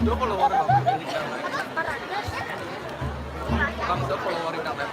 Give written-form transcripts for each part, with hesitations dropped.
Udah follower bang, udah follower di web.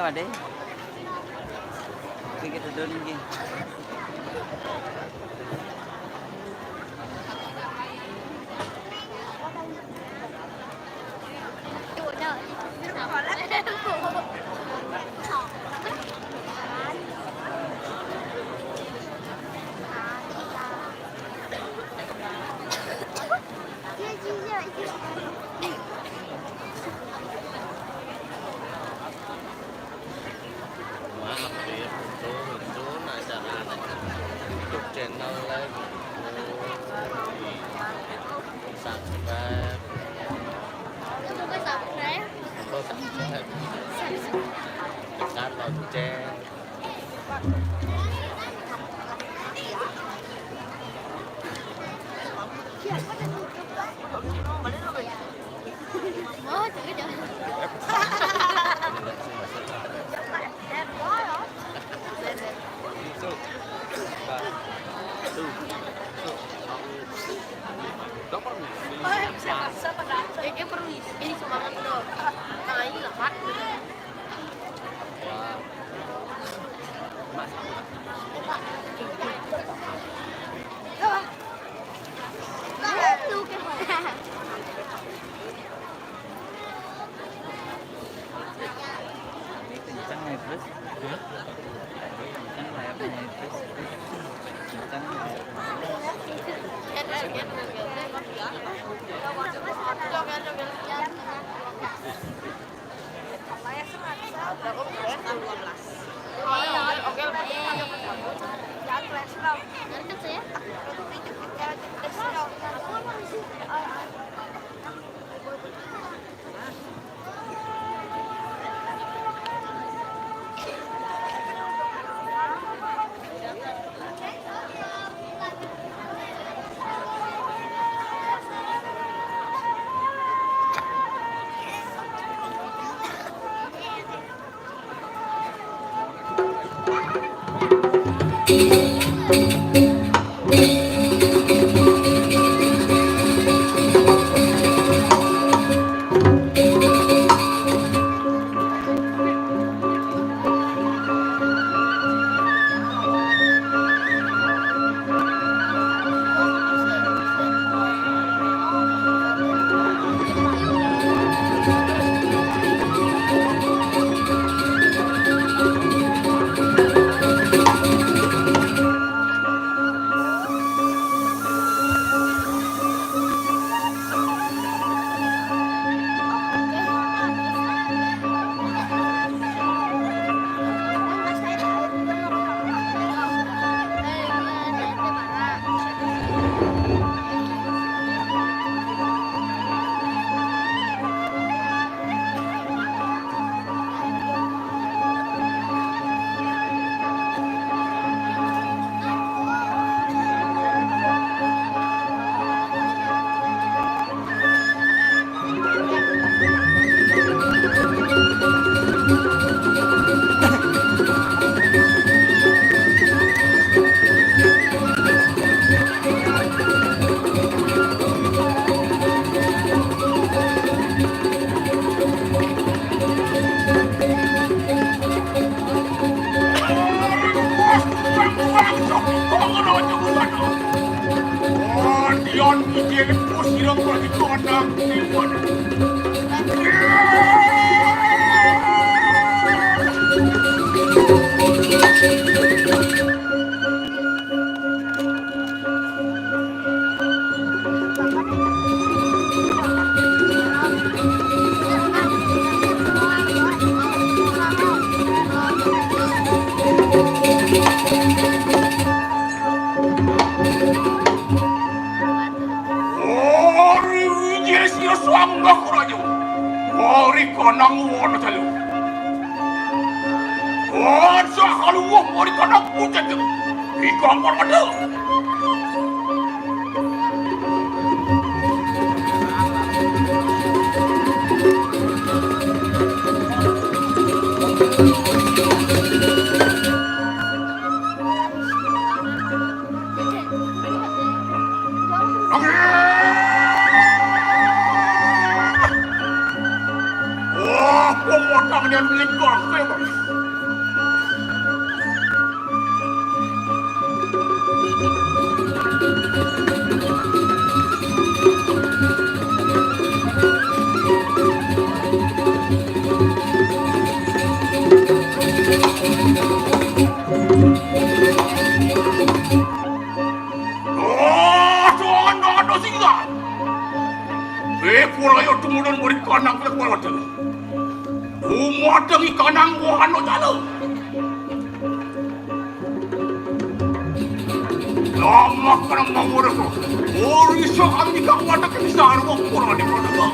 ada. Kita doon lagi. Maaf ya, itu acara YouTube channel lagi. Subscribe. Oh, subscribe. Tekan lonceng. Udah perlu. Ini perlu ini semangat dong. Nah ini lemak. Wah, Lu kan. Kencang ya terus. Kencang layarnya terus. Kencang. Yon ijele pusiro kwa kikona kimona. Ori ijele siro swanga kurajo. Ori konang wono talu. Sa halu ori konang pucat. Ikong ada. Wah, pemotongan yang milik gua, Doa singa. Pura yo tumulun muri kanang pe kuat. Umat ngi kanang wano jalo. Lama kanang mangure ko. Ori so kami ka wata kisar mo pura di pura.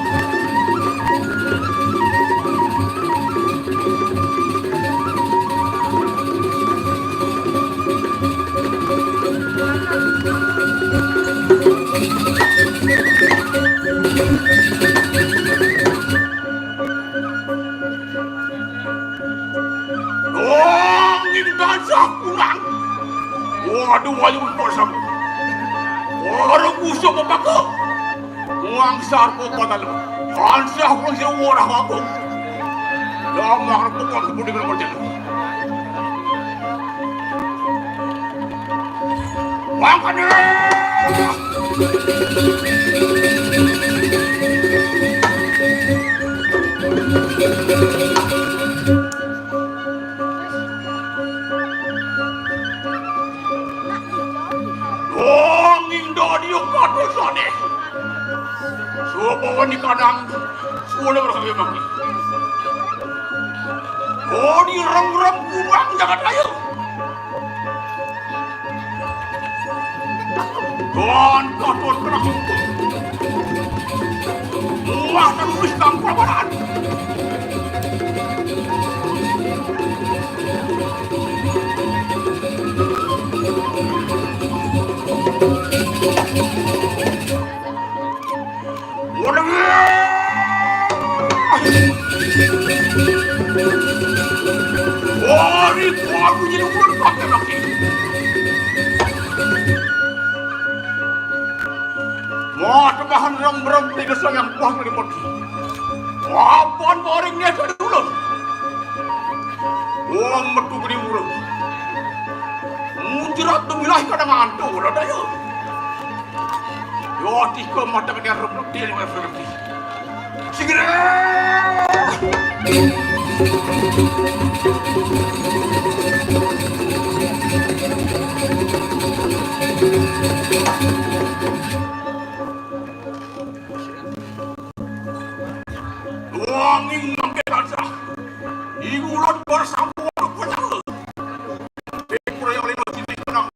Waduh, wajib bersama. Orang usaha bapak uang sarko kota lu. Ansah pun si orang aku. Dah makan pokok kebudi berkerja. Makan deh. Bawa ni kadang sekolah berkali lagi. Oh di rem-rem buang jangan ayo. Tuan kotor kena hukum. Muah dan wisdom perbanan. Wari kuat jadi ular pakai lagi. Mau tebahan rem-rem di desa yang kuat dari mati. Apaan baringnya jadi ular? Uang metu beri ular. Muncrat demilah kadang antu ular dah. Yo tiga mata kena rem-rem dia yang berhenti. Segera. Angin ngambil rasa. Igulat bersambung bersama. Ekor yang lima sini tenang.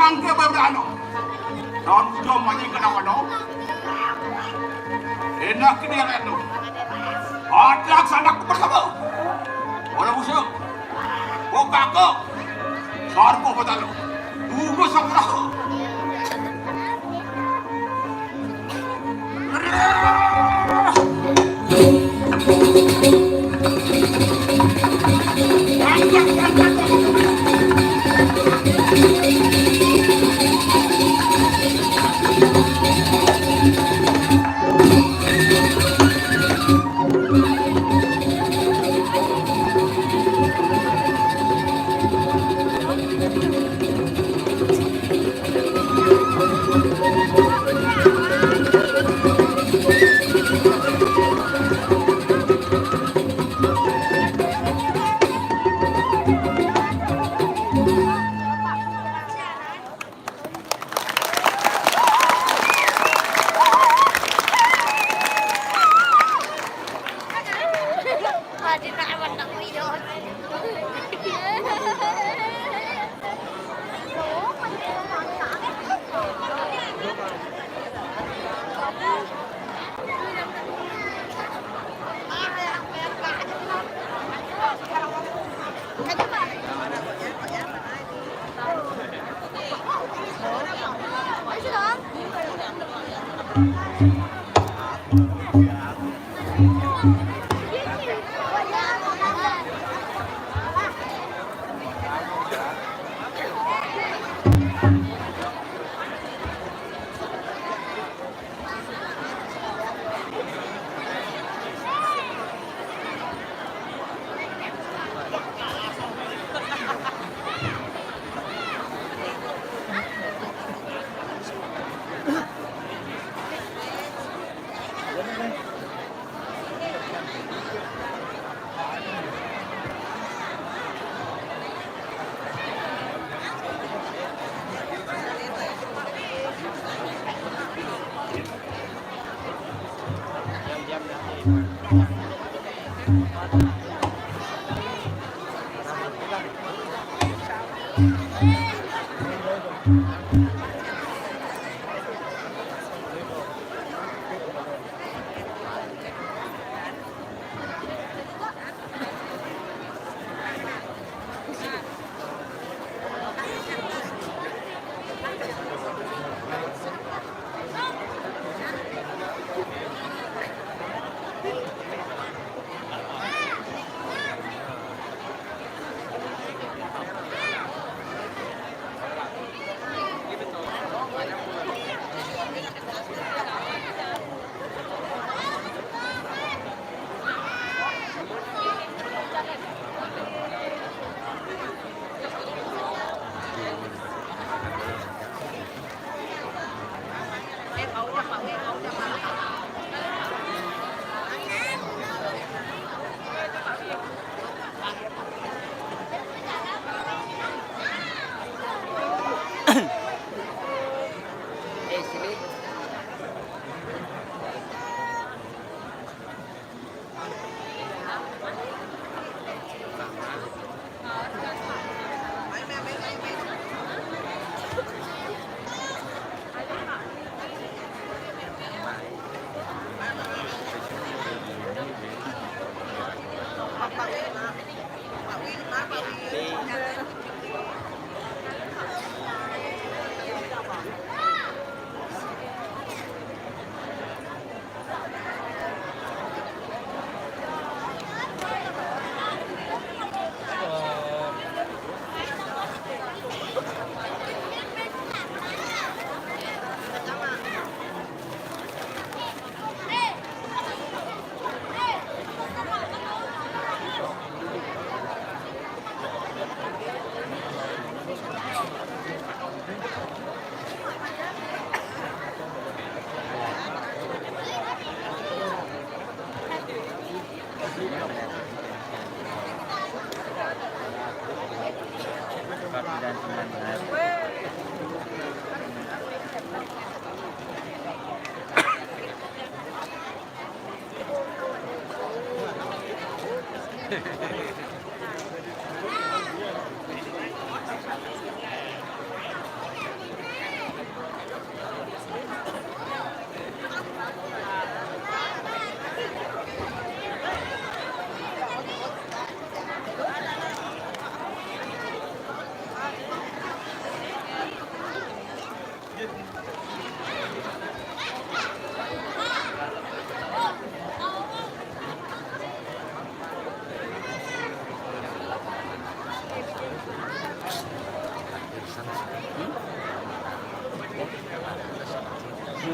Mangke bebrano. Non jom manyi kenapa no? Enak ini yang itu. Ada sanak bersama. Orang musuh. Buka aku. Sarko betul. Tunggu sama.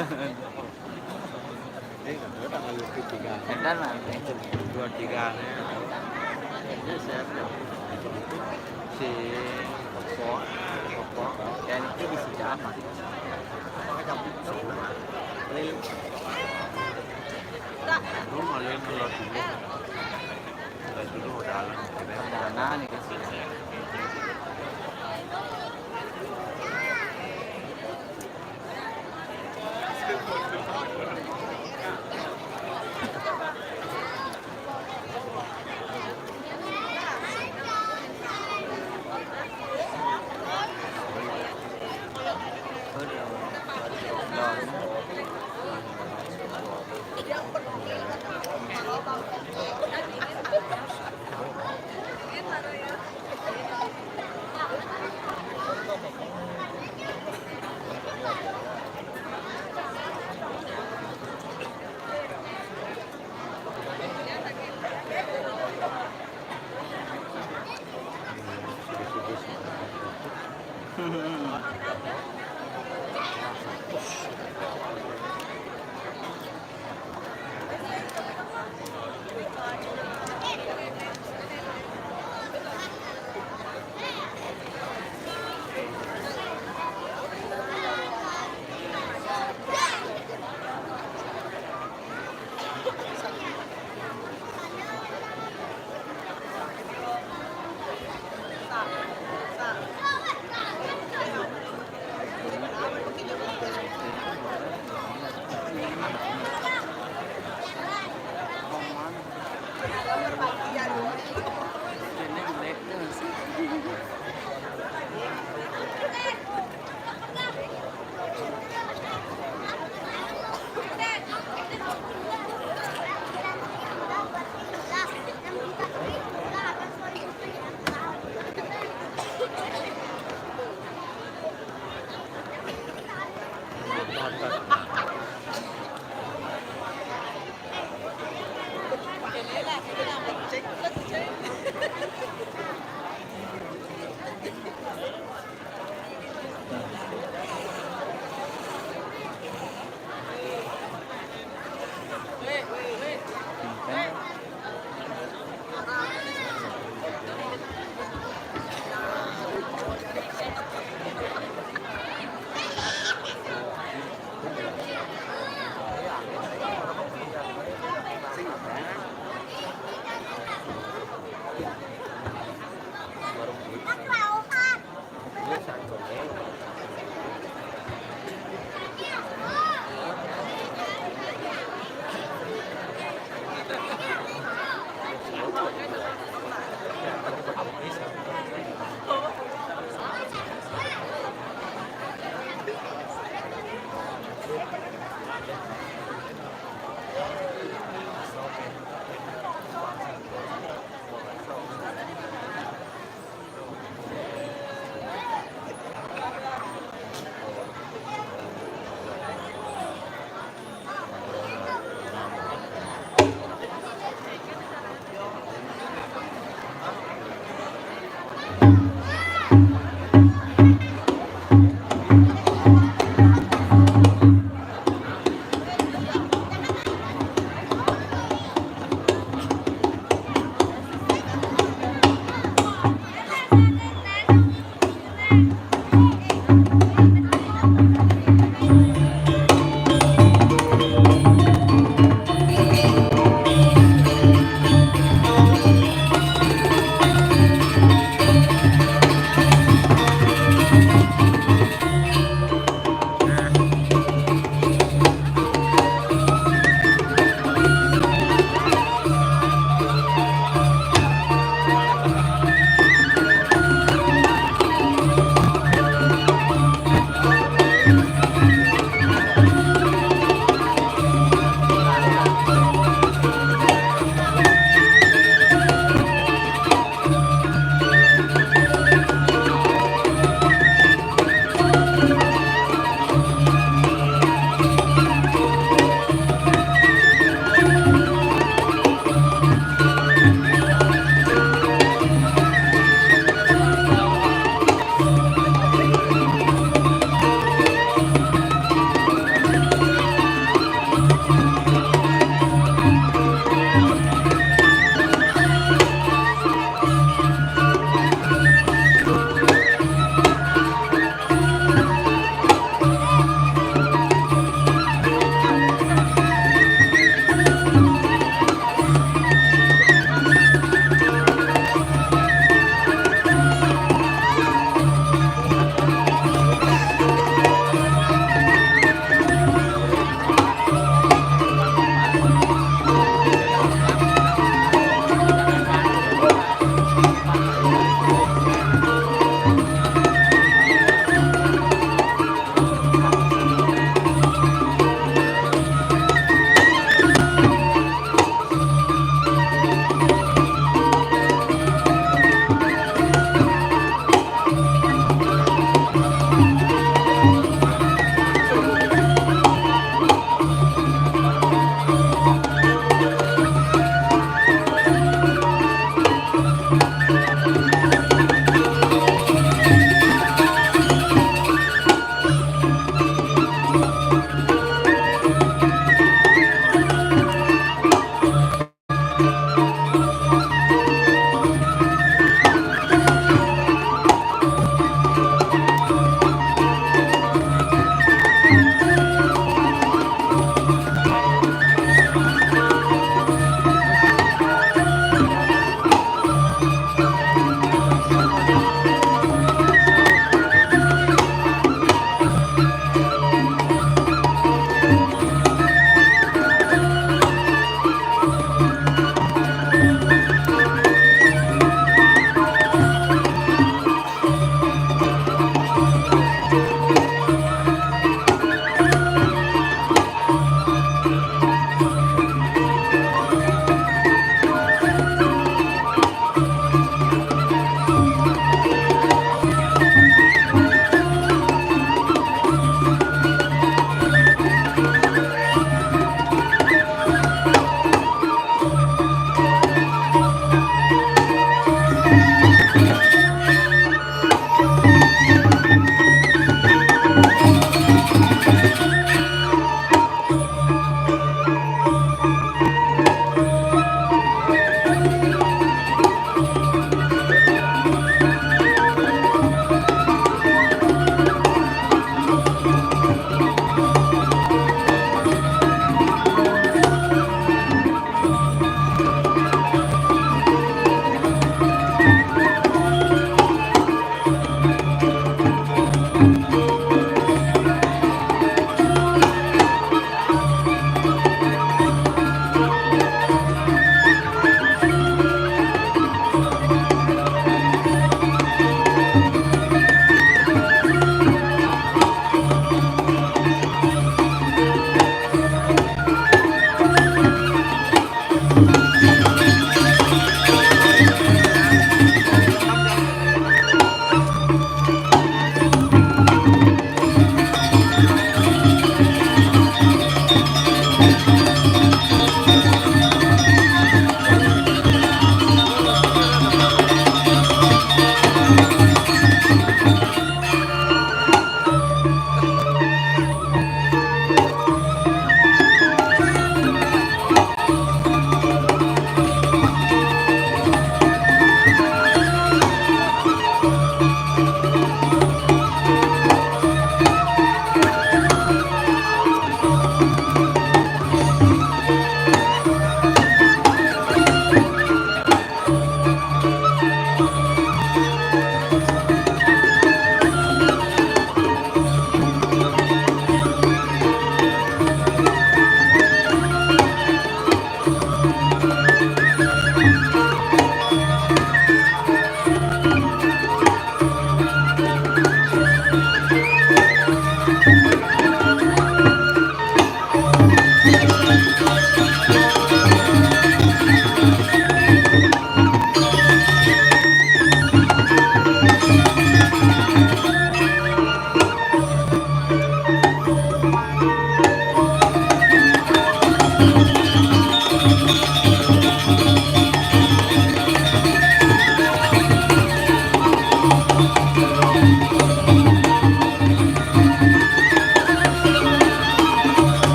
Edan nanti. 2-3-nya ini saya si pokok Dan itu bisa apa? lil lu malin dulu dalam Perdana nih sih.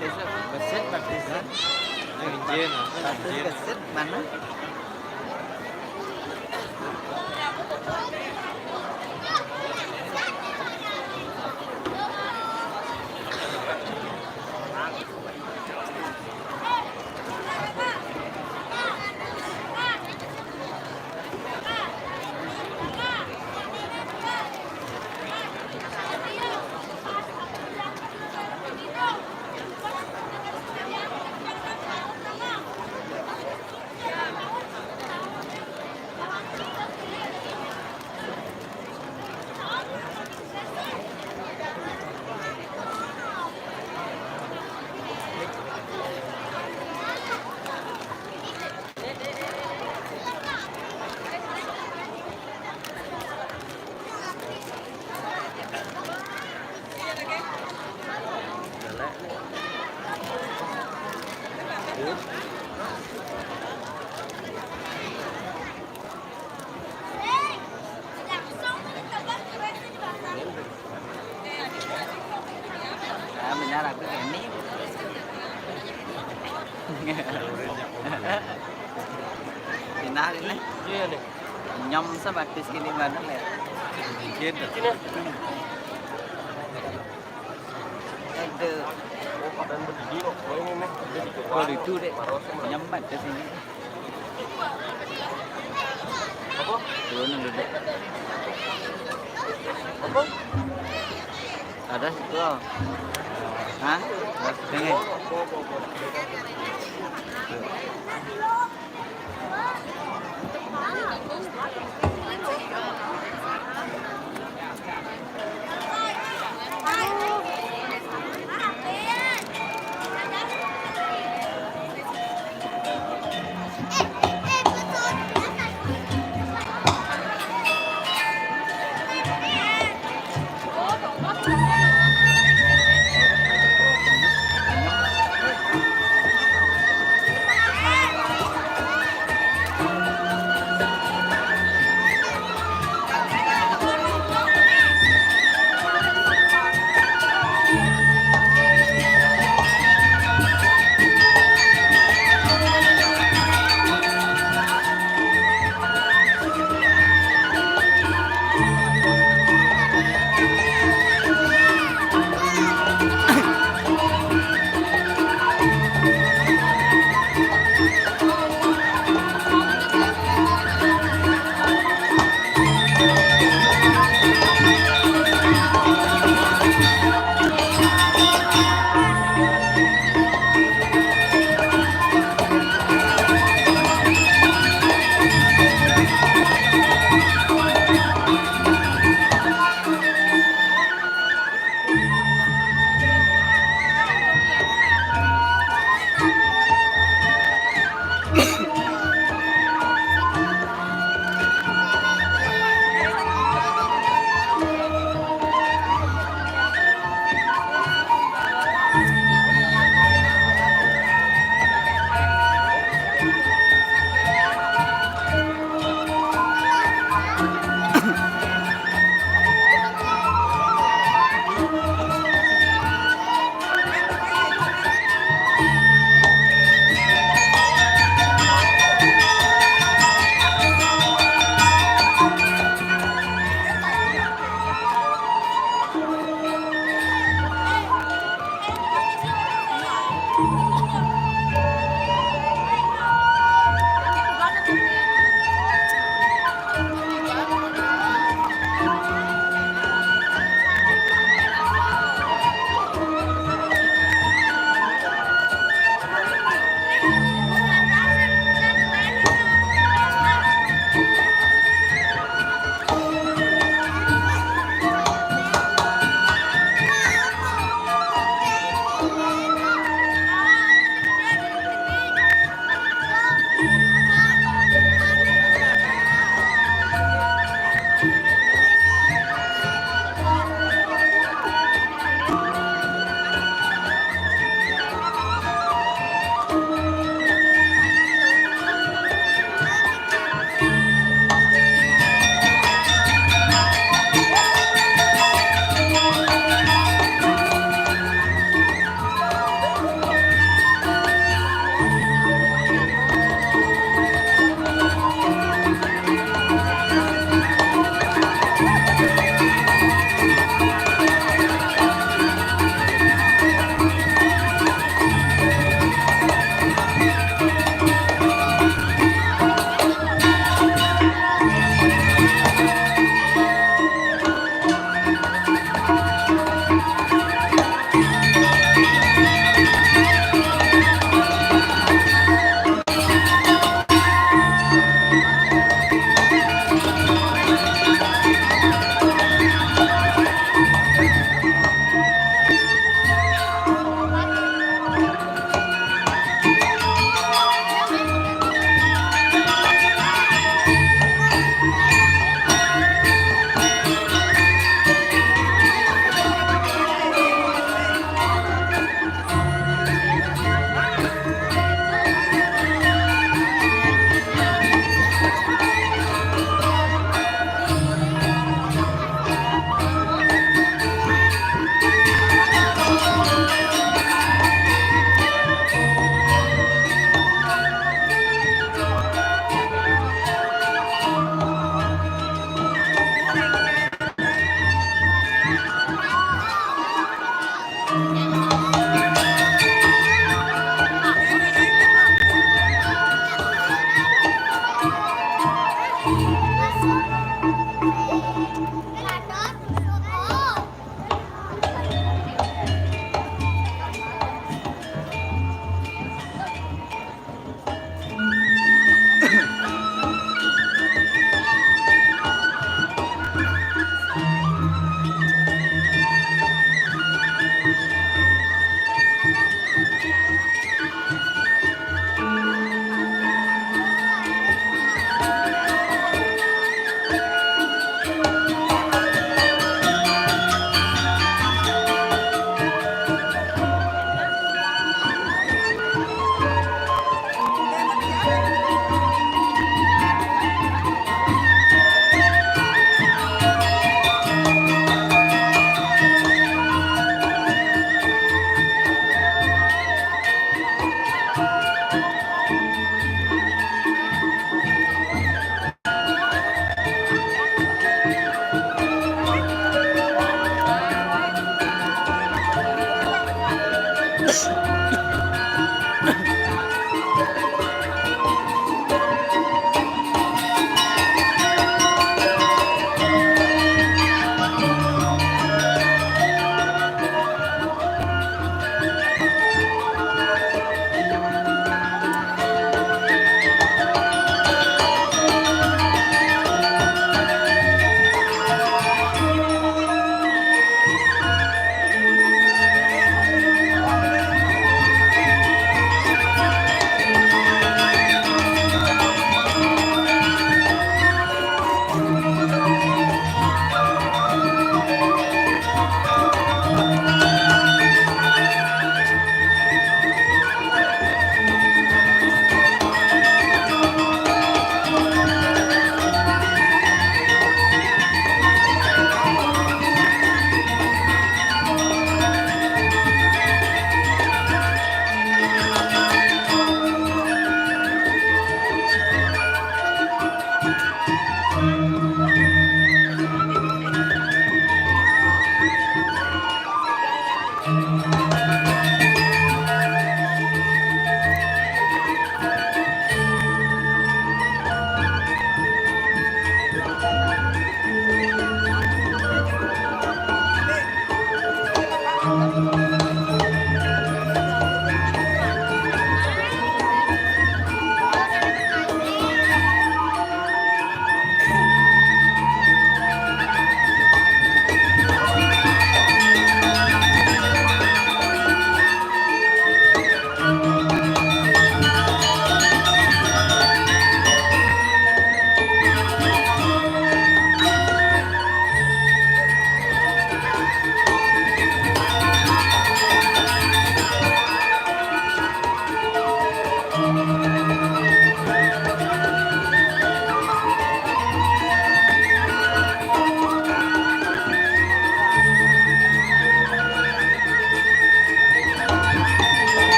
besok keset baptisan. Izin, Baptis izin. keset mana? Mình đã làm cái kèm nếp. Thì na đi này. Iya deh. Nyom sa baptis kini mana le? Izin. Ada. Oh itu deh. Nyom baptis ini. Apa? Turun dulu. Apa? Ada situ. Hah? Dengar.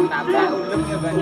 Nabrak ulungnya bang.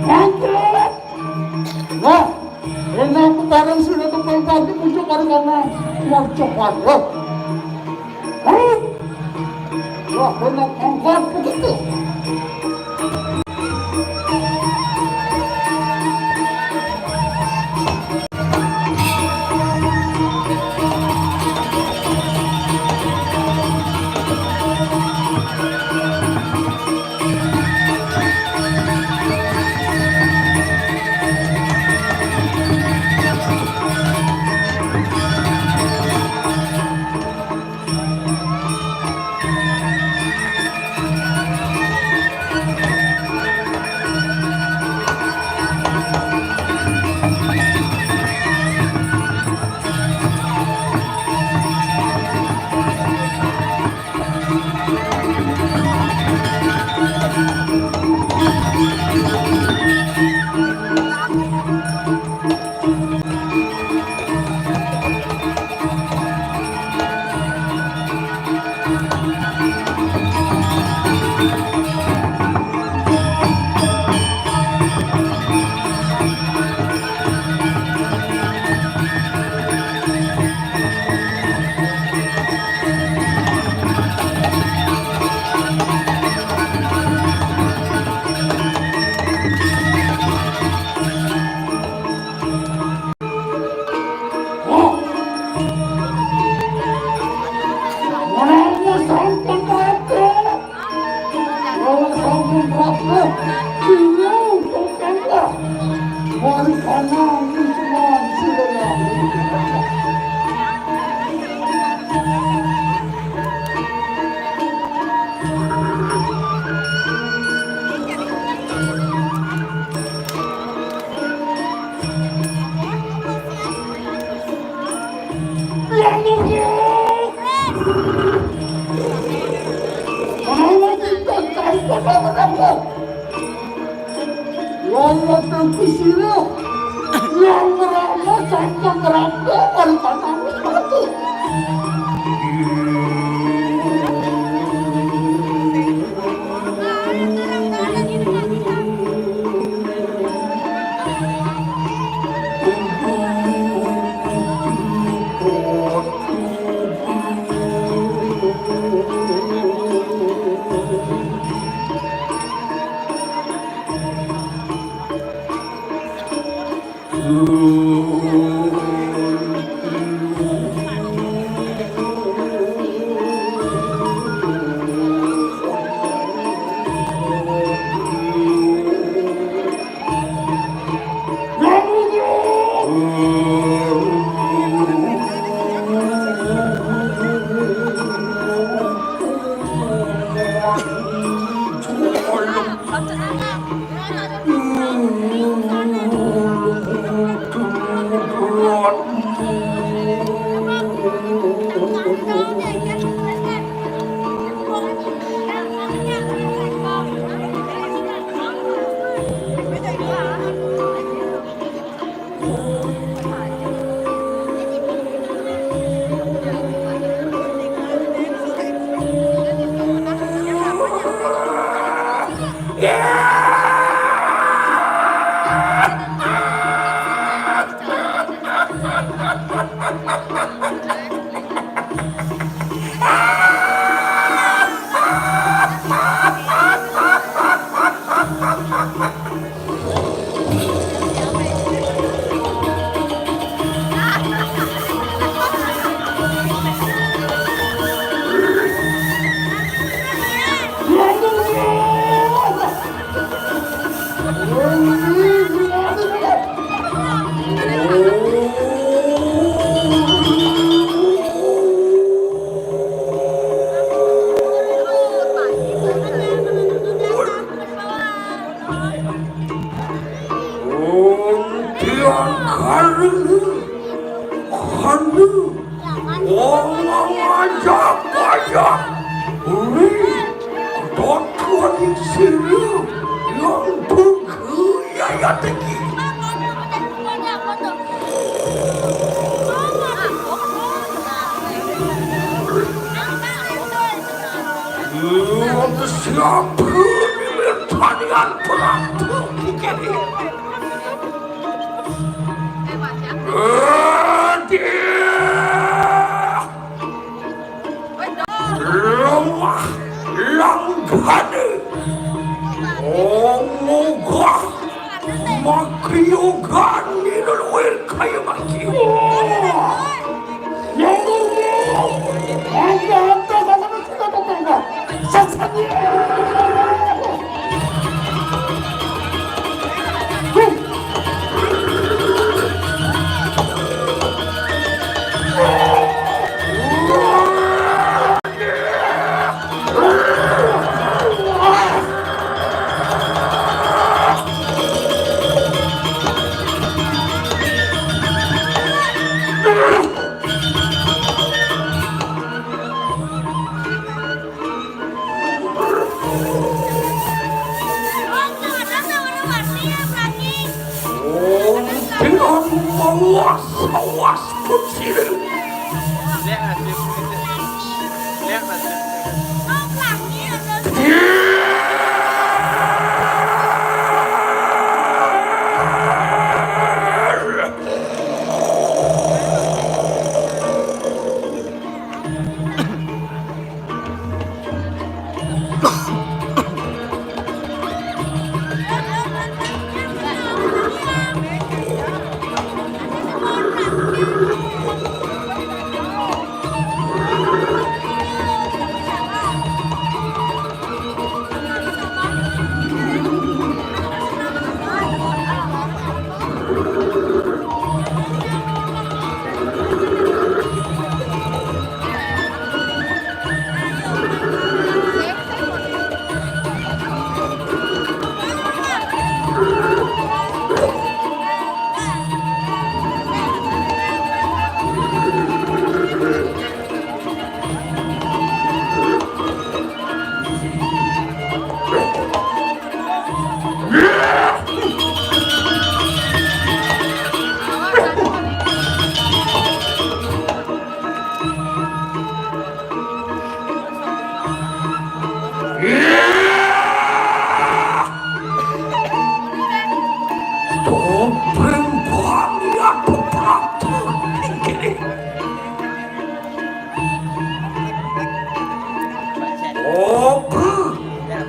Mangkuk! Nah, enak sekarang sudah kembali lagi pucuk hari karena marcokan, ya. Wah, enak angkat begitu. Siapa yang pertandingan perang kini. Hebat ya. Dia lemah langgane. Omogah makriyogani nulwil kayo makiyo. Dengan mawas-awas kecil. Lihat hasil ini. Lihat hasil ini.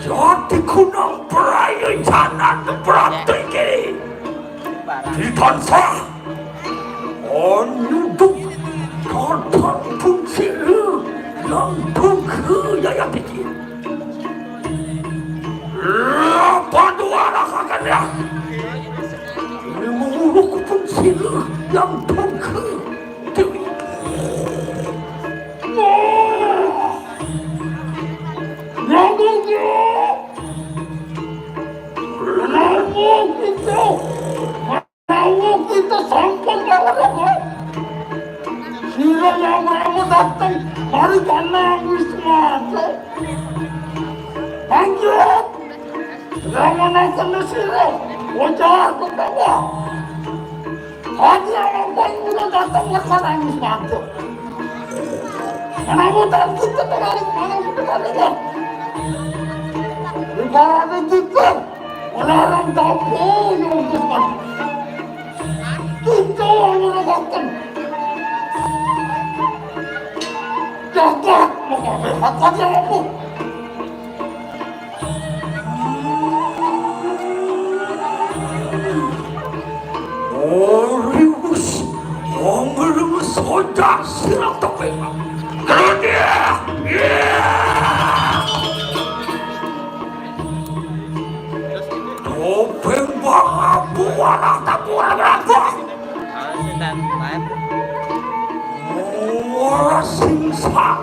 Jadi kunang peraya jalan berantai kini. Tidak sah. Onuduk tonton pun silu yang tunggu yaya pikir. Apa dua anak akannya? Ini menguruk pun silu yang tunggu. Kita sampai banget. Sila yang mau datang hari tanah wisma. Lanjut. Jangan akan sila. Wajah ke bawah. Hanya orang yang datang ke tanah wisma. Kenapa tak kita terbalik mana kita terbalik? Ibaratnya kita orang dapur yang kita. Kita orang datang. Dapat mengambil saja aku. Orius, Orius sudah silang topeng. Kerana topeng bang buah tak buah berapa? Orang singsa,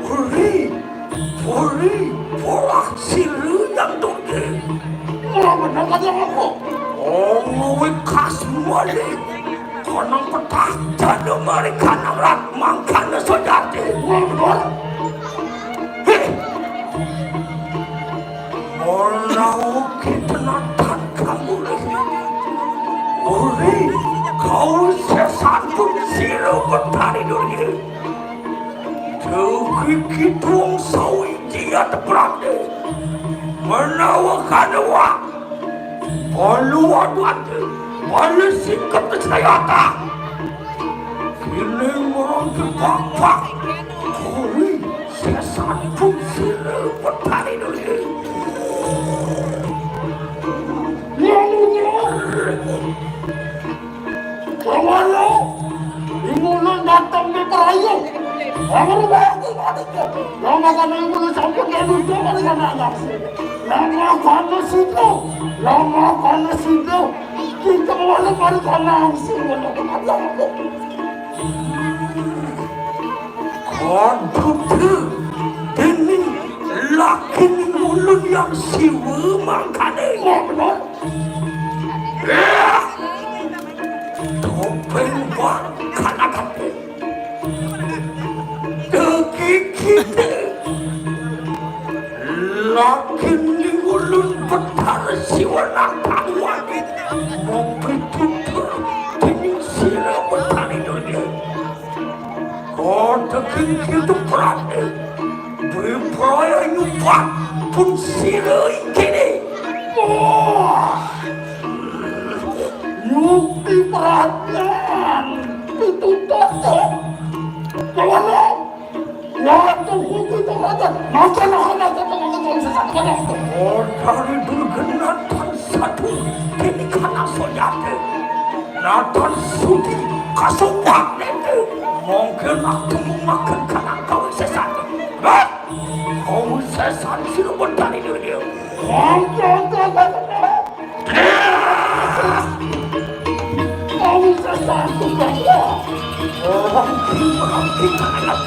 ori, orang silu yang dongeng. Orang mendapat yang aku. Orang wikas malik, konang petak jadi mereka nangrat makan sejati. Orang kita natan kamu lagi. Ori, kau sesatu silu bertani dunia. Terkikit wong sawi dia terperangde. Menawakan wak. Keluar ada mana sikap tercayata kini merangkap bapak kuri sesan pun sila bertari dulu Kawalo, imunan datang di perayu. Amar bagus adiknya. Lama kan imunan sampai ke dunia mereka nanya. Lama karena situ, kita malah mereka langsung menemukan aku. Kondutu, ini laki mulut yang siwa makanya benar. Topeng buat kanak-kanak Degi kita Laki ni ulun betar siwana kawan Mempertutur Tining sila bertani dunia Kau degi kita berani Berperaya nyubat Pun sila ikini Nyupi perhatian itu cocok Kawana waktu hukum itu raja masalah anak teman-teman sesama dari bergenatan satu kini karena sonyate Nathan Sudi kasupak itu mungkin aku makan karena kau sesat kau sesat silu bertani dunia Kau sesat juga orang kita anak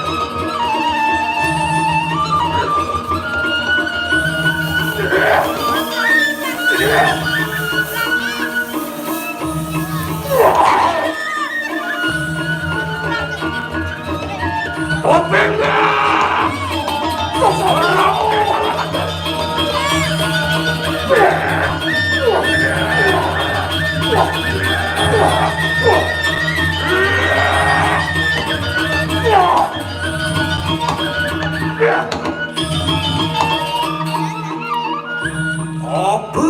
Apa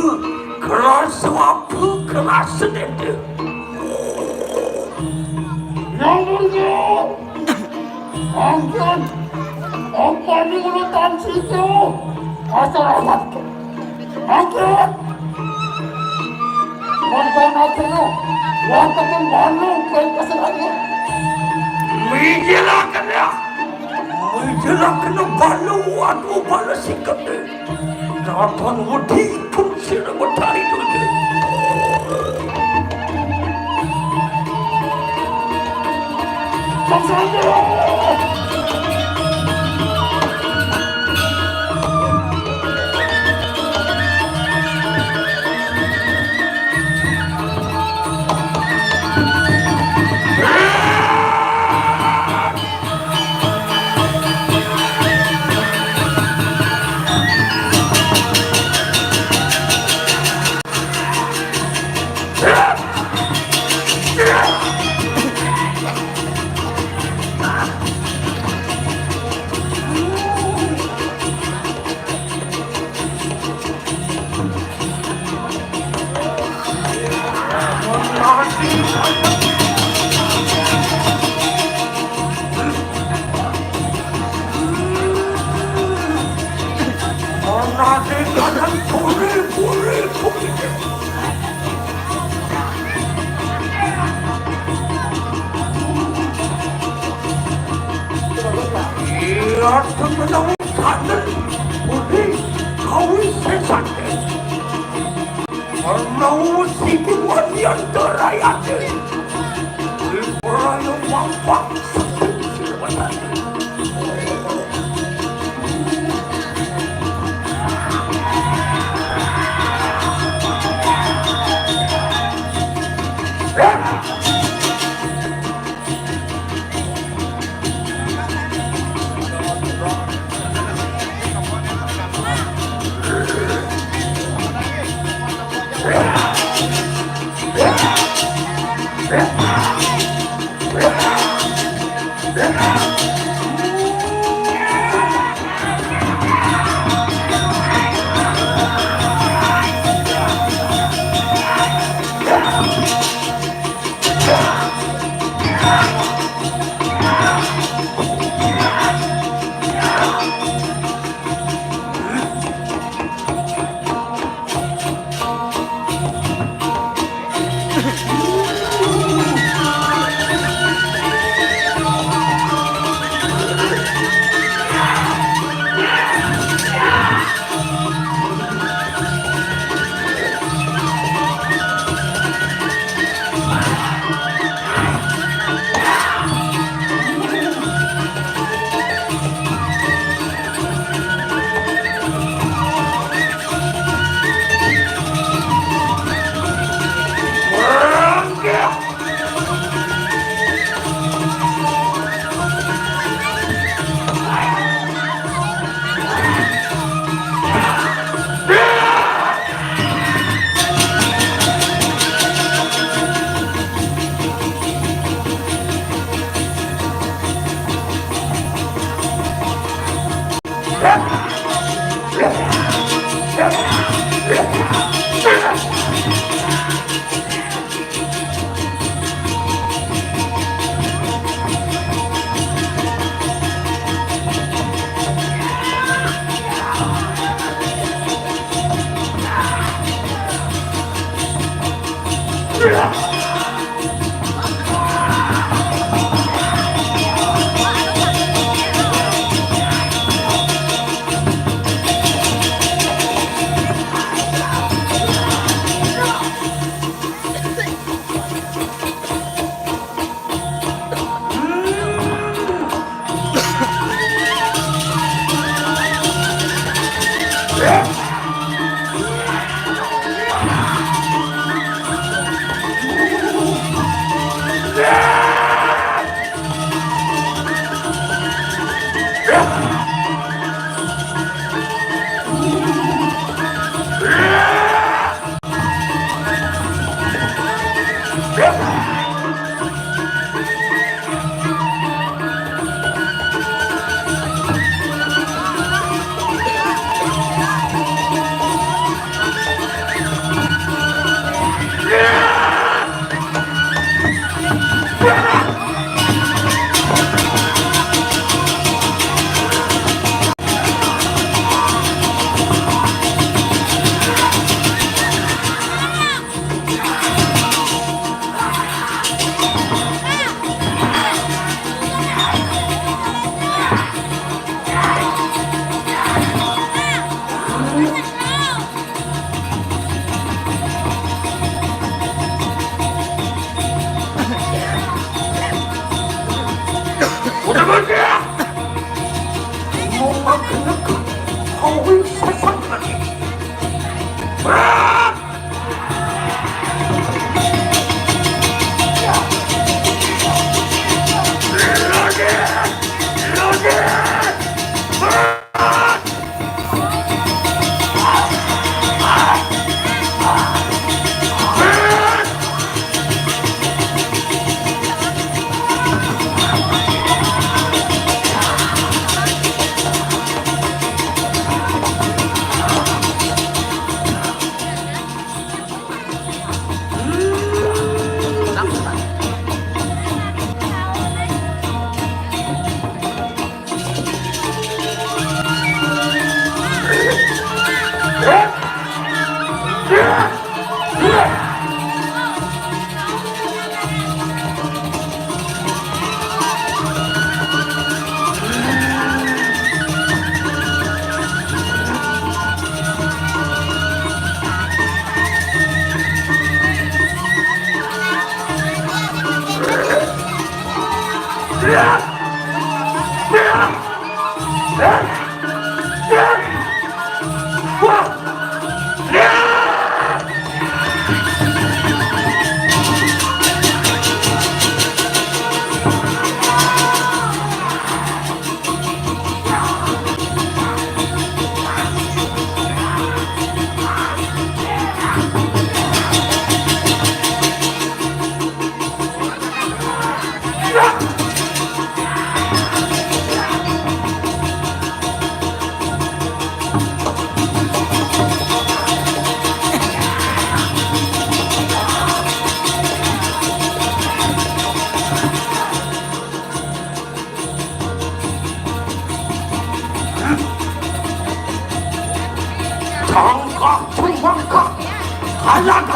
keras sedih yang mulia angkat apa ni urutan situ masyarakat angkat nonton akhirnya watakan malu kau kesalahan menjelaskan balu waktu balu sikap ni nonton wudi pun sila bertari dulu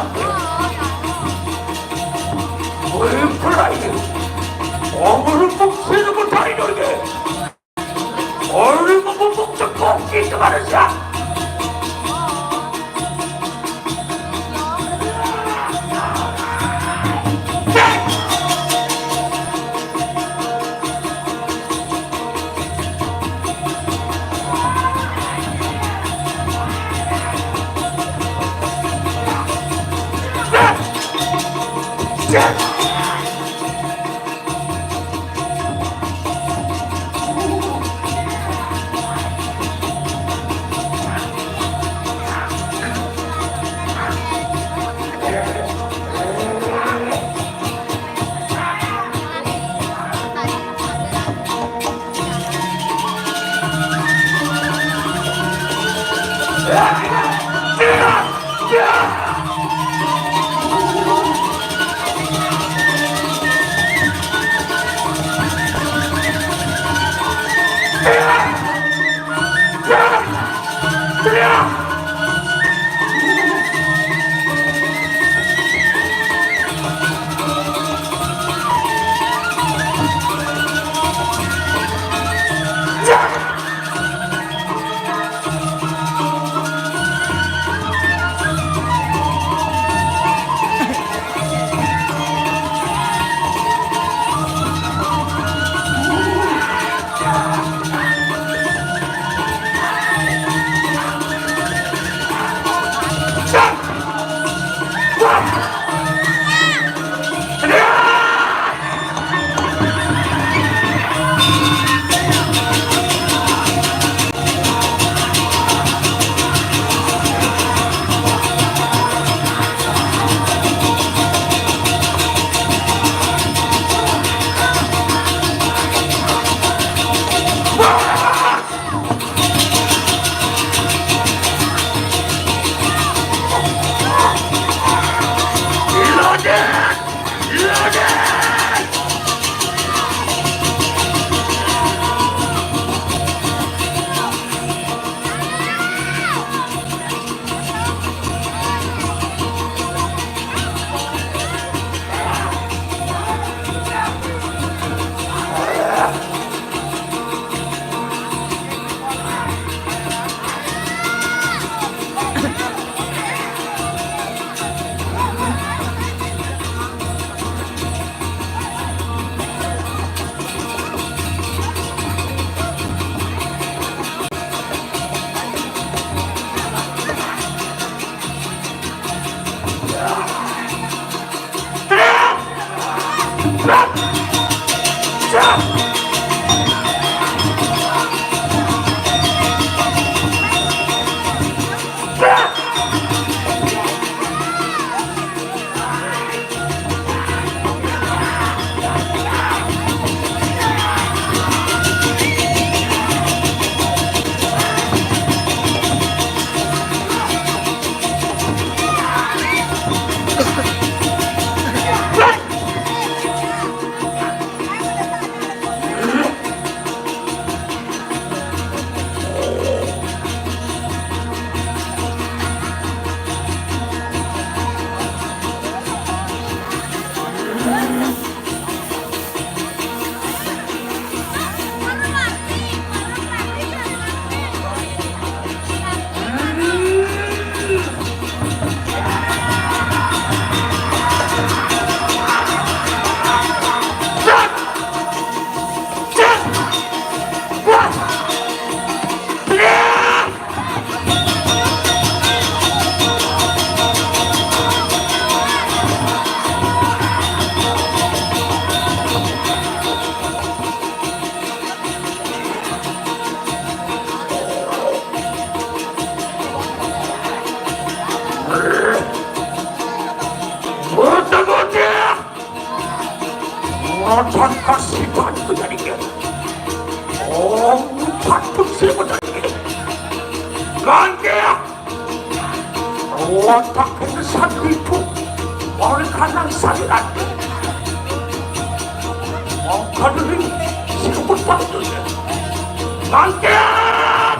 못하게 왜 그라이 어머를 복수는 못하니 너에게 얼마 못 먹자 꼭 있다 말이야 Otaknya satu itu oleh kanan saya kadang sikapun patutnya mangkep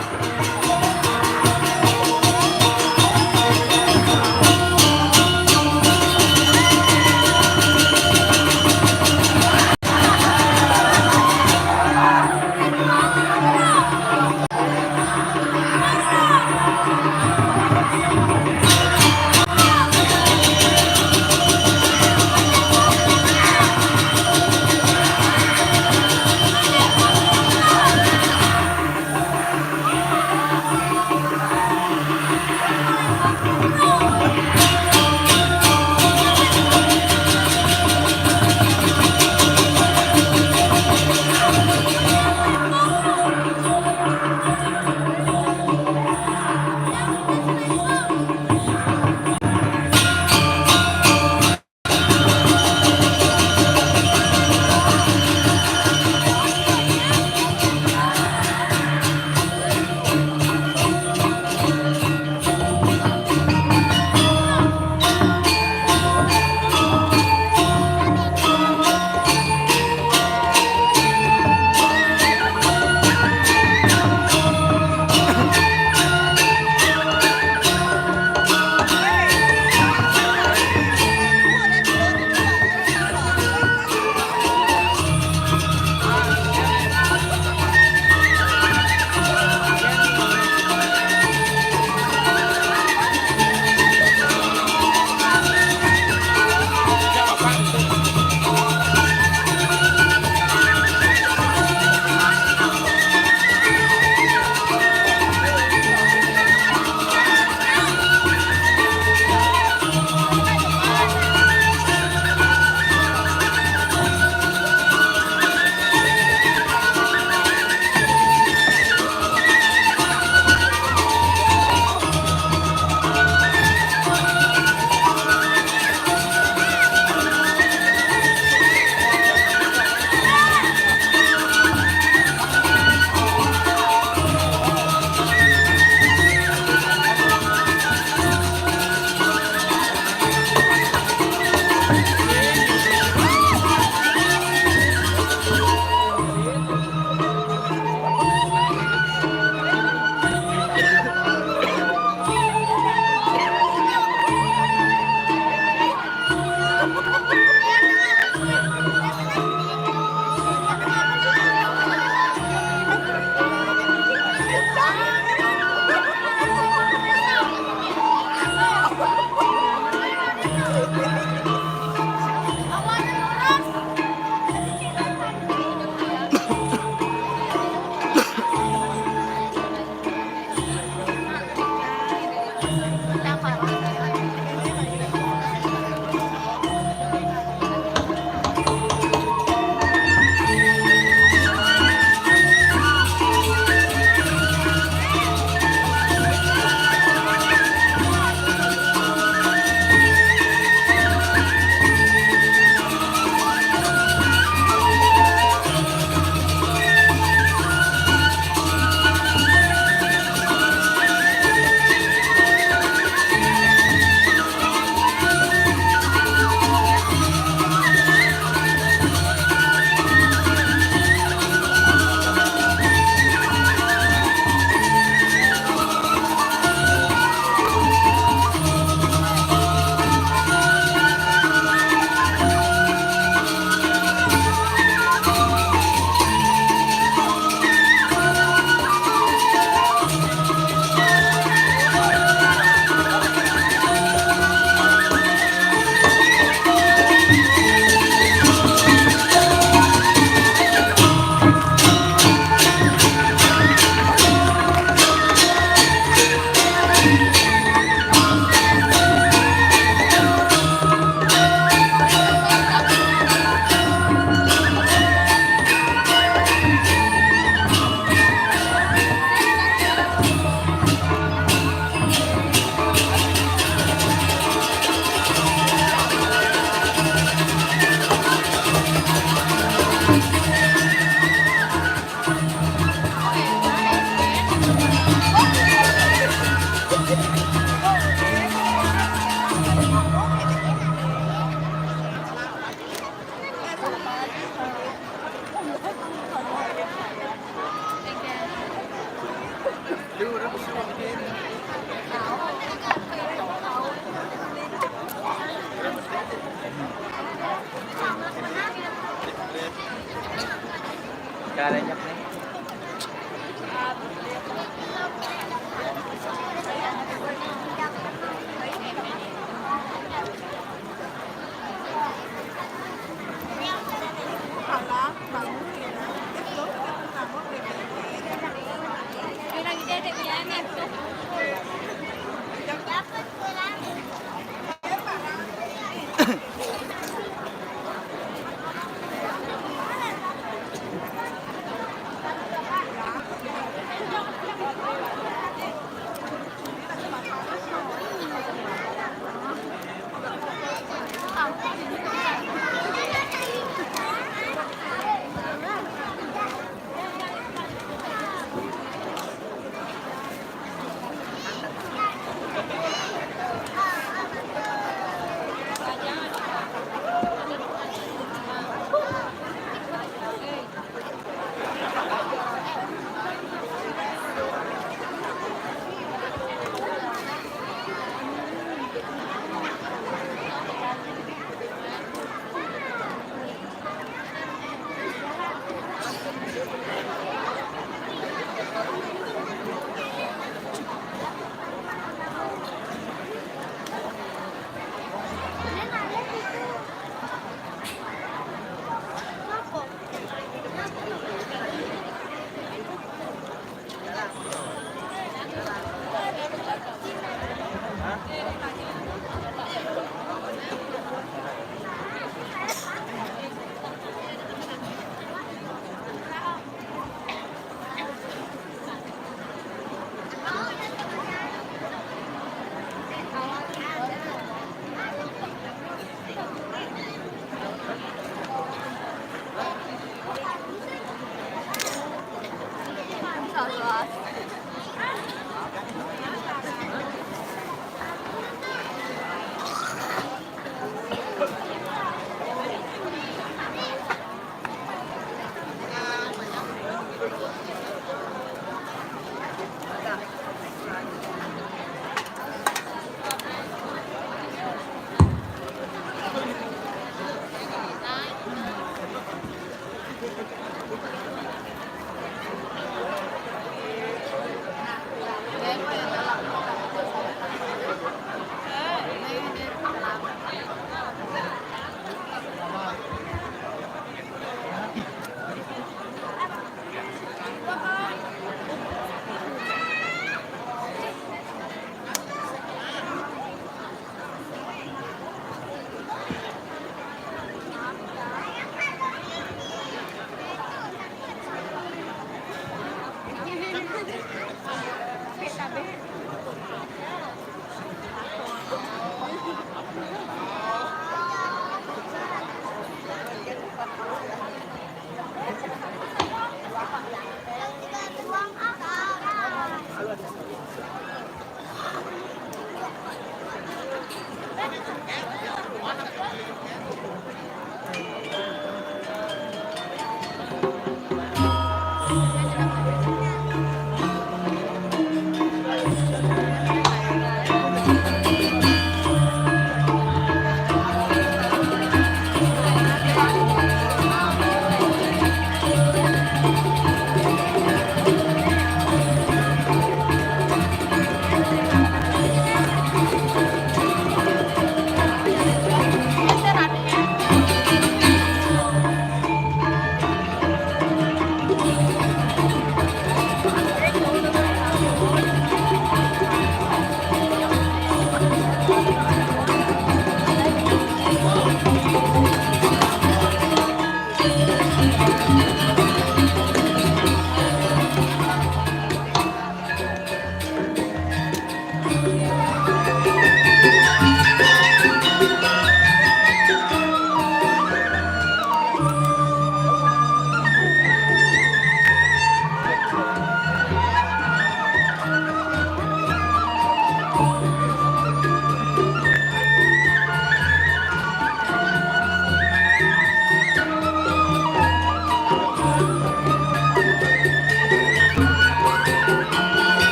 Caranya nih.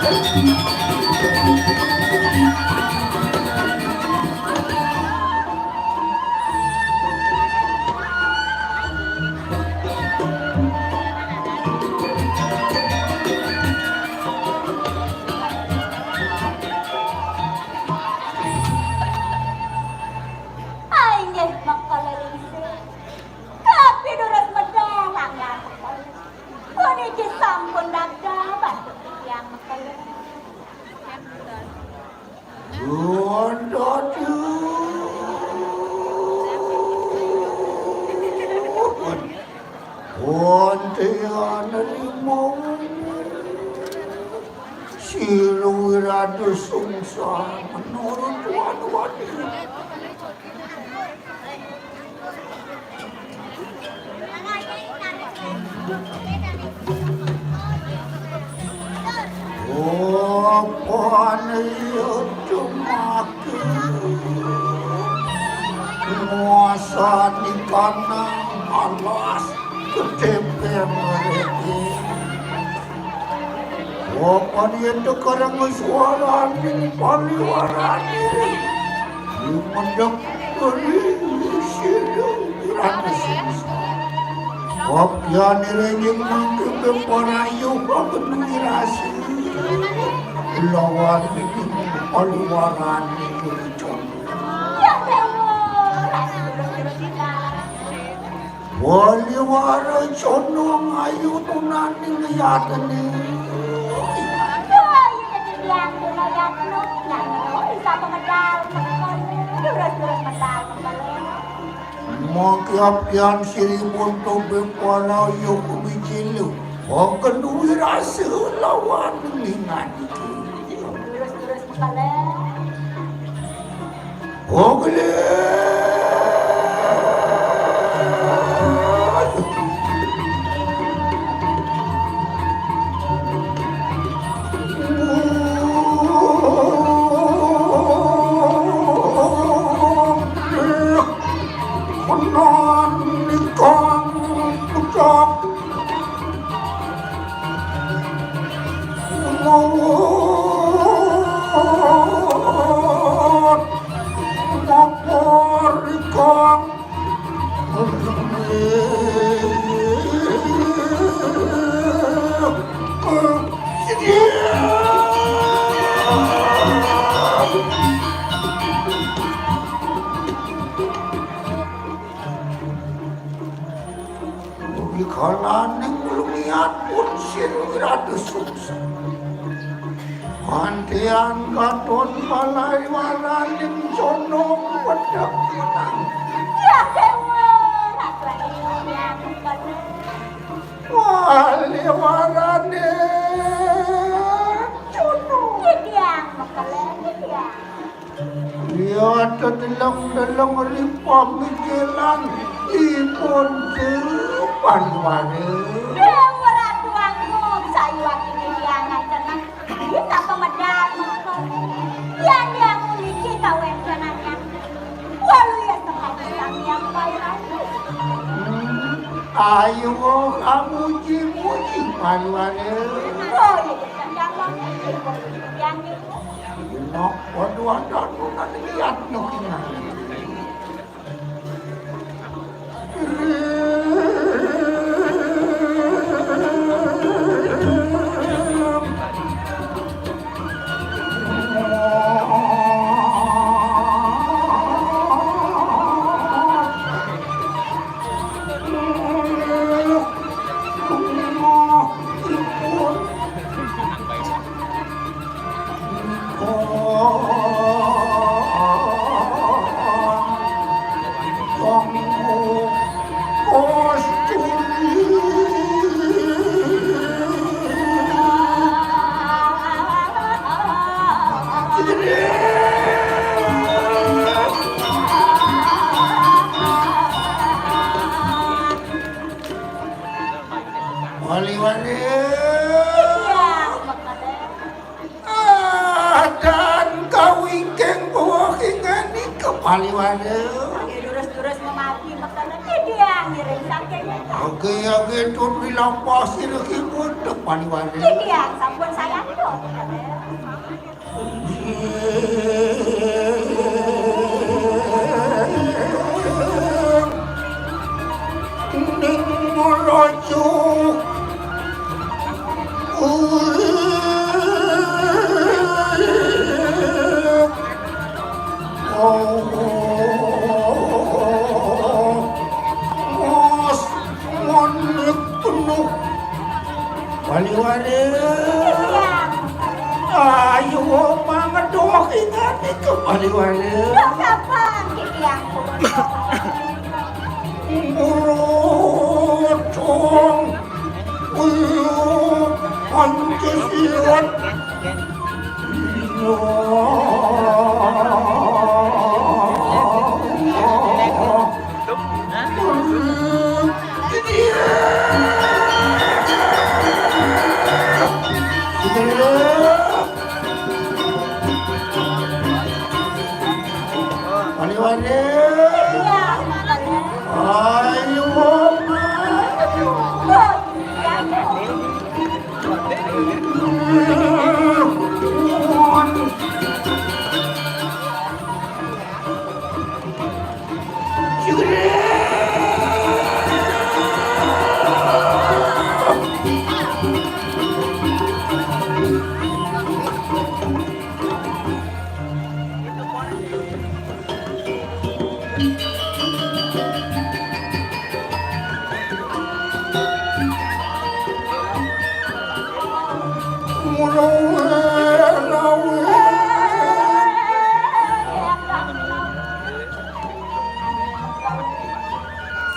Ainggih makalalisir. Tapi durus medang anggar. Puniki sampun dagdaban yang makalalisir. Silu Wiradu Sungsa menurut Tuan Wadi. Apa niyo dumake nguasa di kanang alas ketempe mereka. Apa niyo dekarang suara di paliwarani mendek beri silu Wiradu Sungsa. Kopya nirenging mangkebe parayu kabenirasi lawan paliwaran niricon. Ya dewa, durus Paliwara cono ngayu tunani ngiyateni. ayo jadi yang lumayan lu, bisa pemedal, durus medal kembali. Makiapyan siripun tobe parayu kubijilu. Oken wirasa lawan lingan itu. Durus kembali. Ogle. Kalaning lumiat pun Wiradu Sungsa. Antian katon balai walaning sono pedang menang. Ya dewa, ratuan yang kembali. Wali walane sono. Kidiang makalah kidiang. Lihat telang-telang ripam mikilan ipun depan wale. Dewa ratuanmu, sayuan kidiang aja. Bisa pemedal makalah. Yang memiliki kawenannya. Walau ya sekali yang bayar. Ayo kamu muji paluane. Oh iya jangan yang itu. Nok waduh ada nanti lihat nukina. Paliwane. Durus-durus memati makanan dia ngiring sakenya. Oke tut bilang pasir kibun paliwane. Dia sampun sayang tuh. Ning Raja Mas manik penuh wali-wali ayo mangedoh ingat itu wali-wali Kapan yang Murotong Pancasilat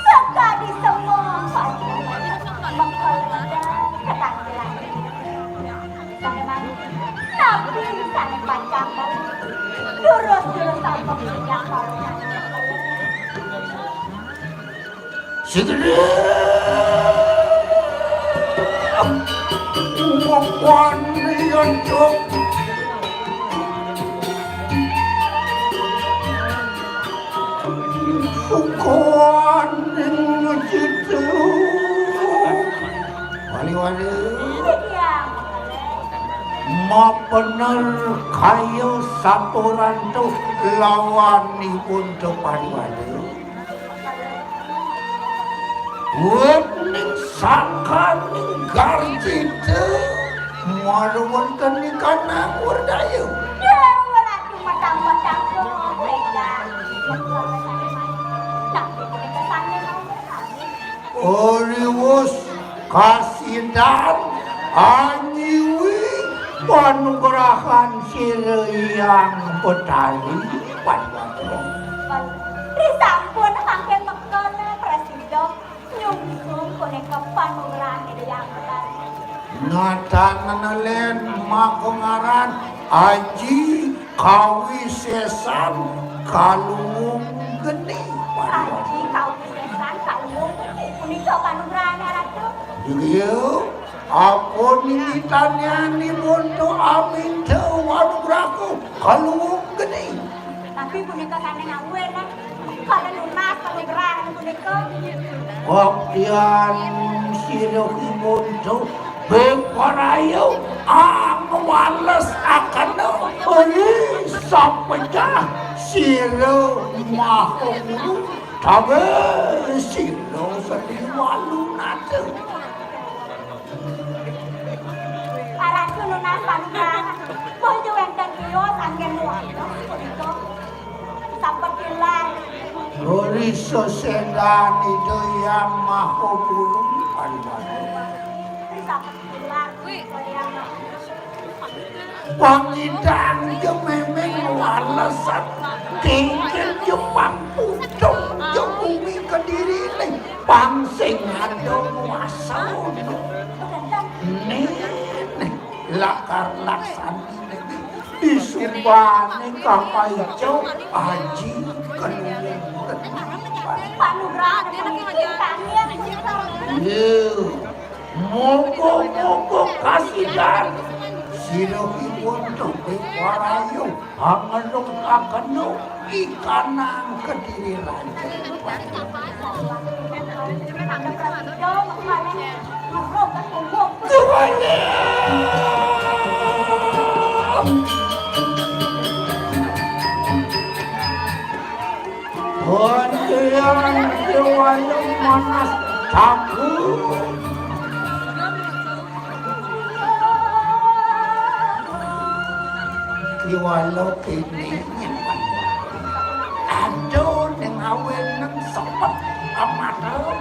sekali semua tapi sana panjang lurus sama yang segera uang yang jauh sukuan yang jitu wali-wali ma bener kayu saturan tuh lawan pun tuh wali-wali Wening sangkan garji itu Muara wonten di kanang wardayu ya wala cuma tambah-tambah pegang Oriwus kasidan anyiwi panugrahan sireyang petani panwatu disampun hangke mekana presiden nyungsung koneka panugrahan yang petani ngatangan makongaran Aji Kawisesan Kalung Geni Aji Kawisesan Kalung Geni punika panugrahan ratu Iya, apa nimitannya ni bondo amin wanugraku Kalung Geni tapi punika kaneng awen kalau lunas panugrahan punika Kopian sirohi bondo Beparayo ang wales akan ori sampecah siro mahulu tabe siro seliwalu nate Aratu lunas panugrahan bojo enten kios anggen muat punika sampai kilar ori sosendani doyang mahulu pariwadu sampai kilar Pangidang memeng walesan tinggal Jepang pucung bumi kediri nih pangsing ada muasau nih lakar laksan disumbani kapai jauh aji kenulian panugrahan kalian mogo kasidan sirohi untuk dewarayo anganong akano ikanang kediri lanjut Tuhan Hontian jiwanya manas takut. Kiwalo kini nyimpan. Aduh, neng awin neng sepet amat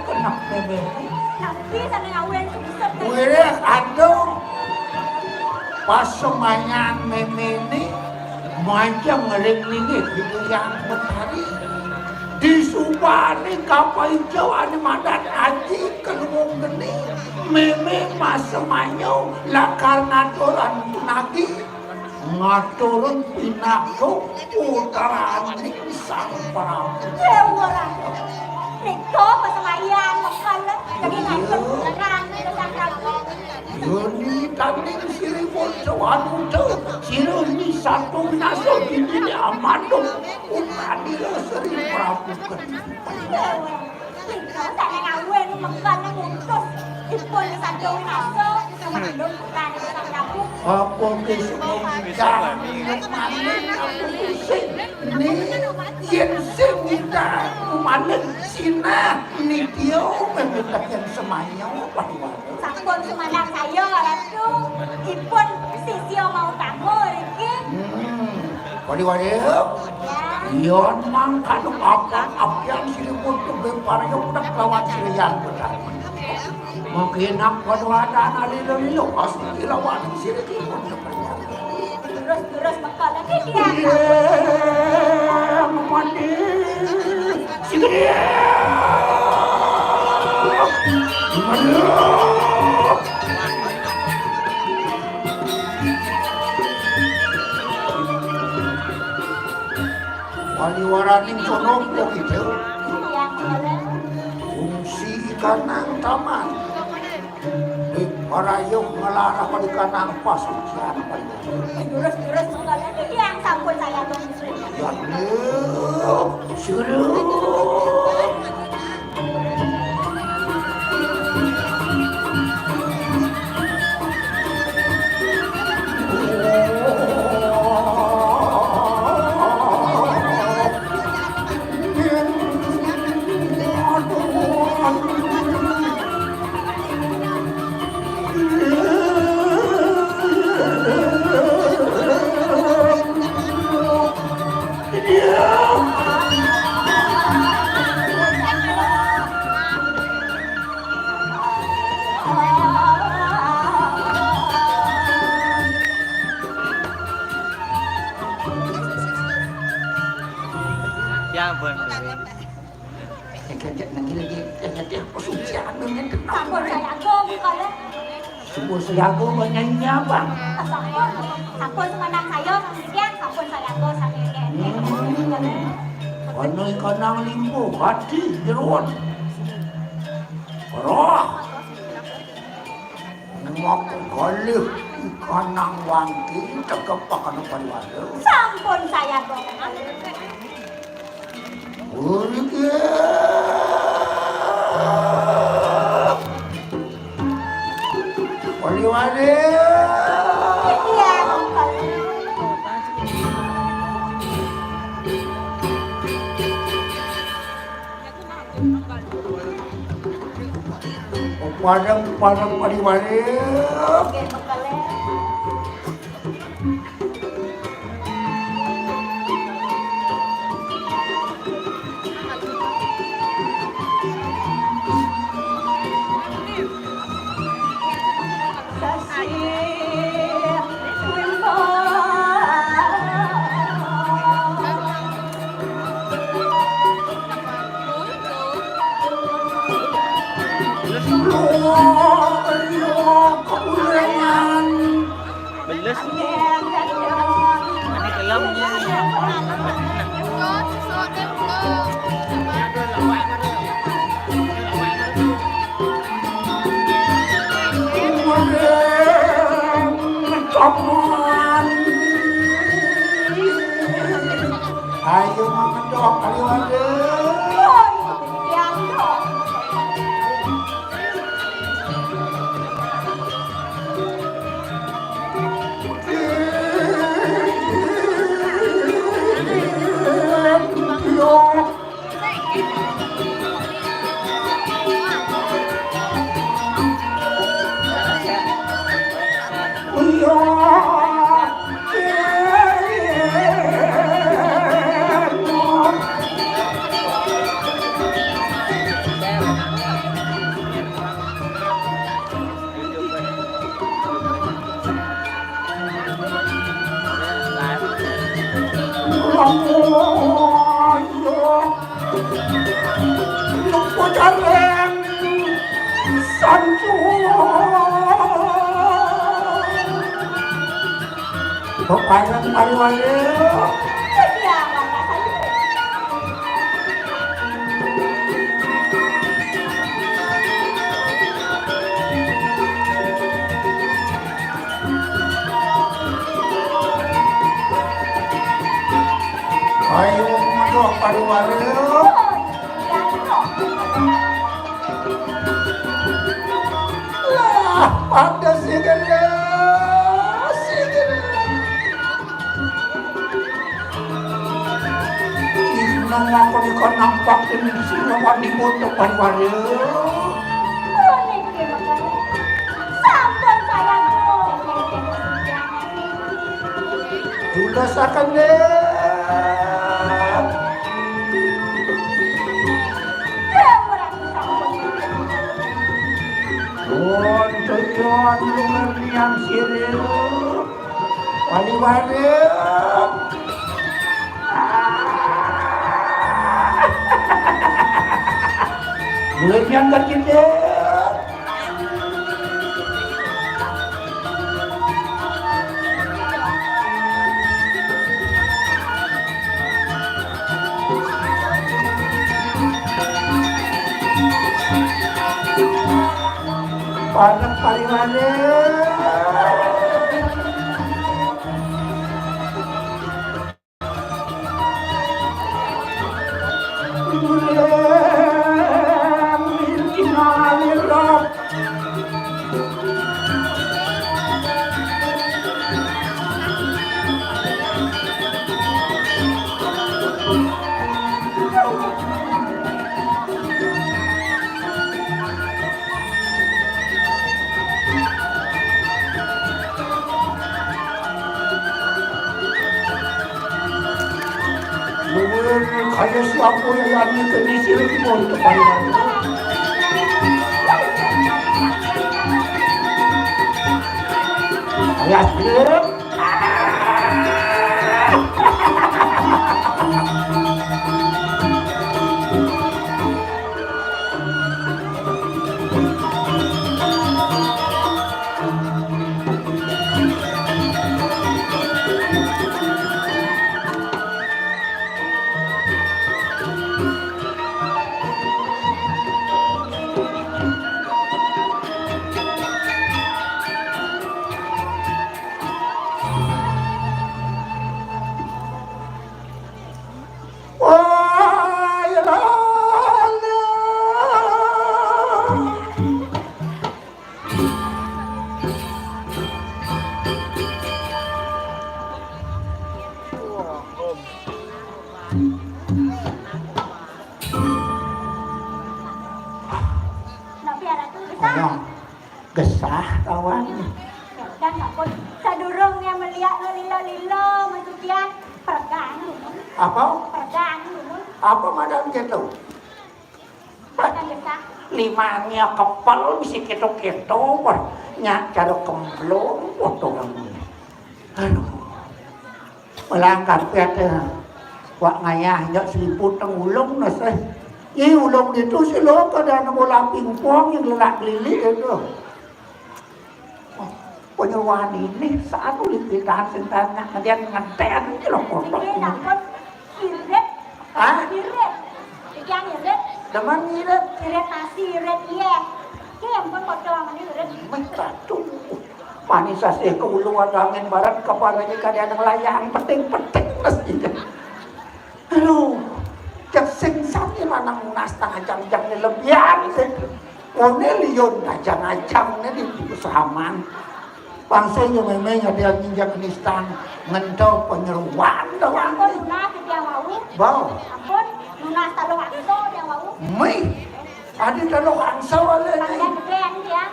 kenap bebe. Tapi sana ngawen susah. Wih, aduh. Pas semayan meme ini, macam ngering-ngering gitu yang betari. Disubani kapal hijau ani madan aji kenung geni. Meme mas semanyo lakar ngaturan nagi. Ngaturun pinakuk utaran sang prabu. Orang. Niko pasamayan makalah. Jadi ngatur bulan kita kamu. Yoni tanding siri bojo anu tuh. Siri ini satu naso ini amado. Utadila seri prabu kan. Niko tak ngawen makalah muntus. Ipon satu naso sama dong bukan kita kamu. Apa kesemua kita manen aku pusing. Ni yen sing kita manen sina ni dia membedakan semuanya pada Sampun semanang saya ratu. Ipun sisio mau tamu iki. Pada yon mangkan apa yang silipun tu beparnya udah lawan sirian betul. Mungkin aku ada nalilo pasti lawan silipun Terus bakal lagi dia. Mandi sigria. Wali-waraning sono gitu. Fungsi kanang taman. Parayong ngelarang pada kanang pas ujian pada. Terus bakal lagi dia yang sampun saya tunggu. Ya suruh. Ya ampun. Sampun saya agong kalau Subuh saya aku menyanyi apa? sampun semanang saya kemudian sampun saya agong sampai kene. Ano ikanang limbo hati jeruan. Roh. Ngaku galih ikanang wangki tekepakan pariwara. Sampun saya agong. Urike. Pariwara. Iya, Padang pariwara. oke bekalnya. Beles. Ini kelamnya. Ayo mengendok kaliwade. Kepada Pariwale. Kediaman masa itu. Ayo masuk Pariwale. Lah, ada sih gede. Nang ako ni ko nampak din sino man ni mo to Pariwale. Niki makanya. Sampun sayangku. Sudah sakan deh. Tujuan lumer yang siril Pariwale. Duit yang kecil deh. Pada Pariwale. Kayak siapa yang ini kondisi lagi mau ke Pariwale. Ya, siap. Gesah kawan. Dan takut sadurungnya melihat lilo-lilo maksudnya pergang dulu. Apa? Pergang dulu. Apa madam gitu? Pergang gesah. Limanya kepal bisa keto-keto nyak cara kemblong foto kamu. Aduh. Melangkap kata wak ngayah nyak seliput teng ulung naseh. Ini ulung itu silo kada nang bola pingpong yang lelak lilik itu. Penyewan ini saat ulit ditahan sentana kemudian ngeten itu loh kotor. Ini takut iret. Hah? Iret. Ikan iret. Deman iret. Iret nasi iret iya. Kem pun kotor ini iret. Minta tuh. Manis asih ke ulu ada angin barat kepalanya kada ada layang penting-penting mesti. Aduh. Cak singsan ni mana munas tang ajang-ajang ni lebihan sih. One liyon ajang-ajang ni di usahaman. Pangsanya memang ada ninjak nistan ngentau penyeruan doang. Ampun lunas dia mau. Bau. Ampun lunas talung angso dia mau. Mei. Ada talung angso ale. Panggilan keren dia.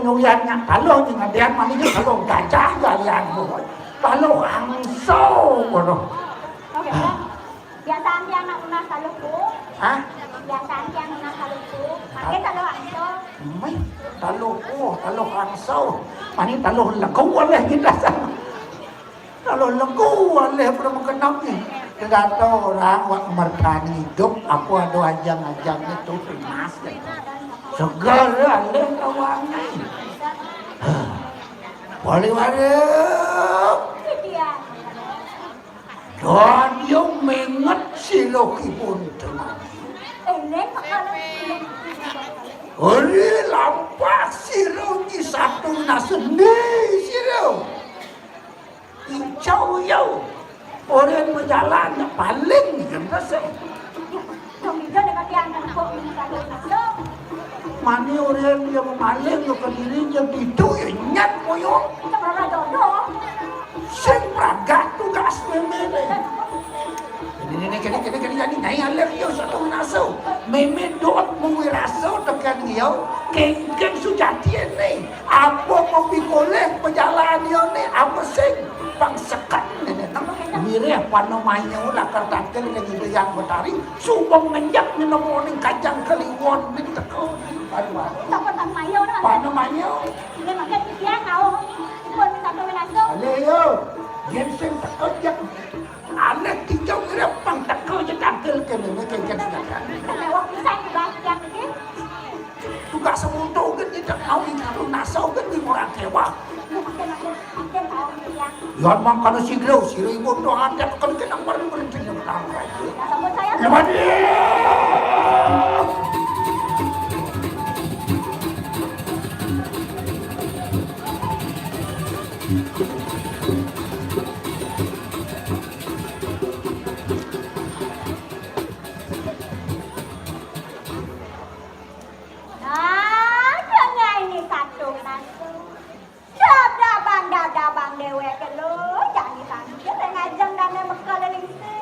Nuyannya talung ni ngadian mana ni talung gajah galian boy. Talung angso bono. Oke. Biasaan dia nak lunas talungku. Hah? Biasaan dia lunas talungku. Pakai talung angso. Mei. Talung angso. Mani talung lekau oleh kita sama. Talung lekau oleh belum mengenal ni. Tidak tahu orang wak merkani hidup apa ada ajang-ajang itu primas. Segala oleh kawan ni. Pariwale. Dan dia menget silokipun teman. Ini kalau Ori lampas siro ni satu nasendi siro. Icau yau. Orang berjalan paling yang rasa. Dong dia dengan dia anak kok kalau masuk. Mani orang yang memaling ke dirinya itu ya nyat moyong. Kita pernah jodoh. Sing pragat tugas memele. Ini jadi naik alir yo satu naso. Meme dot mengwiraso tekan yo. Kengkeng sujati ini. Apa mau pikoleh pejalan yo ni apa sing pangsekat ni. Mireh panomanya ulah kertakel ke yang betari. Subang menjak ni nomoning kacang keliwon ni teko. Aduh. Siapa tak mayo dah. Panomanya. Ini makan dia kau. Pun satu masuk. Ale yo. Yen sing teko jak. Anak kijau repang teko je takel ke ni kengkeng sudah. Lewat pisang juga yang ini. Tugas semutu kan tidak tahu itu nasau kan di orang kewah. Makan tahu dia. Ya makan siglo, siro ibu tu ada kan kena berhenti yang tahu. Sambut saya. Lepas dia. Bang dewek ke lu, jangan ditangkap, saya ngajeng dan mekal lingsir.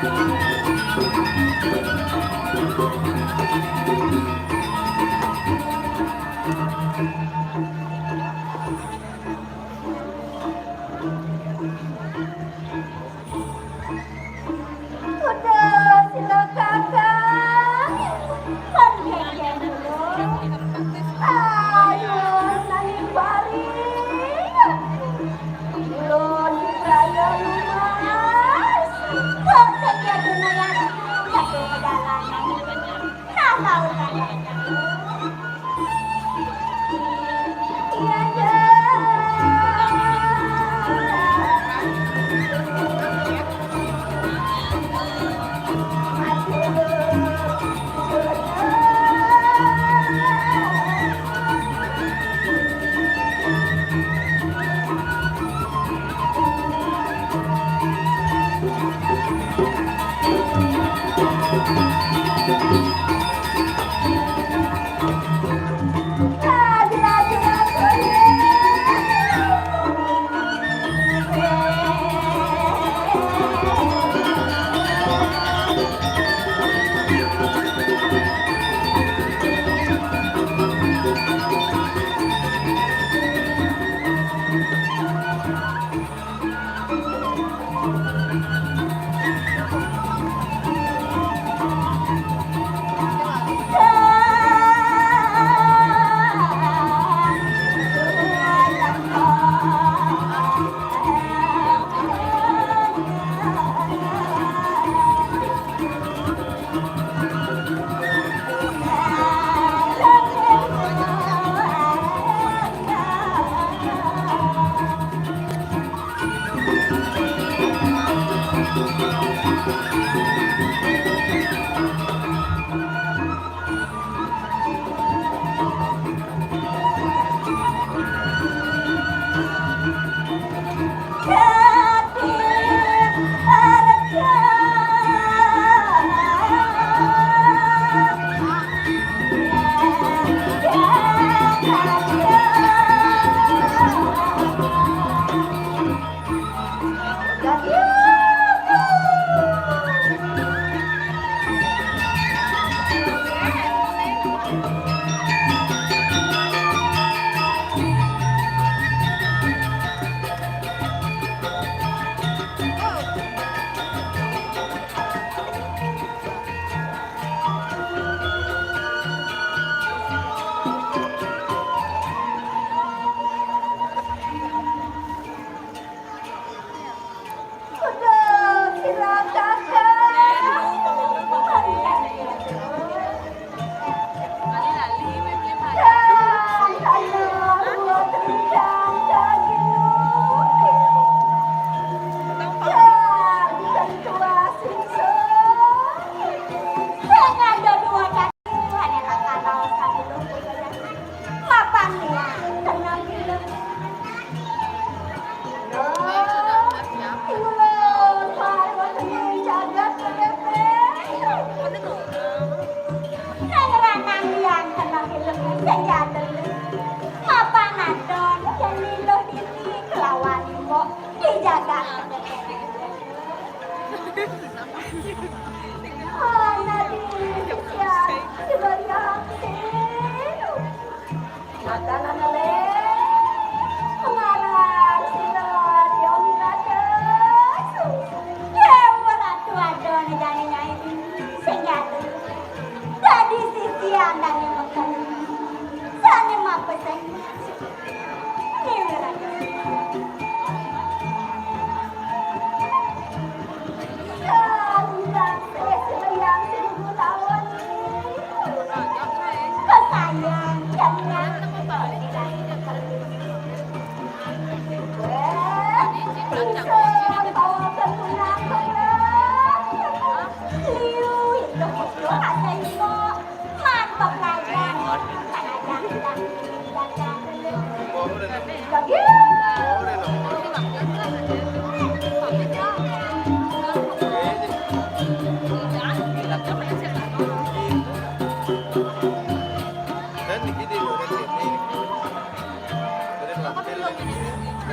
Udah, silakan kakak. Kan kayaknya dulu. Ayo, nani bari. Ulun raya lumas. Kok saja dunia jatuh ke jalanan. Nah, tahu kan? Iya, iya.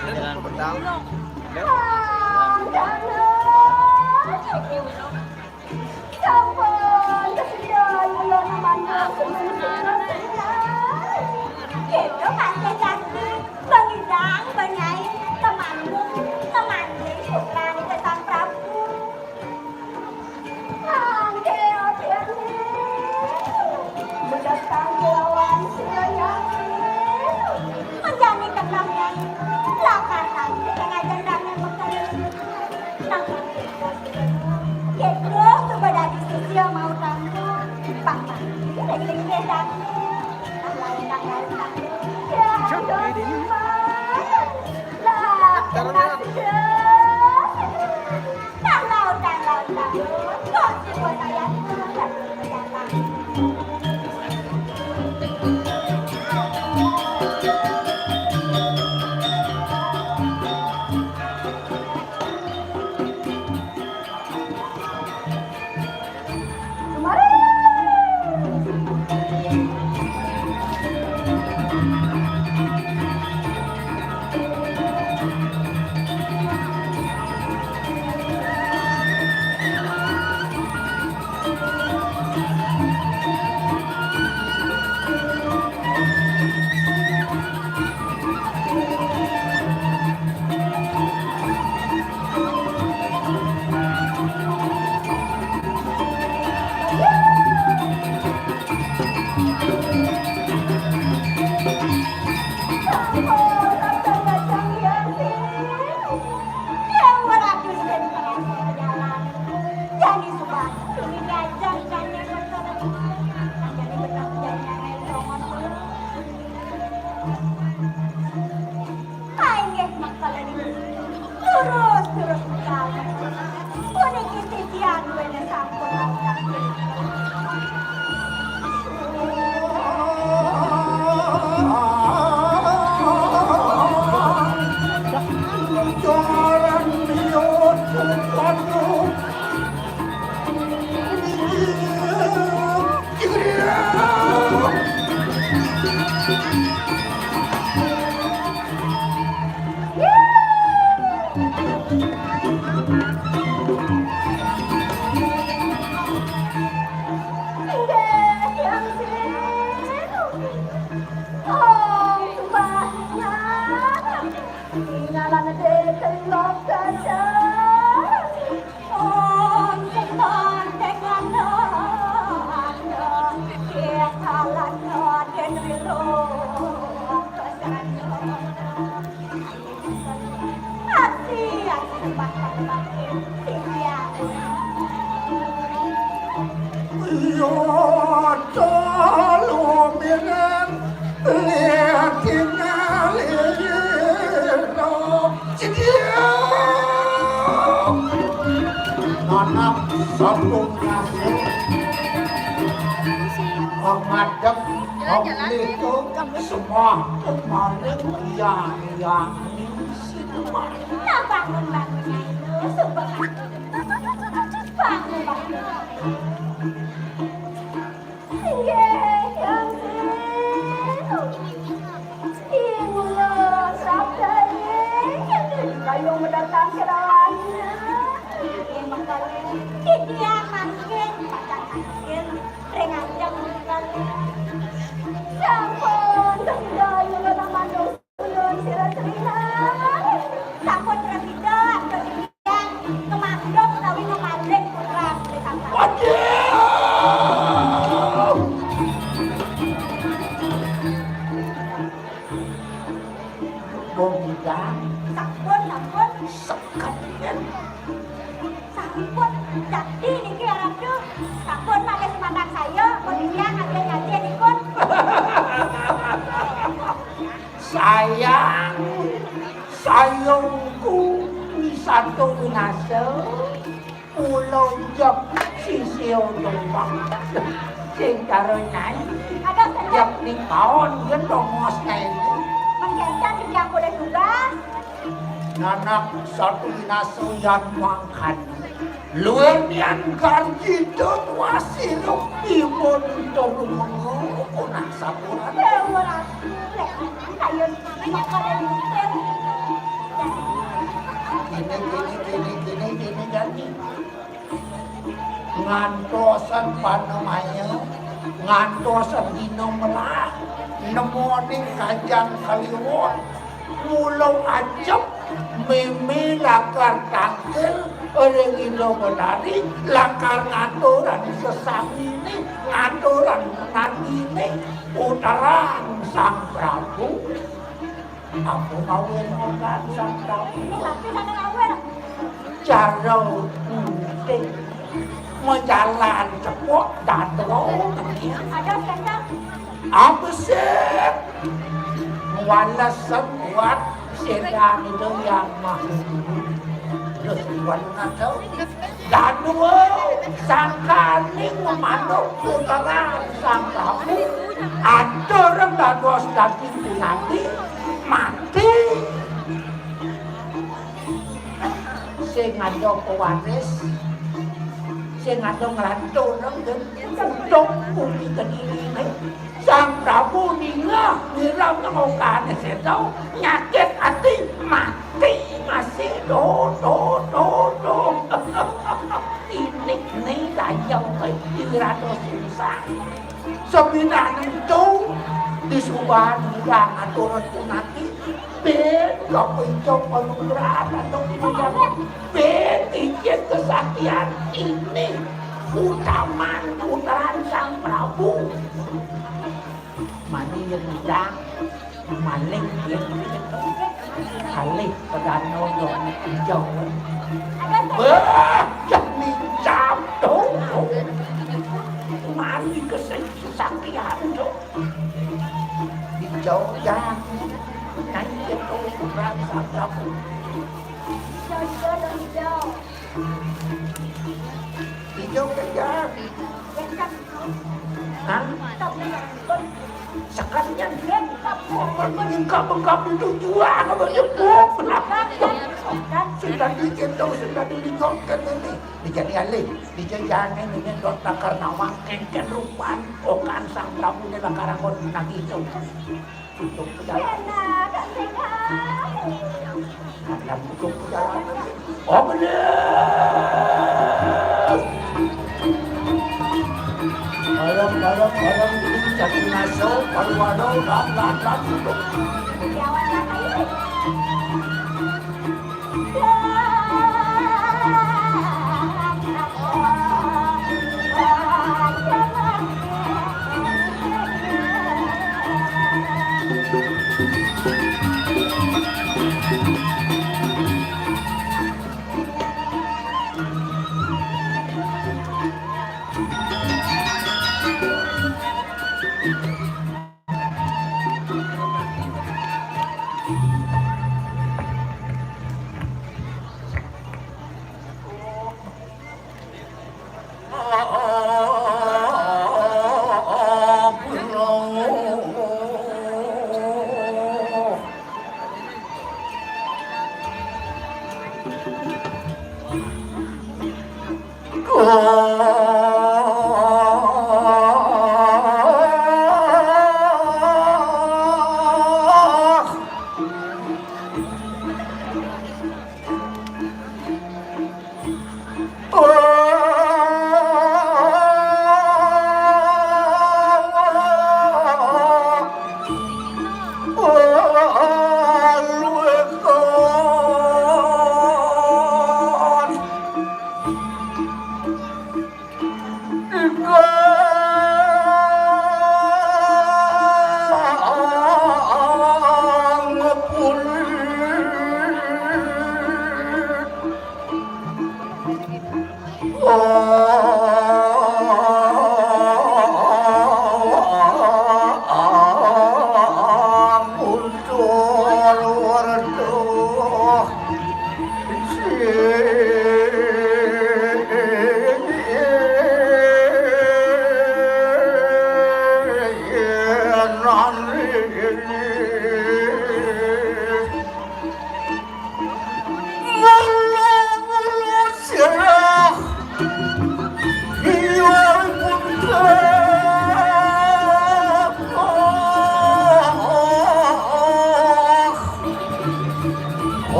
Jalan pedang. Ah, jangan. Kekro kepada sosial mau tamu papa. Lagi bedak. Ya, terus berjalan. Kuning titian wene sampun langkah. Sambung nasi, mengadap, itu semua kembali yang semua. Nah, bangun-bangunnya itu sebenarnya. Bangun-bangunnya. Kayu mendatang kerawangnya. Dia makin makin renganjang sekali. Sampun dendai namanya ulun sira-sirina. Sampun presida presiden kemandok utawi ngemandek putra sampeyan. Bongidang Sampun sekalian. Sampun jadi niki arep sampun pakai sematan saya kemudian ngaji-ngaji nikun. Sayangku wisata winasa pulau jok sisi doang sing karo nyai Ada saja jok ning kaon yen domos kae menggencan yang boleh tugas. nanak satu winasa yang mangkan luar yang kanjidot wasiluk ibon tolong mengukunak sapuran Dewa Ratu, kayu makanan mikir. Gini jadi ngantosan panemanya ngantosan dino melah nemoni kajang kaliwon mulau ajab mimi lakar tangkel orang ilo menari lakar ngaturan sesamini ngaturan menangini utaran sang Prabu aku kawin orang sang Prabu Ini laki sana ngawin. cara penting menjalan cepok datang Ada sendang. apa sih wala sembuat sedang itu yang mahal terus wala tahu dan sangkaning memanuk putaran sang Prabu ada orang dados daging nanti mati sing ada pewaris sing ada ngelantunan untuk bumi kediri ini sang Prabu ningah nirang ngomongkan sedau nyakit hati mati masih do ini dayang irado susah sebenarnya itu disuban nirang aturan punati ben kapicok penugrahan atau pejabat ben izin kesaktian ini utaman putaran sang Prabu mani yang bilang maling yang kalik pedano yang hijau jadi jatuh mani kesaktian hijau yang naik itu putaran sang Prabu hijau kejar sekalian bengkak itu jual menyebut kenapa sudah digendong sudah diligongkan ini dijadi alih dijajanin ini dota karena makin kerupan okan sang Prabu ini lakarangon nang itu untuk perjalanan ada untuk perjalanan oh bener Barang jadi naso paru-paru dan untuk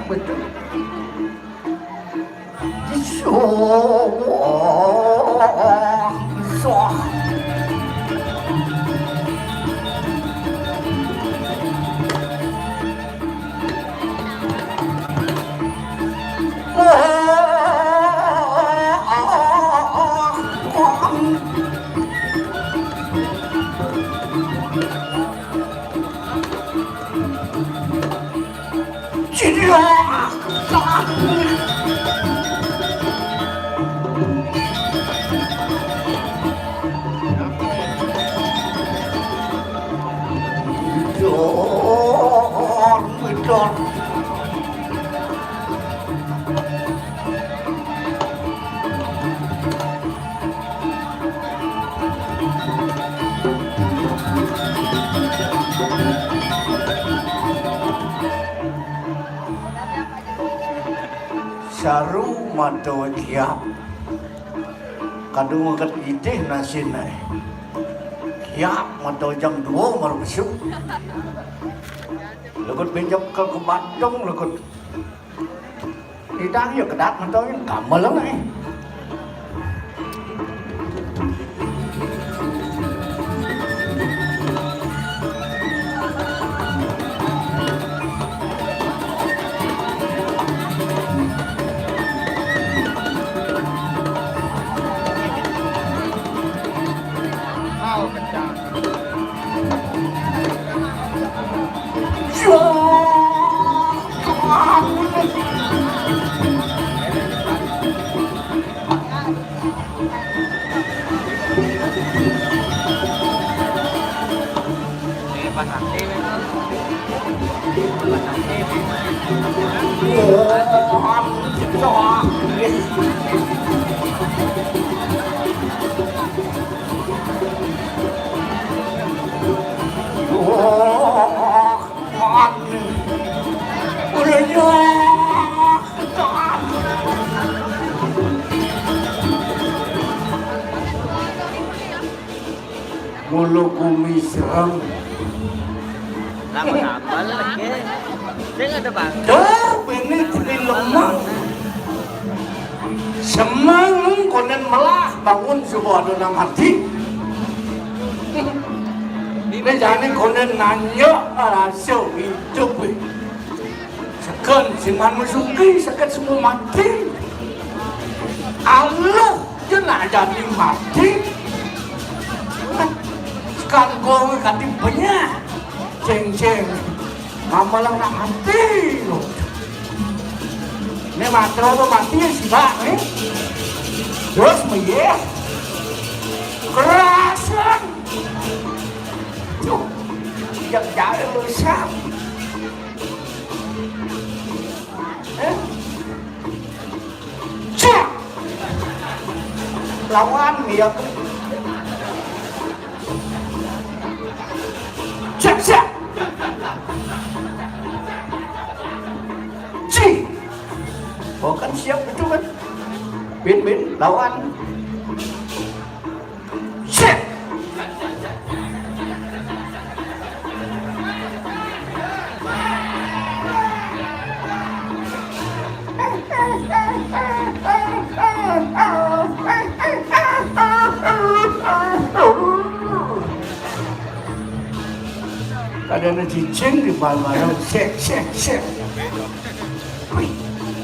betul. Saru mata kiap kadung makan ideh nasi nai kiap mata jam 2 malu besuk lekut benjok ke Bandung lekut idang ya kedat mata yang kamal lah nai Mulu kumis serem. Lama-lama lagi. Dia nggak ada bang. Tuh, ini lemah. Semang konen melah bangun sebuah dona mati. Ini jadi konen nanya rasa hidup. Sekan siman musuki, sekan semua mati. Allah jangan jadi mati. Sekarang kau kati banyak, ceng-ceng. Mama lang nak mati loh. Ini mati apa mati sih pak? Terus meyeh, kerasan. Tuh, yang jauh besar. Cek, lawan dia. Cek, cek. Oh kan siap itu kan bin lawan shit kadang-kadang cicing di bawah shit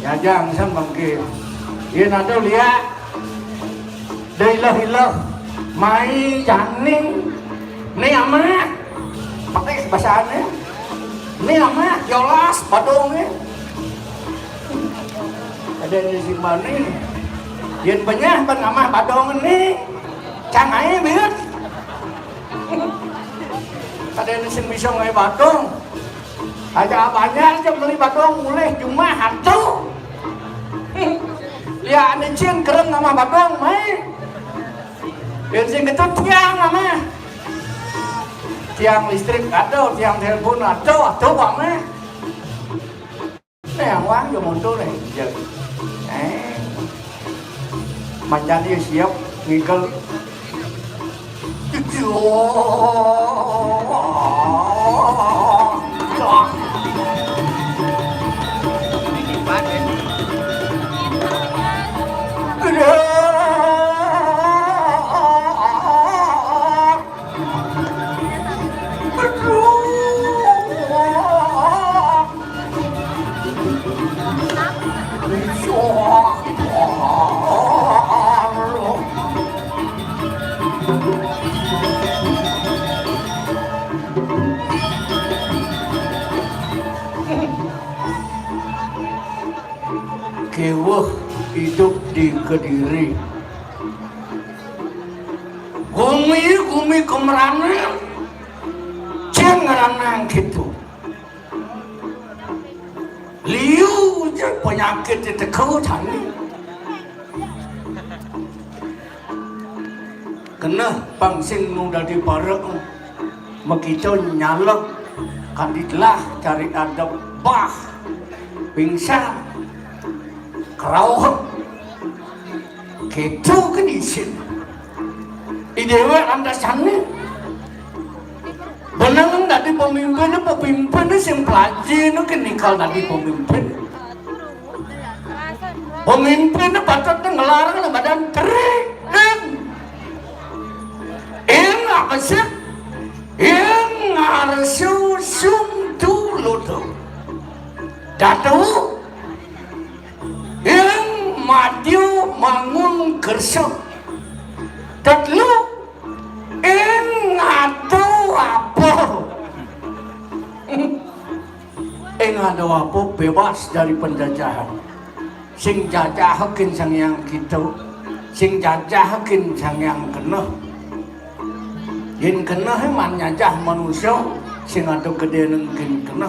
ya jangan bangkit. Ia nado lihat, dah mai janing, ni amat, pakai bahasannya, ni amat, jolas, badongnya. Ada di mana? Yang banyak ban amat badong ni, cangai biar. Ada di sini bisa ngai badong. Aja banyak aja beli badong mulai cuma hantu. Ya ada cing keren sama badong mai. Cing itu tiang nama. Tiang listrik ada, tiang telepon ada bang mah. Này hàng quán vô một chỗ này giờ. Mạnh ra đi siap nghi cơ. Kewah hidup di Kediri. Gumi kemeranan cengeranang gitu. Liu je penyakit itu keutan. Kena pangsing nu dadi parek makito nyalek kanditlah cari ada bah pingsan kerauh gitu kan isin idewe landasannya benang dari pemimpinnya yang pelajin kenikal dari pemimpinnya patutnya ngelarang badan terik apa sih yang harus susum dulu tuh datu yang maju mangun kersuk tetlu yang ngadu apa yang ngadu apa bebas dari penjajahan sing jajahakin sang yang gitu sing jajahakin sang yang kena yen kena man nyajah manusia sing atuh gede nengkin kena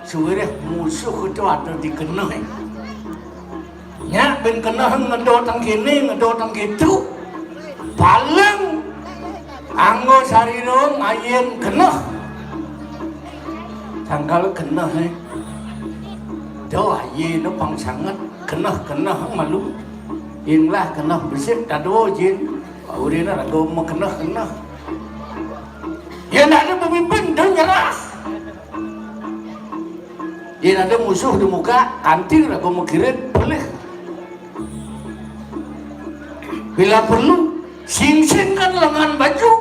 suwireh musuh itu atuh dikena nya ben kena ngedot tang kene ngedot tang kitu paling anggo sarino ayen kena tanggal kena do ayen no pang sangat kena malu inlah kena bersih tado jin urina rago mo kena ya ada pemimpin dan nyerah ya ada musuh di muka kantir aku mau kirim boleh bila perlu sing-singkan lengan baju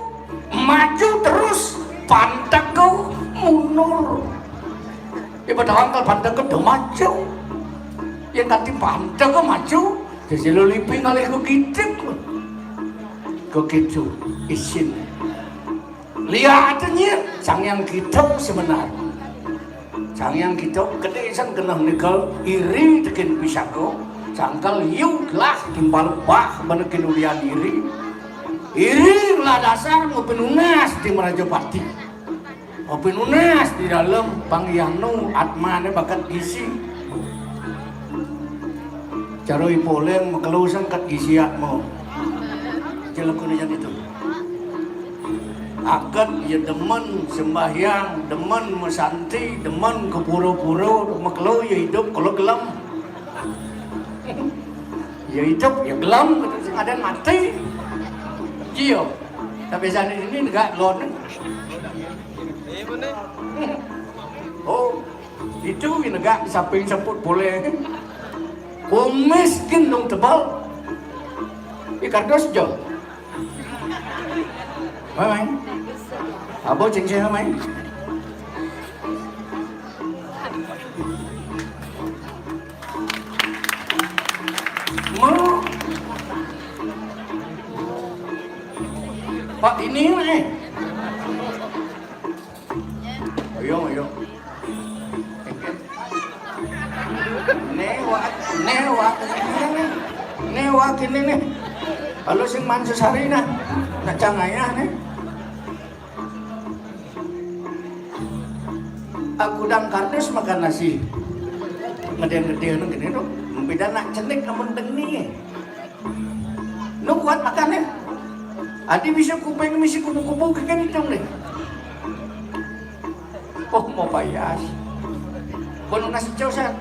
maju terus pantak kau mundur ya pada angkal pantak kau udah maju ya nanti pantak kau maju jadi lo liping kali kau gitu isin lihatnya sang yang kita sebenarnya sang yang kita kedesan kena nikel iri tekin pisako sangkal yuklah timbal bah menekin ulian iri lah dasar ngopenunas di Merajapati ngopenunas di dalam Pangyanu atmane bakat isi caroi poleng mekelusan kat gisiatmu jelekun yang itu akan ya demen sembahyang, demen mesanti, demen ke pura-pura, maklo ya hidup kalau gelam, ya hidup ya gelam, ada mati, jio, tapi saat ini enggak lon, oh itu enggak samping semput boleh, miskin dong tebal, ikan dos jo. Mày bố chỉnh xe hả mày mơ Pak ini nih ayo newa kini nih kalau sing mansusari nah cangaya nih aku dan kardus makan nasi ngede-ngede gini tuh beda nak cenik namun dengni nu kuat makannya adi bisa kuping misi kupu-kupu kan itu nih oh mau payas bono nasi cosan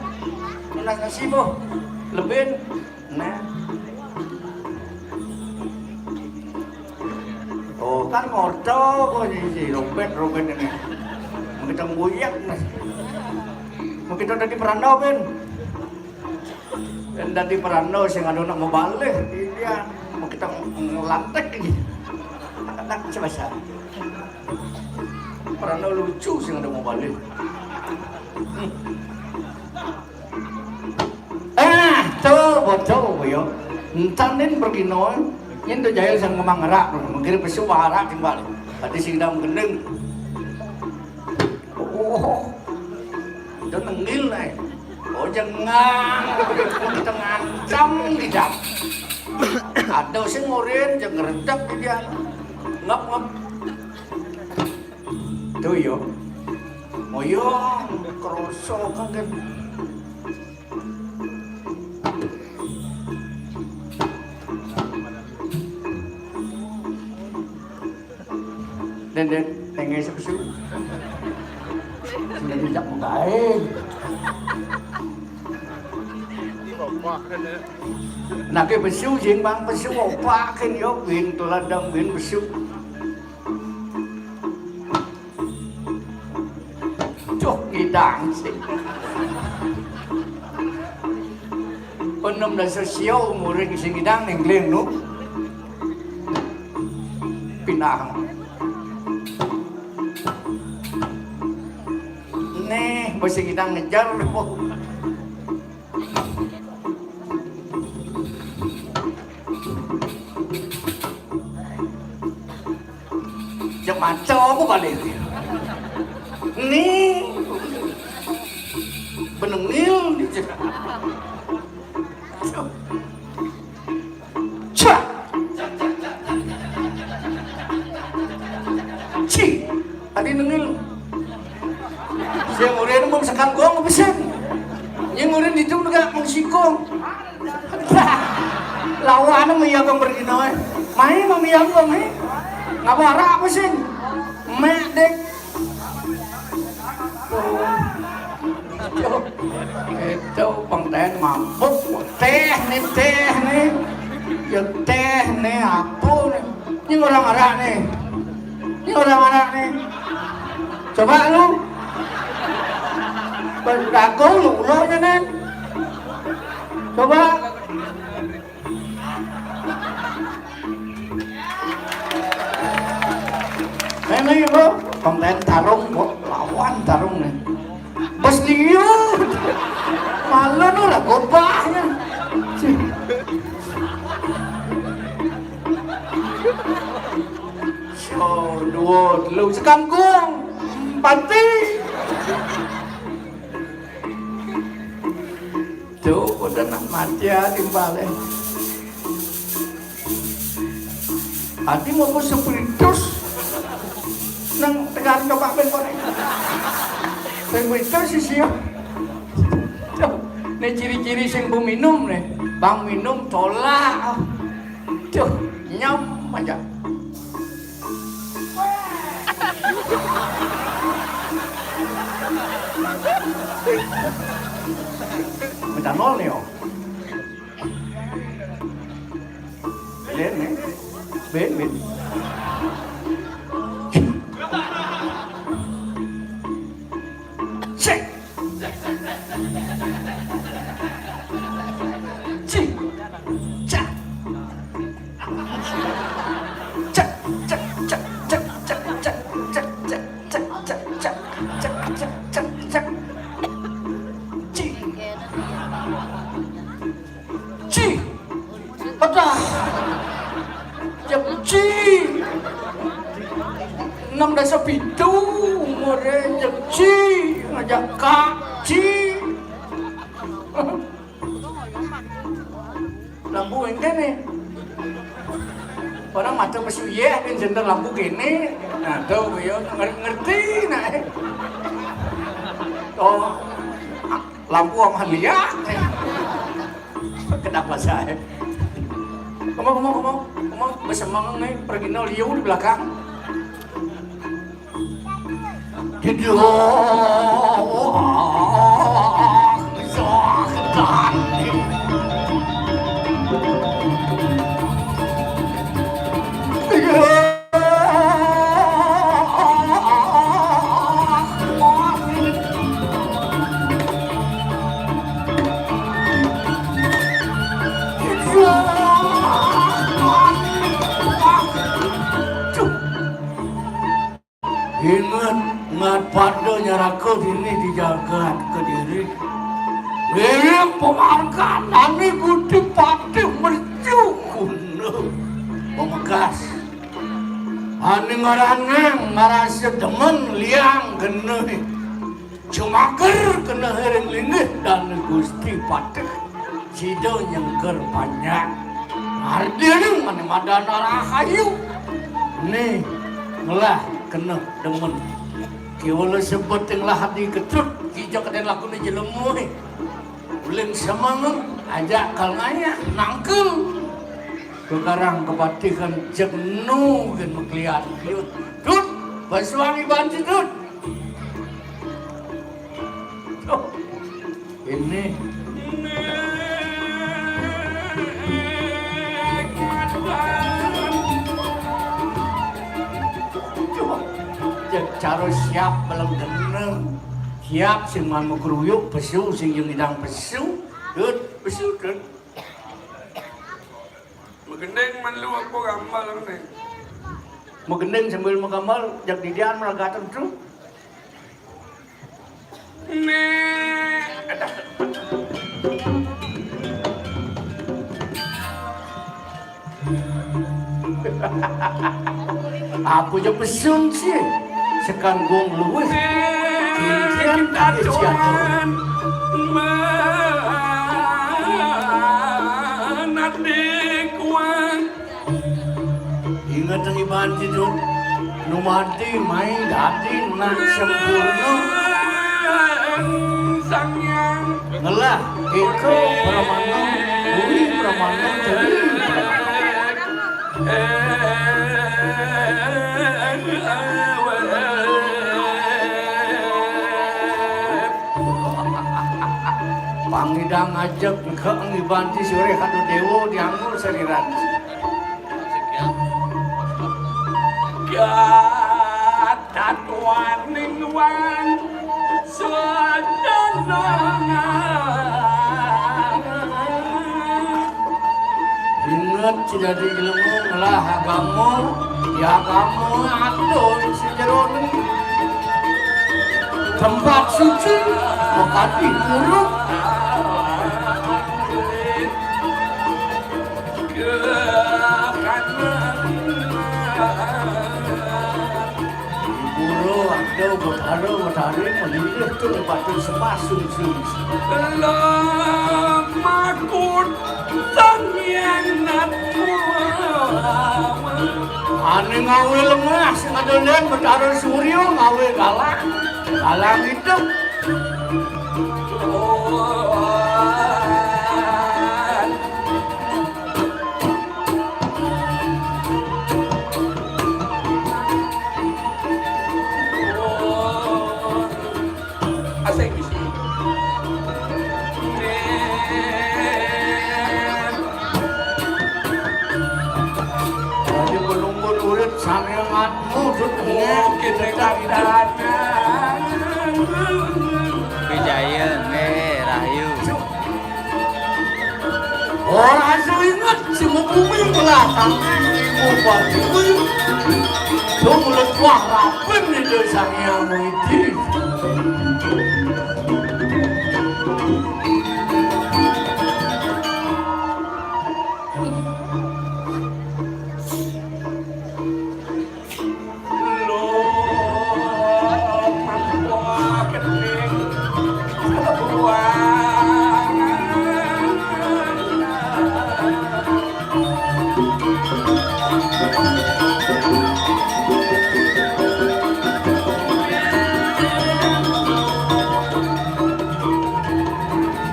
nasi boh lebih nah oh kan ngorto kok si robet ini kita ngoyak nih mau kita dari Perandau kan dan dari Perandau sih nggak ada nak mau balik dia mau kita ngelantek ini nak sebasa Perandau lucu sih nggak ada mau balik tuh bocor yo entar nih pergi noy Yen tu jahil sang ngomong ngerak, mengkira pesu warak timbal. Tadi sing dam gendeng. Oh, itu nenggil nih. Oh jangan, kita ngancam tidak. Ada sing ngorin, jangan ngerendak dia. Ngap. Tuh yo, moyo kerosok kan. Dan tengah sepesu. Sudah tidak baik. Nah cái pesu jeng bang pesu opa kan yo bin tuladang bin pesu. Cok idang sih. Penem dan sosial umurin sing idang neng leng nu. Pinang. Nih masih kita ngejar kok. Maco aku balik nih benengil di cak ci tadi nengil saya ngurin mau sekang gong pesan yang ngurin itu juga mau sikong lawan meyakong berginoy main mau meyakong ngabara apa sih medek itu pengten mabuk teh nih ya teh nih apa nih ini orang Arab nih coba lu berdago lu nya nih coba ini bro, konten tarung bro, lawan tarung nih. Bos liut, malu nu lah gobahnya. So, dua, lu sekangkung, pati. Tuh, udah nak mati ya timbalnya. Hati mau sepiritus. Nang tegar coba ben kone. Ben itu sih sih. Nih ciri-ciri sing bu minum nih, bang minum tolak. Tuh nyam aja. Minta nol nih oh. Ben nih, ben. Cek. Cek. Cek. Năm đã sao bị tu mà re giật chi mà giật cả chi lampu ini nih orang macam masih ya kan jender lampu gini nah tuh yo ngerti nah oh lampu sama lihat kenapa saya kamu bersemang nih pergi nol liu di belakang hidup ingat pada nyaraku ini dijaga ke diri ini pemangkan ini budi pati mercukun jelas. Anu ngaranang ngarasa demen liang geneuh. Cumaker kena hereng linggih dan Gusti Patek. Sido nyengker banyak. Ardieu mani madana rahayu. Nih ngelah kena demen. Kiwala sebut yang lah hati ketut. Kijak keten lakuna jelemu. Ulin semangat ajak kalnganya nangkel. Kekarang kepatikan jenuh kan mekliat kliut. Tut, basuangi banci tut. Tuh, ini. Cara siap belum kenal. Siap sing mau keruyuk pesu sing yang idang pesu. Tut, pesu tut. Magendeng man lu aku gamal nih. Magendeng sambil menggamal jak didian melagatan tu. Nih. Apa je pesun sih? Sekan gong luwes. Kincian tak jatuh. Ingat ang iban dito, numati may dati na sempurna. Ngalah, ikaw pramana, uli pramana, jadi Pangidang ajak ke ang iban di sore kado dewo dianggur sariran. Tatuan ningwan sedanongan. Ingat tidak di ilmu ngelah agamu, ya kamu adon sejeron. Tempat suci, mekati buruk. Ada berada matahari melilih tu dapat sepasung sungsi. Lemakut tangyan natmu. Ane ngawe lemah, sing adonan bertaruh suryo ngawe galang. Galang itu. Sangatmu dunia kita tak Wijaya Rahayu. Orang asal ingat semua bumi belakang ibu batu. Tu mulut wah rapin di desa yang itu.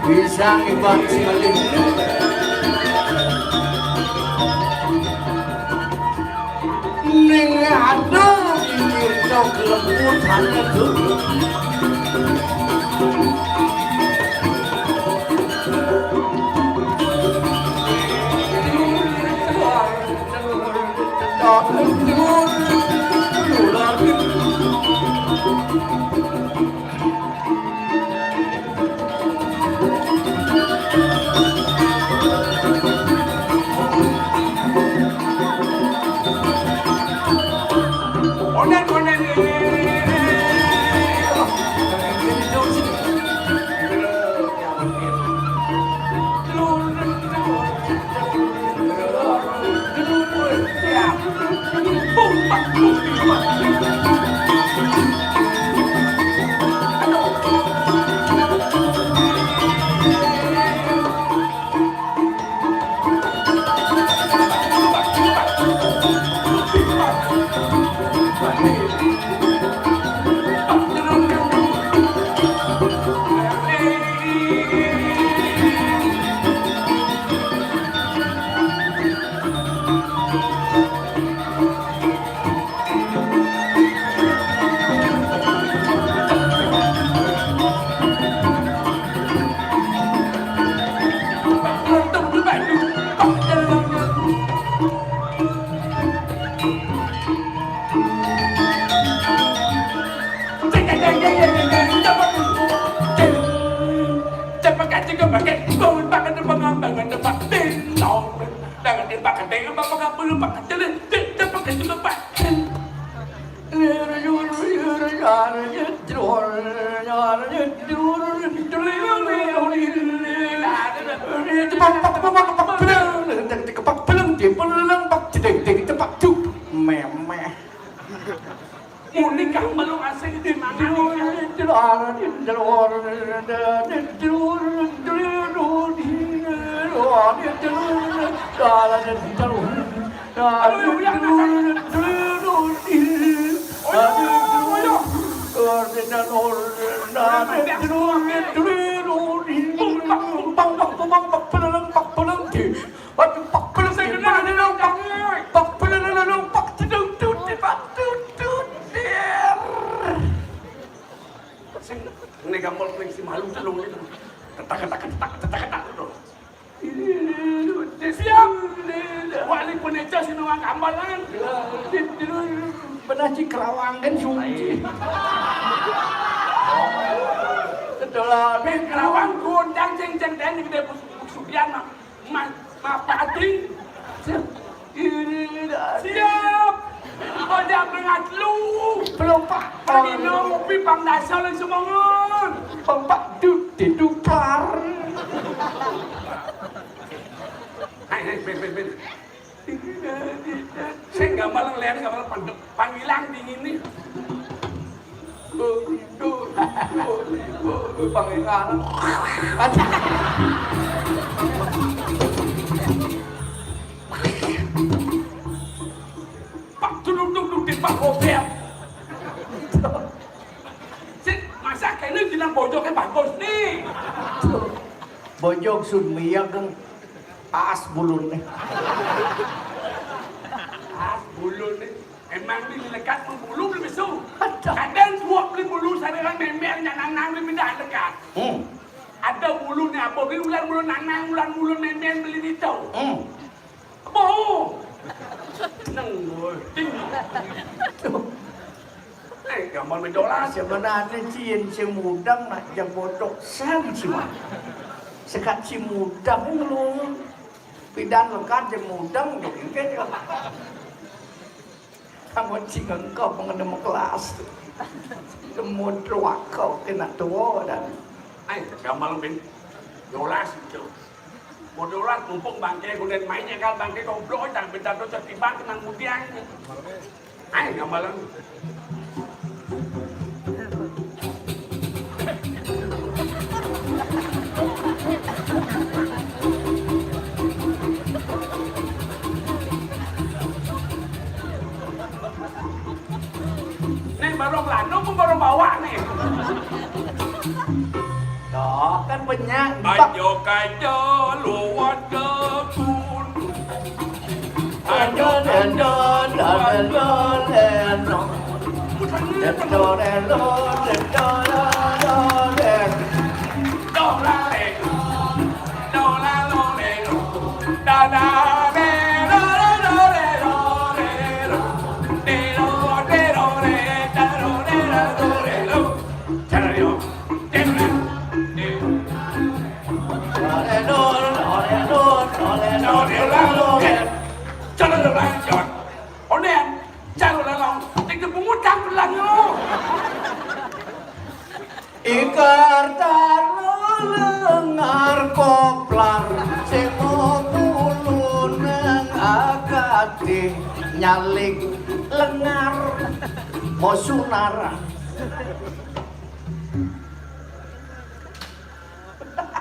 Bisa ibat singaling ning aduh ini kau kelembut hanya dulu pakai belum pakai jalan tidak pakai juga pak. Memeh. Muni kamu lu asing di mana? Ini gampang paling si malu telung itu. Tetak tu. Siap. Wali peneca sinuang gambalan. Benar ci Kerawang kan suci. Setelah Ben Kerawang gondang ceng dan di gede Sudian mah patring. Siap. Oh dia bengat lu. belum Pak. Lagi ngopi pang dasar lang sumangon. Pak dudukar. Hai ben. Saya nggak malah lihat nggak malah panggilan dingin nih. Panggilan. Pak duduk di Pak Gobel. Masa kayaknya bilang bojoknya bagus nih. Bojok sun miyak kan as bulun nih. Bulu nih. Emang ini lekat membulu lebih su. Kadang suap beli bulu saya kan memel nang beli mindah dekat. Ada bulunya apa? Beli ular bulu nang bulu memel beli itu. Apa? Nang boy. Gambar mendola Sebenarnya ciin si mudang nak jam bodoh sang si mah. Sekat si mudang lu. Pidan lekat si mudang tu kan. Kamu cingeng kau mengenai kelas. Semut ruak kau kena tua dan. Gambar ben dolas itu. Modolas mumpung bangkai kemudian mainnya kan bangkai goblok dan bentar tu tertiba kenang mudian. Gambar nih baru lanung baru bawa nih. Đó kan banyak. Ayo kajo luat ke kun. Jangan lanjut. Onen, jangan lalang. Tinggal pungut kamu lanyo. Ikar lengar koplar semo bulu nang agati nyalik lengar mau sunara.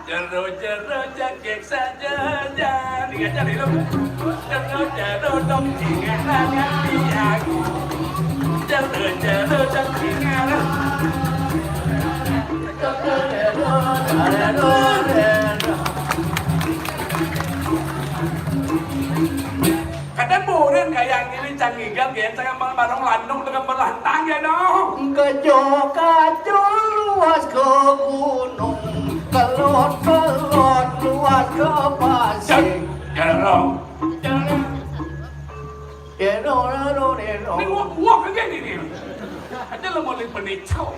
Jero jakek saja jadi jadi lo. Jero dong tinggal hati aku. Jero jakek ngara. Kadang burin kayak gini canggih gak jangan barang landung dengan berlantang ya dong. Kajo luas ke gunung, kelot luas ke pasir. Jangan Ini ini gua kayak gini nih. Ada lo mau lihat penicau.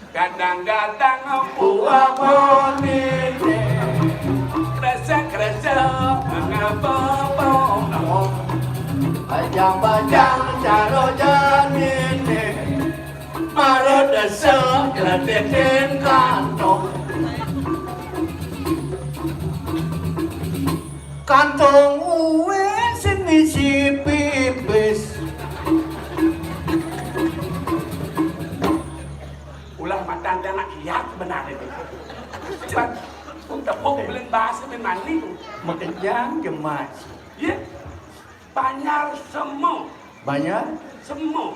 Kadang-kadang buah bonite rasa gresek ngapa pong Bajang-bajang caro janine Maro desek geladekin kantong Kantong uwe sing ngisi pipis ulah matan anak kiat benar itu cepat untuk beli bahasa mandi tuh Makejang gemas ya banyak semua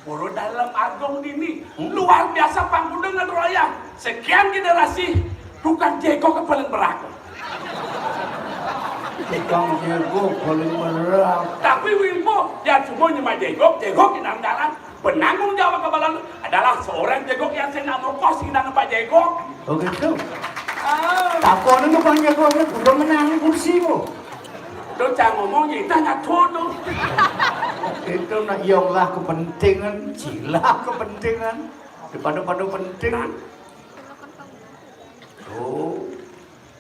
Puro dalam agong ini luar biasa pangku dengan royang sekian generasi tukang jeko ke paling berakal Tukang jago paling menerang tapi Wilmo ya semuanya mah jegok di dalam jalan penanggung jawab kebalan adalah seorang jegok yang saya nak merkos di dalam Pak Jegok. Oh gitu? Takutnya tukang jago ini udah menang kursimu Tuh jangan ngomong kita nyatur tuh Itu nak yolah kepentingan, jilah kepentingan daripada penting Tuh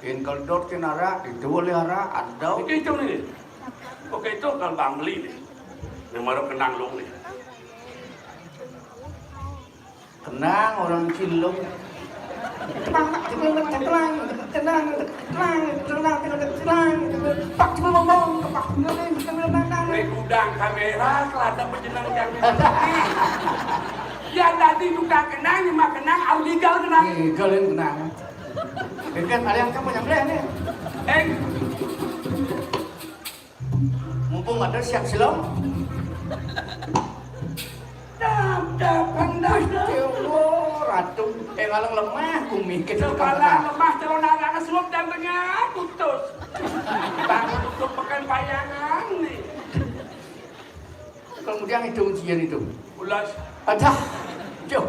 Ingkal dot kinara, itu boleh hara, ada Oke itu nih Oke itu kalau bang beli nih yang baru kenang lu nih Tenang orang cilung Nih gudang kamera kelada penjenang yang ya tadi tukang kenang mah kenang harus legal kenang Kalian tenang Kan ada yang kamu yang nih Mumpung ada siap silam Ratu, ngalang lemah, kumikir Kepala lemah calon anak suap dan tengah putus bangun untuk pekan bayangan nih Kemudian itu ujian itu ulas Ada jauh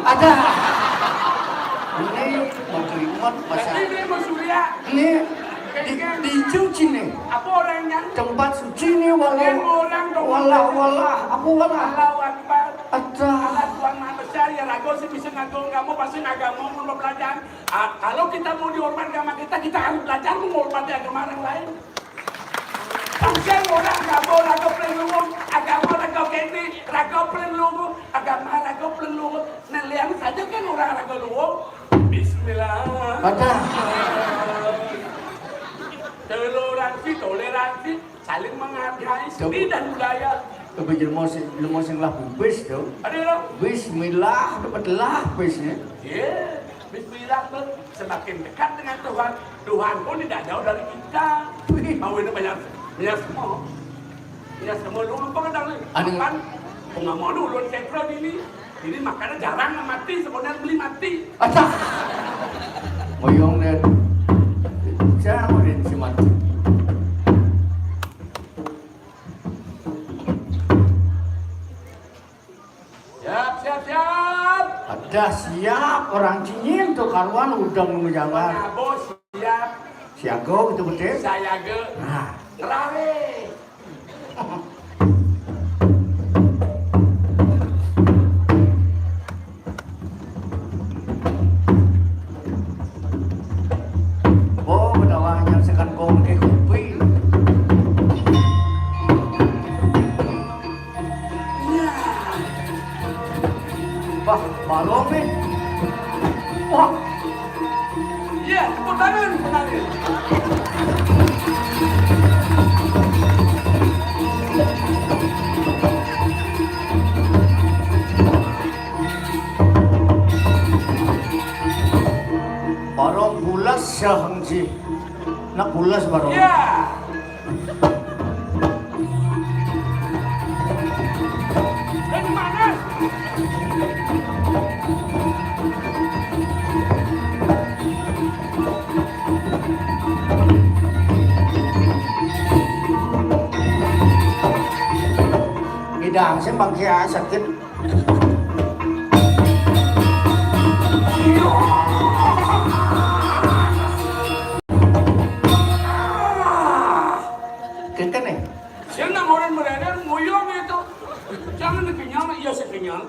Ada Ini mau kelimat masa ini mau surya Ini di cuci nih apa orangnya Tempat suci nih walah Aku walah Allahu Akbar Ada Allah Tuhan Maha Besar ya ragu sih bisa ngagong kamu pasti ngagama mau belajar kalau kita mau dihormati agama kita harus belajar menghormati agama orang lain Bangsa orang rago pelungu agama rago kene rago pelungu agama rago pelungu neliang saja kan orang rago pelungu Bismillah Ada toleransi saling menghargai seni dan budaya Tapi jelmo sing lah bubis tuh ada loh Bismillah dapat lah bisnya ya Bismillah tuh semakin dekat dengan Tuhan Tuhan pun tidak jauh dari kita mau ini banyak semua dulu apa kadang kan nggak mau dulu sentro ini makanan jarang mati sebenarnya beli mati Ada Moyong net Jangan dia si mati siap Ada siap orang cinyim tuh karuan udang menjalan bos siap Siago gitu betul saya ge Nah ngerare Oh bedawanya sekan kong ke kopi Wah balong nih Wah iya tepuk tangan barong bulas syahangji nak bulas barong iya dari mana Idang saya bang kia sakit Kita nih kenyal, iya sekenyal.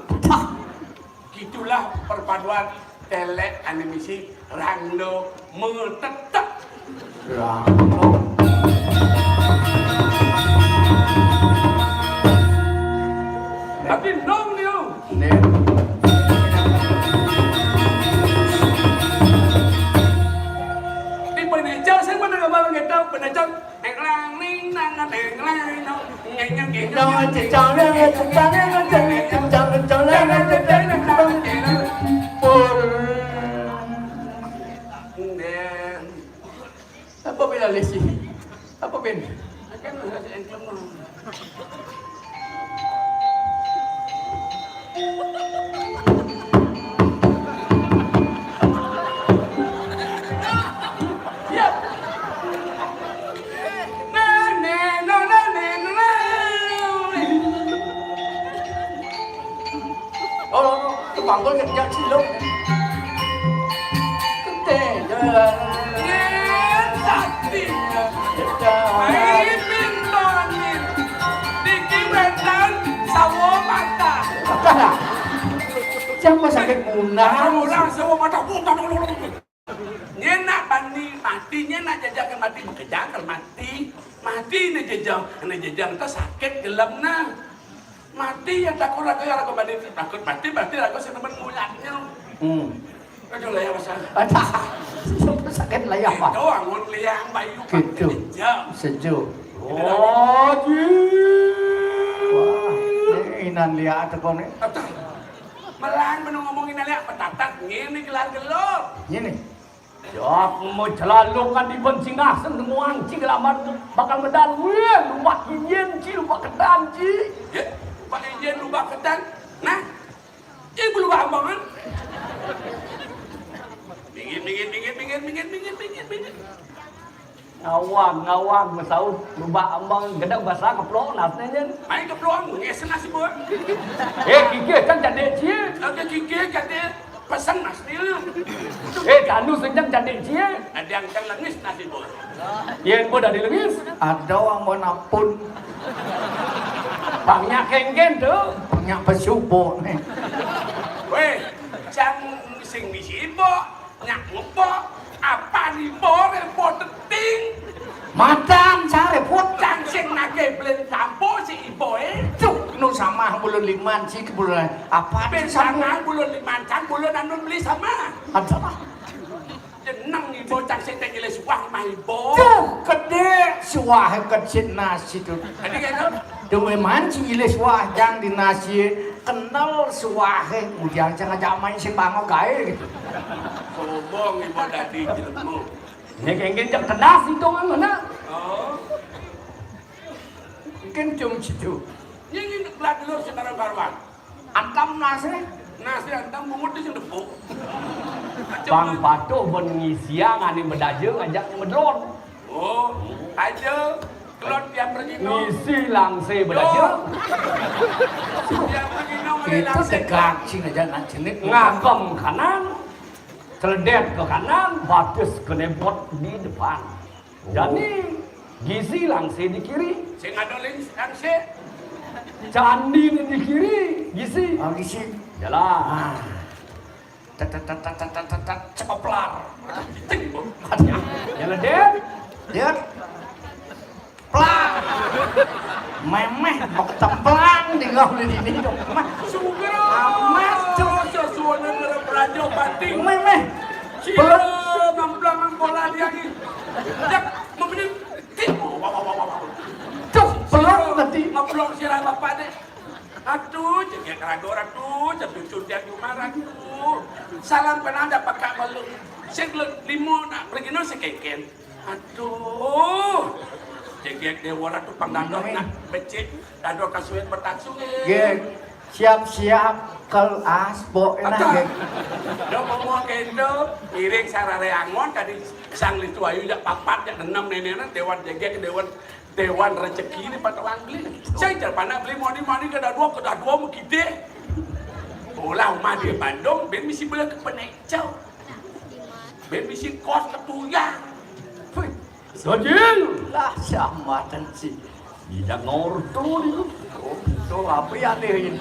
Gitulah perpaduan telek animasi Rangdo Metetek. Tapi nong dia. Di penejau saya mana gambar kita penejau. Englang ning nang englang nong ngeng ngeng Apa bela lesi? Apa ben? Akan ada englang. Bangkol kerja cilok. Kete jalan. Siapa sakit munah? Orang sawo mata. Nyenak bani mati, nyenak jajakan mati, bekejakan mati. Mati ni jejang, ni jejang tu sakit gelap na. Mati yang takut ragu yang ragu bani takut mati ragu senemen mulatnya. Aduh lah ya masalah. Ada. Siapa sakit layar apa? Itu angun liang bayu. Gitu. Sejuk. Oh, wah, ini inan lihat atau kau ni? Melang menung ngomongin lihat petatat ngini gelar gelor. Ini. Ya, mau jelalukan di bencina senenguang cik lamar bakal medal weh, lupa izin cik, lupa kedan cik. Ya, Pak izin lupa kedan. Nah, ibu lupa ambangan. Bingit. Ngawang mesaut lupa ambang gedang bahasa keplok nasnya. Main keplong ngesen nasi buat. Kiki kan jadi cik. Oke kiki kata pesan nasi. Kanu senjang jadi cik. Ada yang kan lengis nasi buat. Yang bodoh dari lengis. Ada orang mau napun. Bangnya kengken tu. Banyak pesubo ni. Weh, jangan sing misi ibu, nyak ngupo, apa ni bo repot ting. Madam saya repot. Jangan sing nage belen sampo si ibu Cuk, nu sama bulan liman sih bulan apa? Ben sana bulan limancan, bulan anun beli sama. Ada. Jenang ibu cang sing tenggile suah mah ibu. Tuh, gede suah kecil nasi tu. Jadi kan Demi manci ilis wah jang di nasi kenal suahe kemudian jangan main si bango gae gitu. Sobong ibu tadi jelemu. Ini kengken jam kedas itu kan mana? Oh, Mungkin cuma situ. ini belat dulu sekarang karuan. Antam nasi. Nasi antang mungut di sini depu. Bang Patuh pun ngisiang ani bedajeng ajak medron. Oh, aja. Kelot dia pergi no. Ngisi langse bedajeng. Dia pergi no. Itu tegak sih aja nak jenik Ngagem kanan. Celedet ke kanan, batis ke nebot di depan. Jadi gizi langse di kiri, Sing adolin angse. candi di kiri, gizi. lagi sih. Jalan. Coplar. Celedet. Dia plang. Memeh mau ketemplang tinggal di sini dong. Mah Sugro. Amas, cok. Sesuatu negara perajo bating. memeh. Cilo ngamplang bola dia ni. Jak membeli tipu. Cuk, pelong tadi. Ngaplong sirah bapak deh. Aduh, jadi kerago ratu, jadi curdian jumaran tu. Salam penanda pakai balung. Segelak limo nak pergi no sekeken. Aduh. Jadi dewa ratu pangdandor nak becek. Dandor kasuin bertaksung. Geng, siap-siap kel asbo enak geng. Do ngomong kendo, iring sarare angon tadi sang litu ayu jak papat jak enam nenekna dewan jegek dewan rezeki ni patawang beli. Saya jar pana beli moni ke dua mau gede. Olah rumah di Bandung ben misi beli ke Penecau. Ben misi kos ke Tuyang. Sojil. Lah sama tensi. Tidak ngorto itu. Tuh apa ya nih?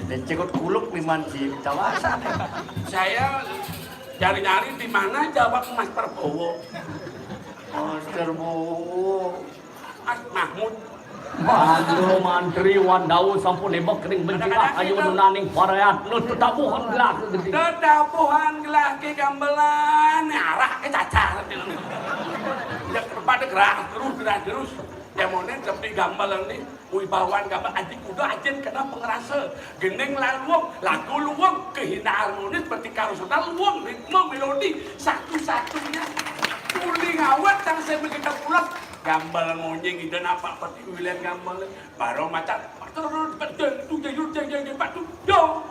Cekot kuluk liman ji kawasan. Saya nyari-nyari di mana jawab Mas Prabowo. Mas Prabowo. Mas Mahmud. Mandro mantri wandau sampun nebak kering bencina ayu nunaning pareat nu tetabuhan gelah gede. Tetapuhan gelah ke gambelan arah ke cacar. Ya kepada gerak terus. Ya monen seperti gambelan nih. Wibawan gambar anjing kuda ajen kena pengerasa. Geneng laluang, lagu luang, kehinaan harmonis seperti karusutan luang, ritme melodi satu-satunya. Kuling awet yang saya begitu pulang. Gambalan monyeng itu apa seperti William gambalan baru macam terus betul tu jadi batu yo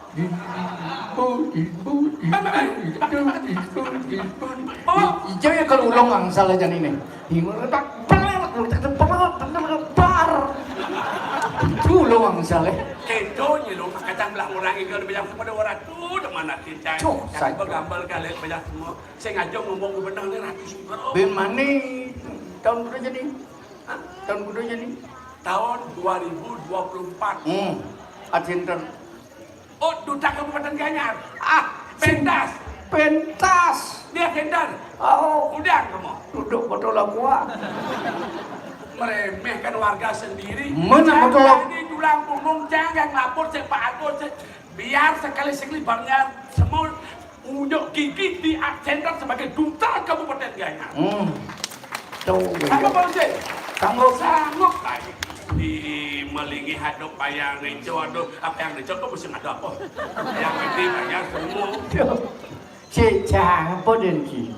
Ijo ya kalau ulong angsal aja nih. Ulong angsal kedonya lo kacang belah orang itu banyak kepada orang tu mana kita yang bergambar kalian banyak semua saya ngajak ngomong benar ni ratus Ben mana tahun kuda jadi? Tahun kuda jadi? tahun 2024 Adenter. oh duta Kabupaten Gianyar pentas dia kendar udang kamu Duduk betul lah gua. meremehkan warga sendiri. Mana betul lah? Ini tulang punggung jangan lapor Pak Agus biar sekali-sekali barnya semua unjuk gigi di agenda sebagai duta Kabupaten Gianyar. Tuh. Apa polisi? Sanggup. Lagi di melingi hadap payang itu aduh apa yang dicoba mesti ada apa? Yang penting banyak semua. Cecah apa denki?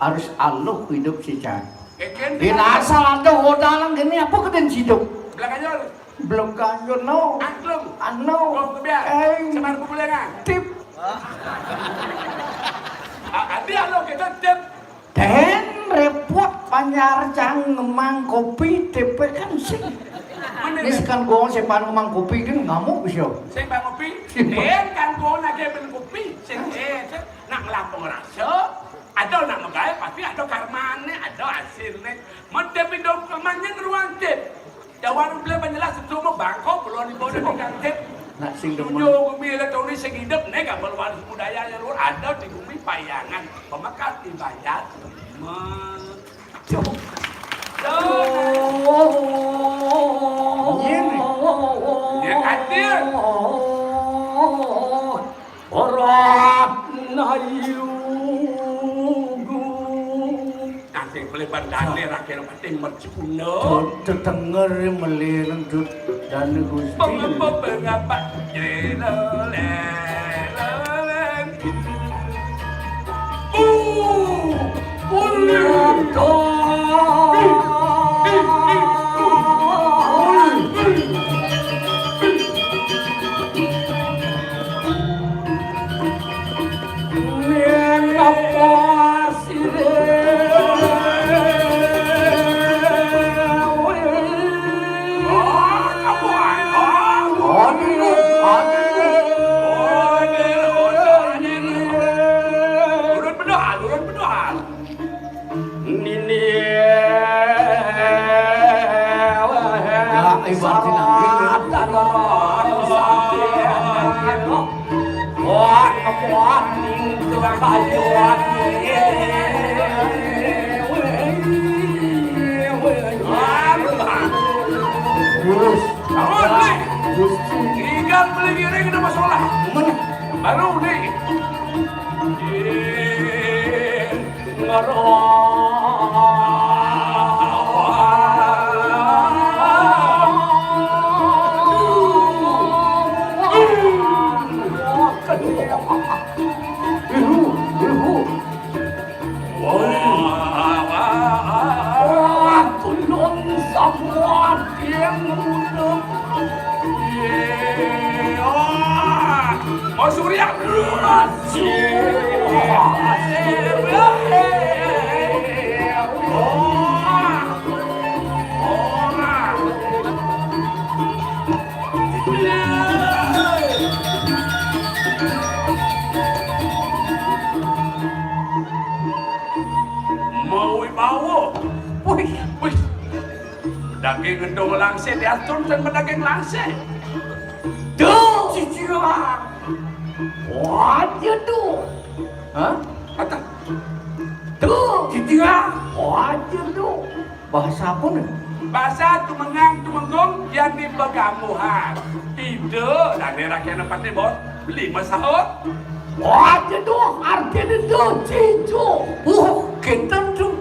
Harus aluh hidup cecah. Eken Bila asal ada hodalang gini apa keden hidup? belakangnya Belum kangen no. angklung. Ano? Kau kebiar. Semar populeran. Tip. Ada lo kita tip. Dan repot panjarjang ngemang kopi TP kan sih. Ini sekan gong sepan ngemang kopi kan ngamuk bisa. Sing bang kopi, kan kau nak beli kopi, sing nak ngelampung rasa, ada nak megay, pasti ada karmane, ada hasilnya. Mentep hidup kemannya ruang tip. Jawab beli penjelas semua bangkok belum dibawa dengan tip. Nak sing demen. Tujuh bumi elektronik sing hidup nih gak berwarna budaya yang luar ada di bumi payangan pemakat dibayar. Ya hadir. Berat nayu. Nanti pelebar dane rakyat pasti mercuna. Terdengar melirang dut dan gusti. Mengapa tinggal beli giring ada masalah. Baru nih. Oh Surya. Mau bawa. Wih. Daging gendong langsir diatur dan daging langsir. Duh, cici Wah, jeduh. Hah? Kata, Tuh. Citiga. Wah, jeduh. Bahasa apa nih? Bahasa tumengang tumenggong yang di Pegamuhan. Ide dan rakyat nepatnya bos beli masalah. Wah, jeduh. Artinya itu cicu. Kita tuh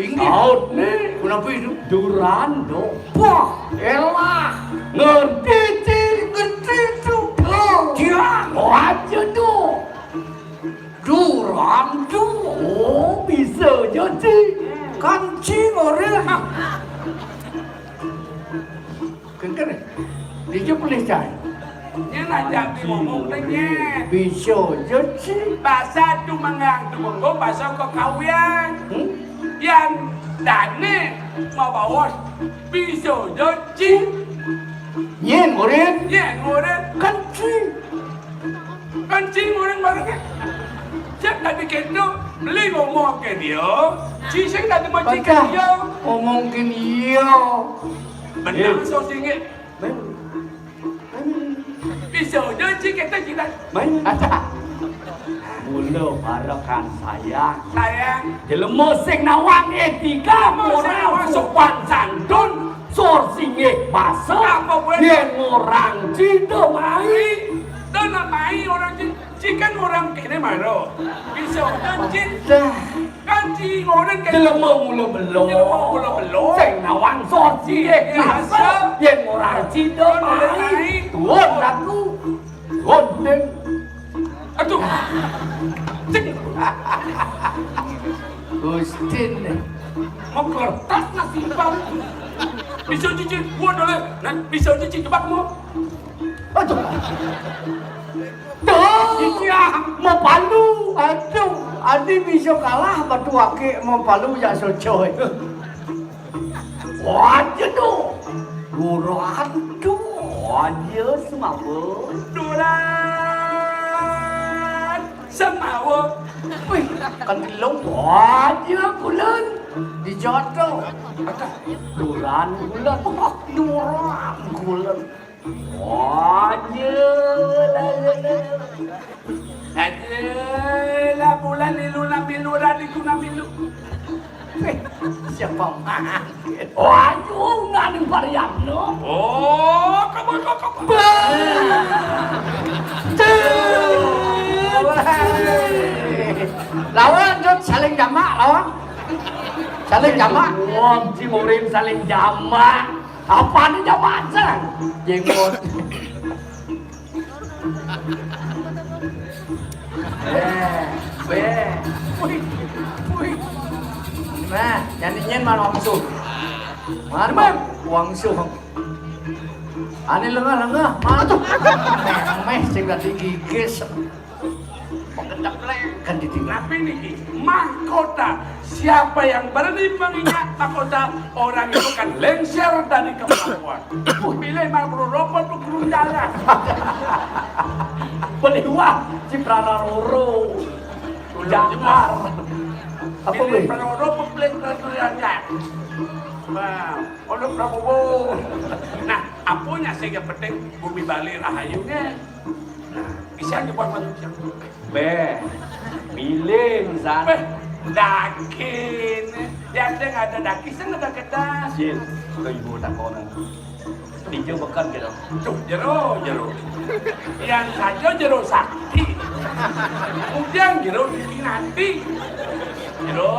ingin. Out nih. Kenapa itu? Durando. Wah, elah. Ngerti, Ci. Ngerti tuh. Dia. Wah, jeduh. Durando. Oh, bisa jadi. Kancing orang. Kenapa? Dia boleh cari. Ini najak di ngomong tanya. Bisa jadi. Bahasa tumengang tumenggong bahasa kekawian. Yang dane mau bawa bisa jadi. Nyen orang. Ya, orang Kancing. kancing orang barangnya. Cek tadi gitu beli ngomong ke dia. Ciseng tadi macam ke dia. Ngomongin iya. Benar so singit. Bisa jadi kita kita Main. Mula barakan saya. sayang. Jelema sing nawang etika moral sopan santun sorsinge basa Apa boleh? yen orang cinta mai Dan mai orang cikan orang kene maro. Bisa kancing kancing orang kene. jelema mula belum Jelema mula belum. sing nawang sorsinge basa yen orang cinta mai tuon aku tuon deng Aduh. Cek Gustin. mau kertas nasi bang. Bisa cici gua dulu. Nah, bisa cici kebakmu. aduh tuh mau palu Aduh, adi bisa kalah batu aki mau palu ya socoy. wajah tuh Duran tuh wajah semua Duran semawa. Wih, kan dilong wajah bulan dijodoh. Duran bulan Duran gulen. wajah Adalah bulan nilu nabilu radiku nabilu. Siapa mah? wajah ngani varian no Oh, kamu. Lawan Jod saling jamak lawan. Saling jamak. wong cimurin saling jamak apa nih jamak sang Jenggot. Wih. Wih. Nah, nyanyinya mana langsung. Mana langsung. Ani lengah. Mana tuh? Meh sing tadi gigis. Pengendap kan ditinggal. Tapi nih, mahkota. Siapa yang berani mengingat mahkota, orang itu kan lengser dari kemampuan. Pilih makhluk robot tuh kurung jalan. beliwah ciprana roro jamar apa Pilih gue makhluk robot pilih jalan. Wow, ono Prabowo. Nah, apunya sehingga penting bumi Bali rahayunya. Nah, bisa dibuat manusia. be milih san Dakin, yang ada daki, sen ada kertas. sil ke ibu takonan dijo bekan gitu Tuh, jero. Yang saja jero sakti. Kemudian jero nanti. Jero.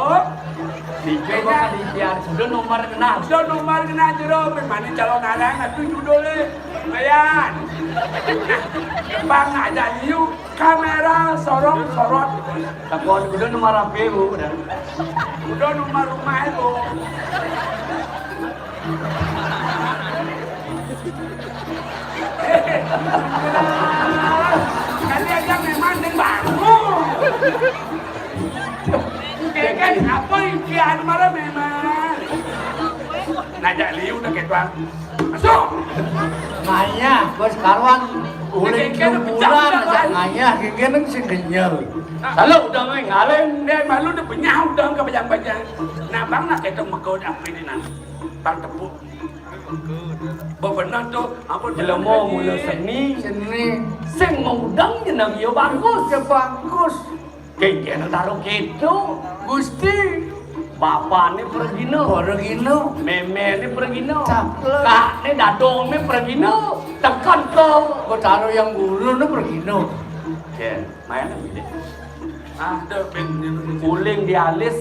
dijo bekan dibiar sudah nomor 6 Sudah nomor kena jero. Memang calon arang, itu judulnya. Bayan. Bang ada liu, kamera sorot. takon udah nomor apa bu udah Udah nomor rumah itu. Kali aja memang dan bangun. Kan apa impian malah memang. Najak liu udah kayak tuan. Masuk. Nganya, bos karuan uling bulan aja nganya, kira sing genyel. kalau udah main ngalen Dia malu udah penyah udah ke bajang-bajang. Nah bang nak kita makau apa ini nak. Bang tepuk. Benar tuh apa jelema mula seni Sini sing mau mudang jeneng yo bagus. Ya bagus. Kayaknya taruh gitu. Gusti. Bapaknya pergino. Pergino. Memenya pergino. Cakep. Kaknya dadongnya pergino. Tekan kau. Kau taruh yang guru nu pergino. Ya, main gede. Ada pengen. Uling di alis.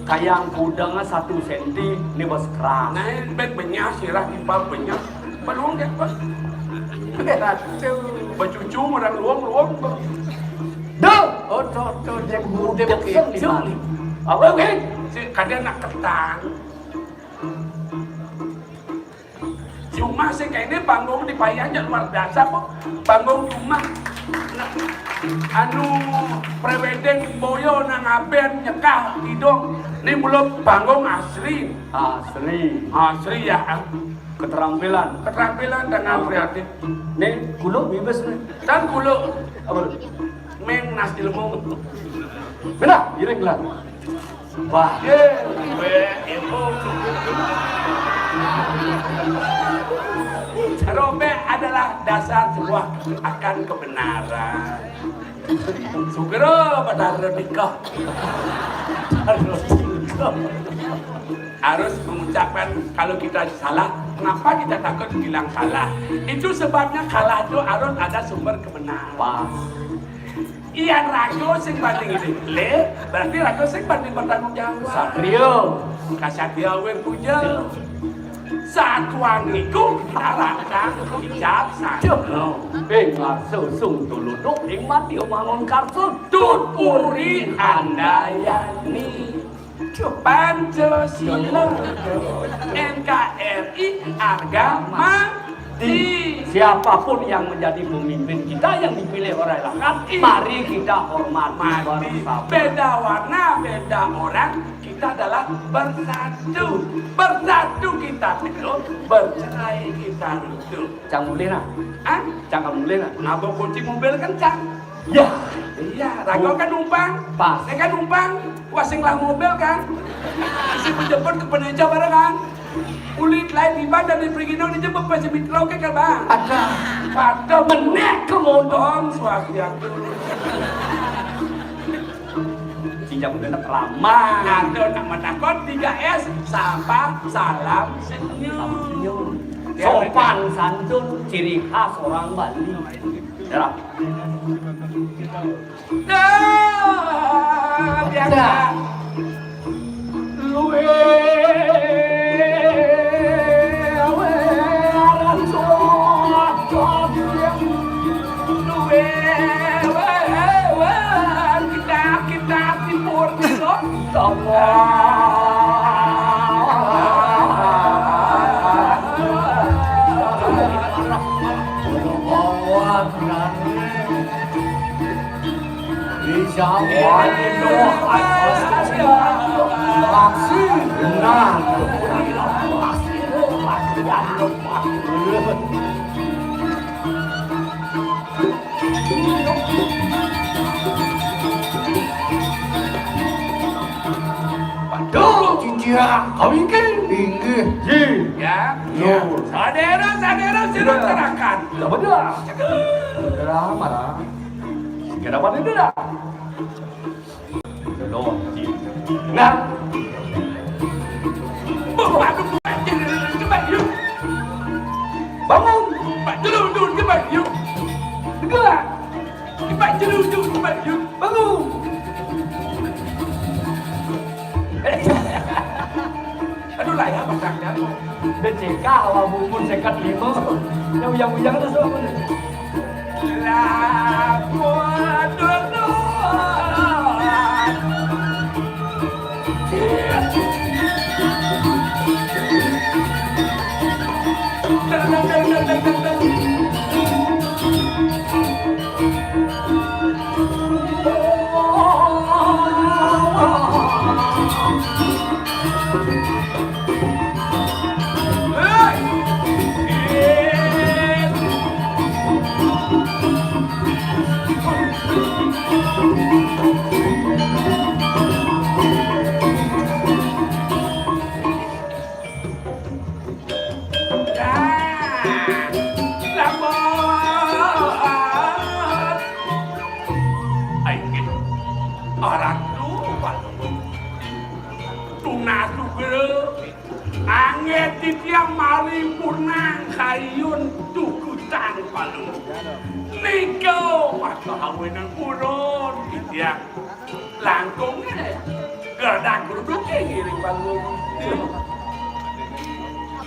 Kayang kudangnya 1 senti. Ini bos keras. Nah, ben banyak sirah timbal banyak. Peluang dia bos. Bercucu orang luang. Duh! Oh, tuh, dia guru dia Jackson di begitu. mana? Apa kan? Si kadang nak ketang. Cuma sih kayaknya panggung di payahnya luar biasa kok. Panggung cuma anu prewedding boyo nang aben nyekah hidung. Ini belum panggung asli. Asli ya. Keterampilan dengan kreatif. Nih, kulo bebas nih. Dan kulo Apa? meng nas ilmu. Benar, ireng lah. Wah, Itu. Robe adalah dasar sebuah akan kebenaran. Sugero pada nikah. Harus mengucapkan kalau kita salah, kenapa kita takut bilang salah? Itu sebabnya kalah itu harus ada sumber kebenaran. pas. Iya rago sing banding ini. Le, berarti rago sing banding bertanggung jawab. Satrio. Kasatria wer puja. Satuan iku daratan ijab sano. Ngarso sung tuluduk ing mati mangon karso Tut uri handayani. Pancasila NKRI agama di siapapun yang menjadi pemimpin kita yang dipilih oleh rakyat, mari kita hormati mati. bersama. Beda warna, beda orang, kita adalah bersatu. Bersatu kita hidup, bercerai kita hidup. Cang mulina, Ah, cang mulina. ngabok kunci mobil kencang. Ya, Iya, Rago kan numpang. Pas. Saya kan numpang. Wasing lah mobil kan. Isi menjemput ke peneja bareng kan. Ulit lain tiba dan di Pergino dijemput pasti mitro ke kan bang. Ada. Pada menek ke modong swastiastu. cincang mulina ramah. Ada nak menakut 3S. Sapa, salam, senyum. Sopan santun ciri khas orang Bali. Ya. Biasa. Kita timur Kami tinggi. ya, sadera sudah terakan. Betul. Segera marah. Segera pada tidak. Belum. Nah, Cepat yuk, bangun. Pak Jeluduk cepat yuk, Gerak. Pak Jeluduk cepat yuk, Bangun. aduh lah ya pasangnya. BCK awal bumbun sekat 5. Yang uyang-uyang itu semua. Lapor dulu. Niko kawinan urun iya langkung ini gerdak geruduknya ngiring bangun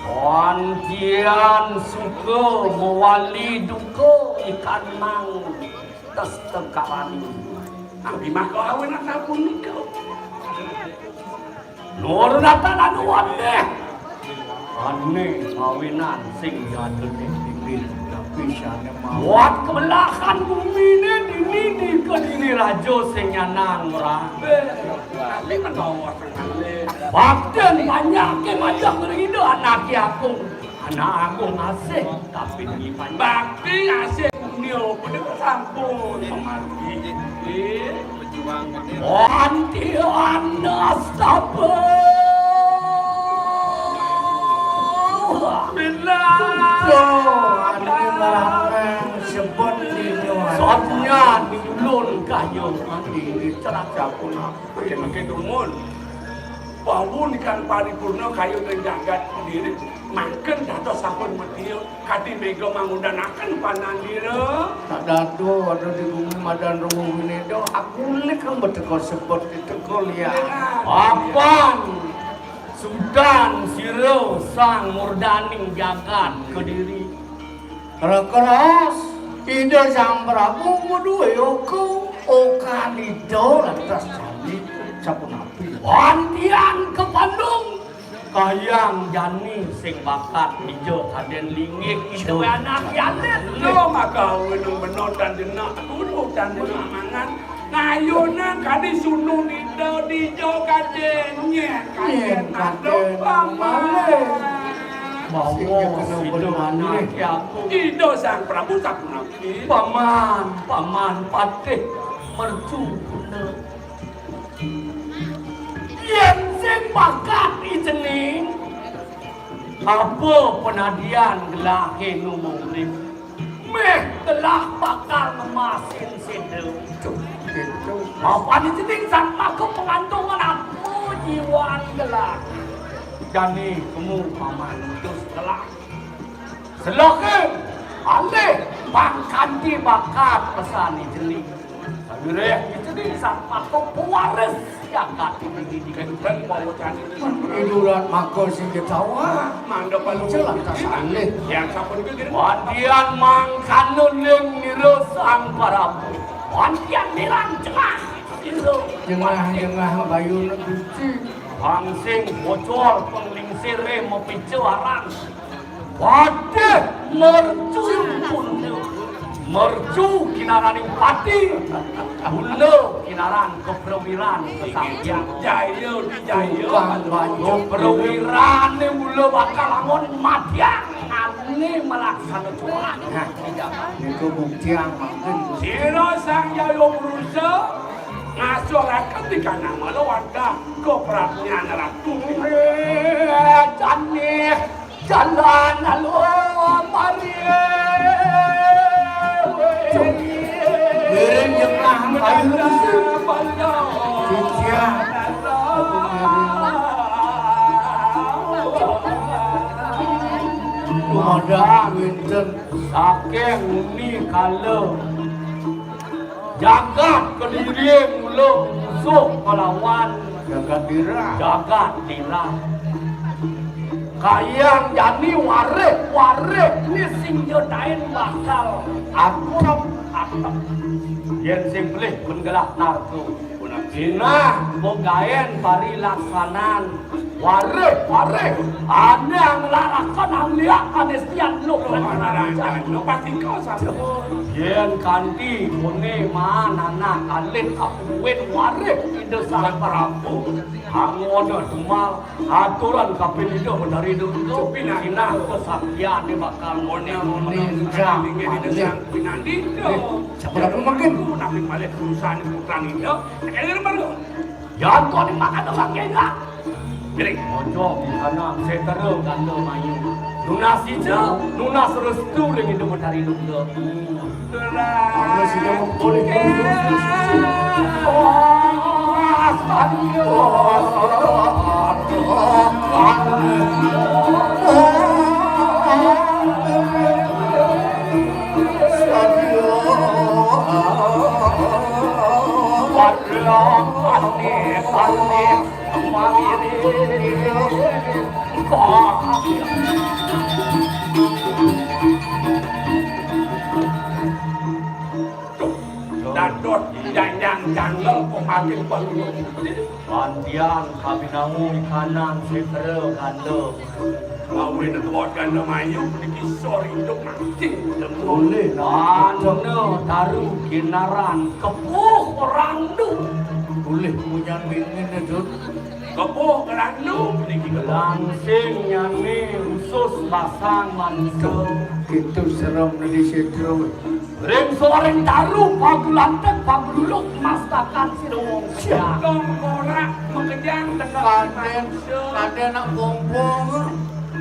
Wantian suka mewali duka ikan mang tes tekarani. Abi mah kawinan sabun Niko Nur datan anuan deh. Aneh kawinan sing jadul dipikir tapi sana mau. Buat kebelahan bumi ini di kediri rajo sing nyanang rabe. Ali menawa sekali Bakten banyak yang ngajak berido anak aku. Anak aku ngasih tapi dipan. bakti asik nio pada sampun mati Wantian astagfirullah. Soalnya diulun kayu mandi dicerak japun ya makin dumun bawun kan paripurna kayu dan jagat sendiri makan dato sampun metil kati mega mangundanakan panandira Dado ada di bumi madan rumah ini do aku kan betul sebut itu ya. Apaan? Sudan Sirau Sang Murdaning Jagat Kediri. Keras tidak sang Prabu kedua yoko okan itu atas candi sabun api. Wantian ke Bandung. Kayang jani sing bakat hijau kaden lingik itu anak yalet lo maka wenung benon dan denak kudu dan denak mangan ngayuna kadi sunu di jo kadennya kaden kaden pamale bawa sido anak aku ido sang Prabu Sapunapi paman patih mercu yang sing bakat ijening apa penadian gelake numurip meh telah bakal memasin sido apa dijening sang aku pengantungan aku jiwan gelak jani kamu paman terus gelak selakin alih pangkanti bakat pesan ijening sabireh ijening sang aku pewaris jagat pendidikan dan bawa candi iduran mako sing ketawa manda palu jelas tasane yang sampun gegir wantian mangkanun ning niro sang Prabu wantian nilang cengah itu jengah bayu gusti hangsing bocor penglingsir mepicu arang waduh mercu kinaraning pati bulo kinaran keperwiran kesangkian jayo di jayo keperwiran bulo bakal lamun matiang ane melaksana curang tidak itu buktiang makin siro sang jayo berusaha ngasorakan di kanan malu warga kopratnya neratu jani jalan halo mari Miring jengah kayu Cicia Ada winten saking uni kalau jagat kediri mulu musuh melawan jagat dira kayang jani warik ini sing jodain bakal atap yen sing pelih menggelak narko Cina bogaen pari laksanan warik ada ngelarakan anglia kanestian lu no pasti kau sampun yen kanti mune manana kalit apuwen warik ide sang Prabu angono dumal aturan kapilido benari dulu Cina kesaktian bakal mone jam ini sang pinandido siapa makin nabi malik urusan putrang itu kalian baru jangan kau dimakan orang kaya Miring ojo karena saya terus ganda mayu lunas hijau lunas restu dengan hidup dari dulu Mana sudah boleh Dadot yang lo pemakin baru. Pandian kami namu kanan sekere kando. Kawin kuat kan mayu niki sori hidup mancing Boleh lah, jono taruh kinaran kepuh orang tu. Boleh punya bingin itu. Kepo kerandu niki Langsing nyanyi usus basang manusia. Itu serem di situ. Ring soreng taruh pagulantek paguluk mastakan si dong sia. dong korak mengejar dengan Kaden nak bombong.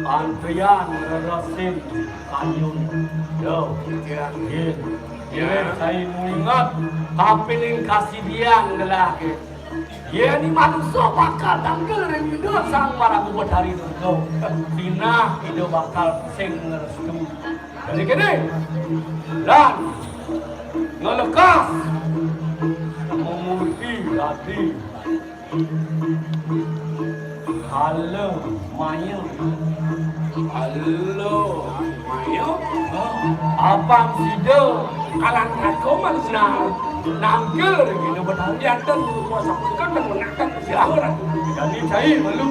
Antrian ngerasin kayun. Yo, yakin. Ya, saya mengingat tapi ning kasih biang lelaki. Ya ni manusia bakal tanggal ring hidup sang marang buat hari itu. Tina hidup bakal sing ngerestu. Jadi kene. Dan ngelekas memulti hati. Halo, Mayu. halo mayo Abang Sido. kalang aku manusia Nangkel gitu betul. dia dan kuasa kan dan menangkan siapa Jadi saya malu.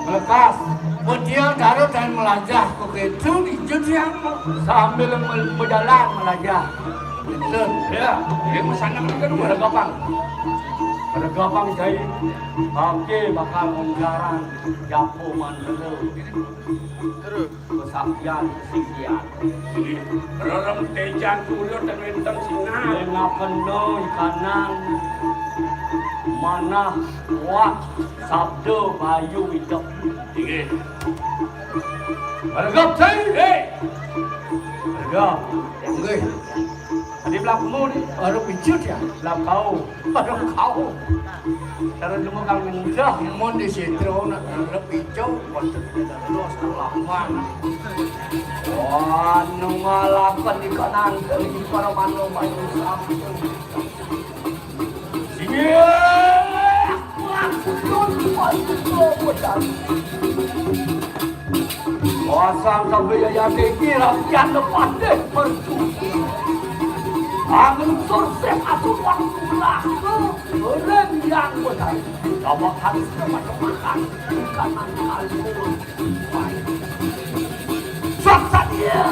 Melekas. Kemudian taruh dan melajah ke itu hijau siapa? Sambil berjalan melajah. Betul. Ya. dia masana kan Pada gapang. Pada gapang saya. Oke bakal menggarang japo mandelo. Kesaktian sikian. orang tejan tulur dan mentang singa Lengah penuh ikanan. Mana kuat sabda bayu hidup. tinggi Harga saya. Harga. Enggak. Tadi belakangmu ni. Ada picut ya? Belakang. Ada kau. Cara cuma kau mengucap. Mon di situ nak ngarep hijau, waktu kita los lama. Wah, nungalakan di kanan dari para mano manusia. Sini. Pasang sampai yang kira kian depan deh mercu. Angin surset atau waktu laku. Orang yang benar. Coba harus makan kanan kalbu. Saksa dia.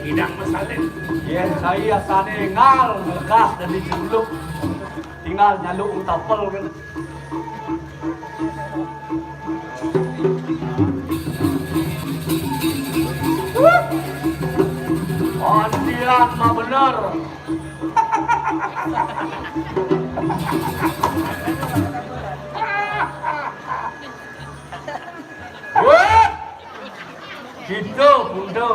bidang masalin Ya saya sana ngal melekas dan dijeluk. Tinggal nyaluk tapel kan. Andian mah bener. Weh! Gitu, bunda.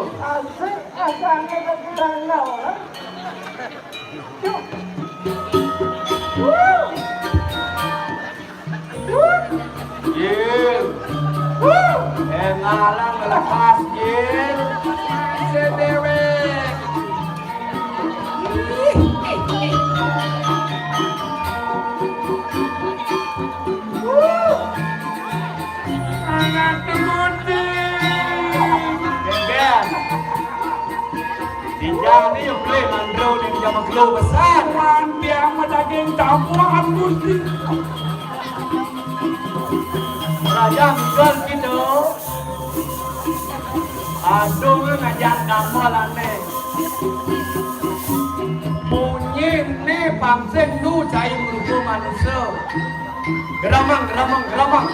Yil. Ngalang lepas Yil. Sedewek. anak temuti Gen. Dijang ni yang boleh mandau ni dia maglo besar. wan dia madaging tapuan gusti Raja minggal gitu. Aduh ngajak gamelan ni. Bunyi ni pangseng nu cai meluku manusia. Geramang, geramang, geramang.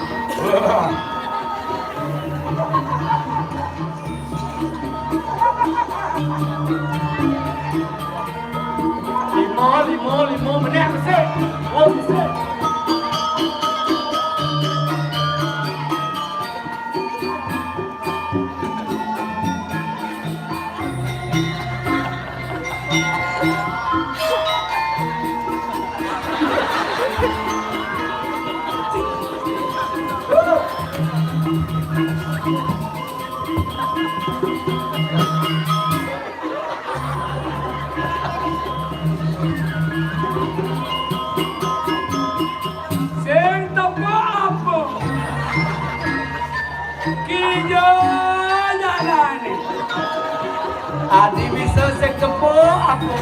Lima menit mesti. Oh mesti. Sing teko apa? Kijo jalani. Adi bisa sekepo aku.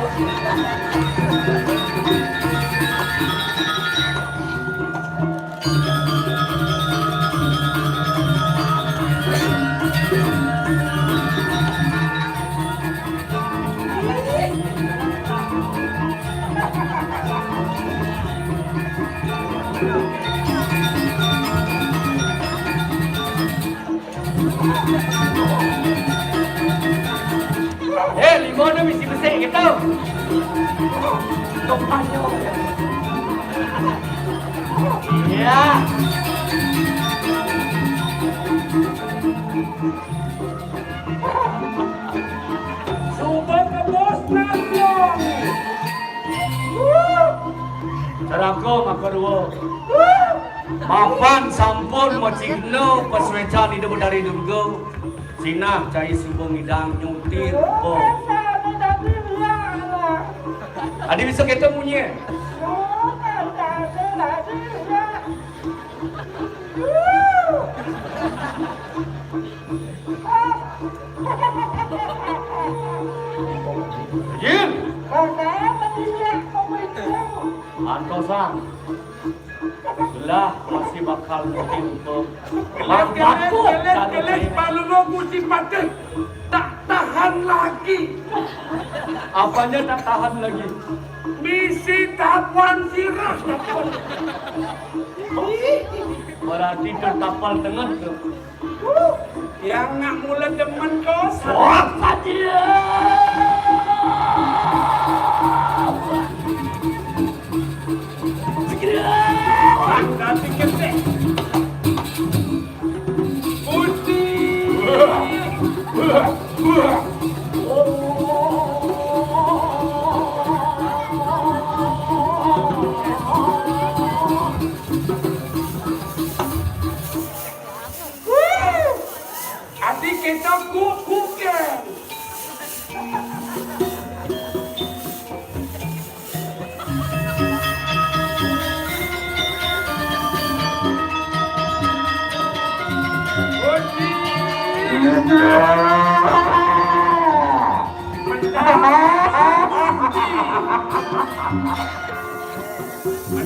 Limono mesti besar gitu. Topanyo. Iya. Coba ke bos nandong. Carako makarwo. Mapan sampun macigno paswecan hidup dari durgo. Cina cai subong idang nyutir. Oh. Adi bisa ketemunya. Jin. Antosang. Lah masih bakal mungkin untuk Keles balungo musim padet. Tak tahan lagi. Apanya tak tahan lagi? Misi tapuan sirah. Berarti tertapal tengah tuh. Yang nak mula demen kos. Wah, saja. Nanti kita. Adik kita kukukan.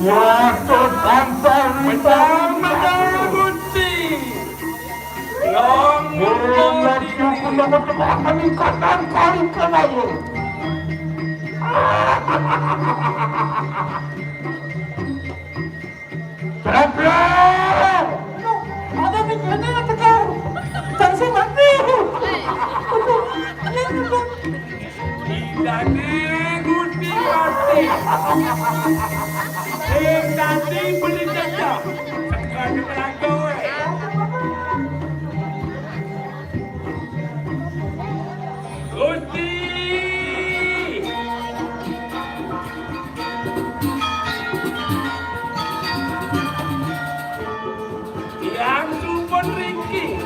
Waktu tanpa Gusti. Long Mulut cukup dapat meningkatkan kali kenanya. Terang. Ada begini apa kau? Jangan mati. Tidak Gusti mati. Tadi beli jajah. Sekarang berangkau. Gusti. Yang super ringking.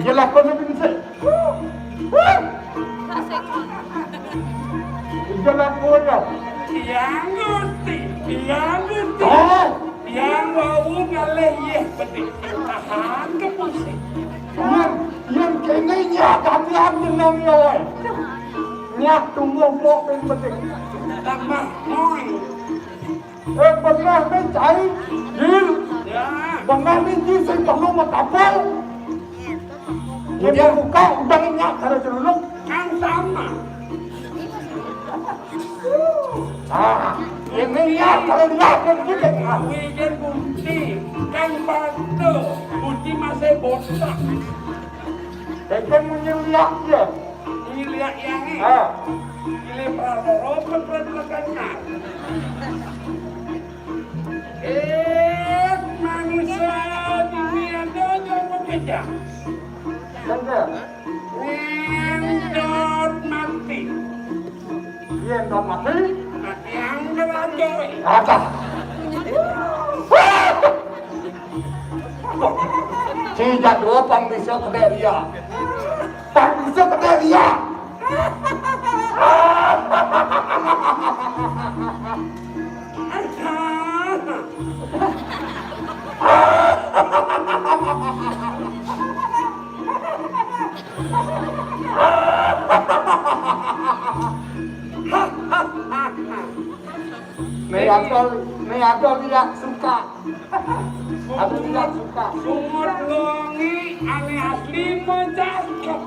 Jelas kau nak bisa. Jelas kau nak. Yang Gusti. Oh, Yang mau ngalih betik. masih. Yang kengenya kalian menang ya. Nyak tunggu kok penting. Lama moi. Benar nih cai. Jil. Ya. Benar nih jil saya perlu matapal. Dia buka udang nyak kalau jeruk. Kan sama. Ini nyak kalau nyak kan kita. Wijen bukti. Kan bantu. Bukti masih botak. Kita menyeliak dia. Ini lihat yang ini. Ini praloro perlakannya. Manusia dunia dojo bekerja. Benar. Endor mati. Yang dah mati. Yang berajoi. Ada. Tidak dua pang bisa kedai dia. Pang bisa kedai dia. Nih ada dia suka. Ada dia suka. Sumur longi ane asli menjangkau.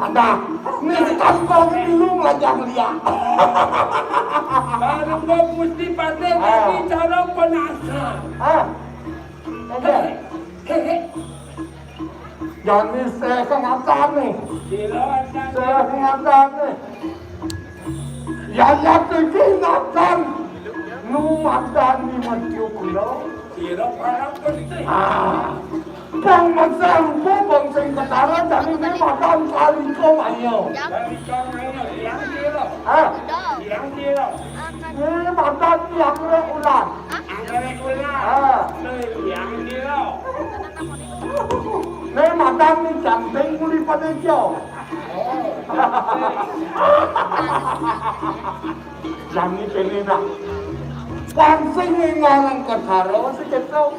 Anda, nih sekali kau belum lajang dia. Baru kau mesti pada lagi cara penasar. Jadi saya kenyataan nih. Silakan. Saya kenyataan nih. Yang kenyataan. Numadan di Matiukulo. Silakan penting. Bang Masang po bang sing katara jadi ni makan kali ko mayo. Dari kau yang kilo. Yang kilo. Ni makan yang le ulan. Angkara kula. Yang kilo. Ni makan ni camping muli pada jauh. Yang ni kini nak. Bang sing ni ngarang katara si ketau.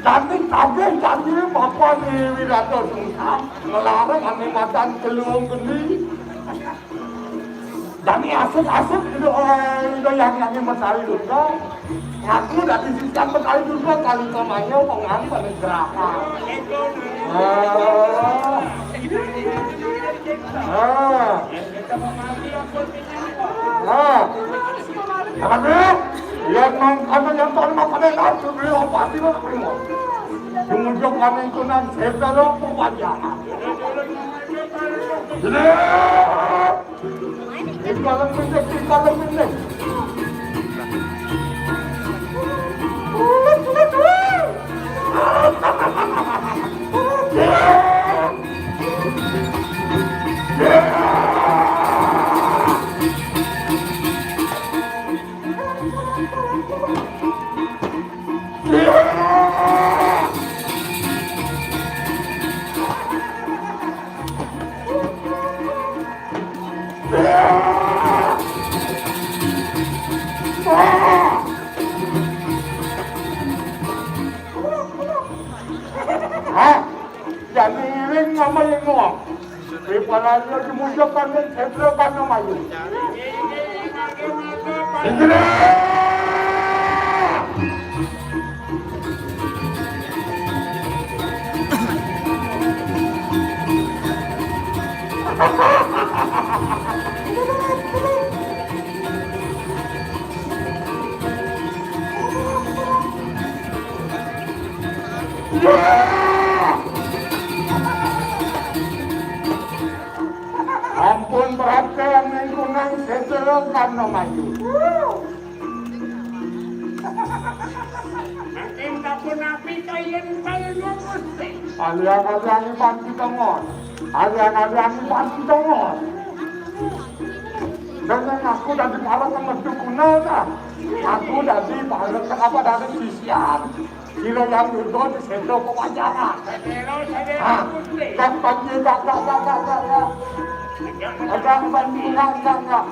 Jadi jadi bapak ni Wiranto Sungkam melarang kami makan keluang geni. Jadi asuk itu yang mencari durga. Ngaku dari sisi yang mencari durga kali kemanya pengang pada gerakan. Yang kami yang tahu makanan itu beliau pasti berterima. Kemudian kami kunang setelah pewajaran. Kalau minyak. Jadi ring nama yang ngomong. Ripalanya dimunculkan dan cederakan nama itu. Ampun perhatian lingkungan sederhana nama itu. Makin takut napi kain mesti. Alian pasti tengok. Alian pasti tengok. Dan aku dari para teman dukuna tak. Aku dari para apa dari sisian. Sila yang itu di sentro kewajaran. Yang banjir enggak. Ada bandingan enggak.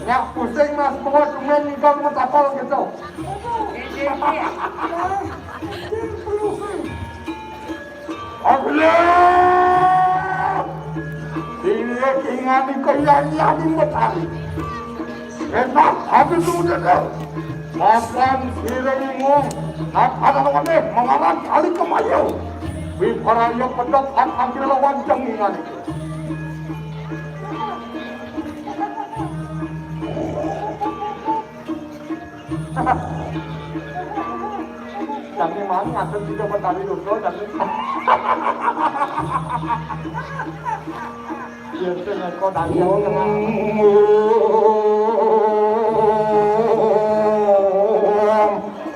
Ya pusing mas, semua cuman nikah sama kapal gitu. Allah, ini ingani kaya di matahari. Enak, habis sudah dah. Makan sirengmu, nak ada lawan mengalah kali kemayu. Wiparaya pedot ambil lawan jeng ingani. Tapi mana ngasih juga petani dulu tapi ya dengan kau dari jauh dengan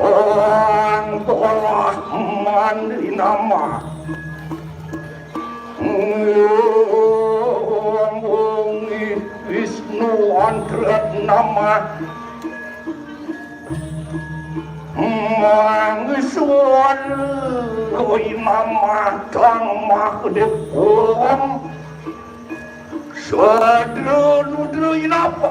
orang tua mandi nama Wisnu Andret nama Mangisuan Koi mama Tang makdep om Sadru nudru inapa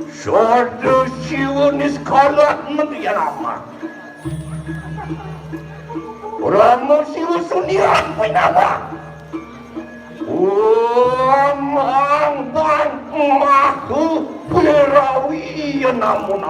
Sadru siunis kalat mendian apa Ramu siu sunian penapa Amang bang mahu perawi namun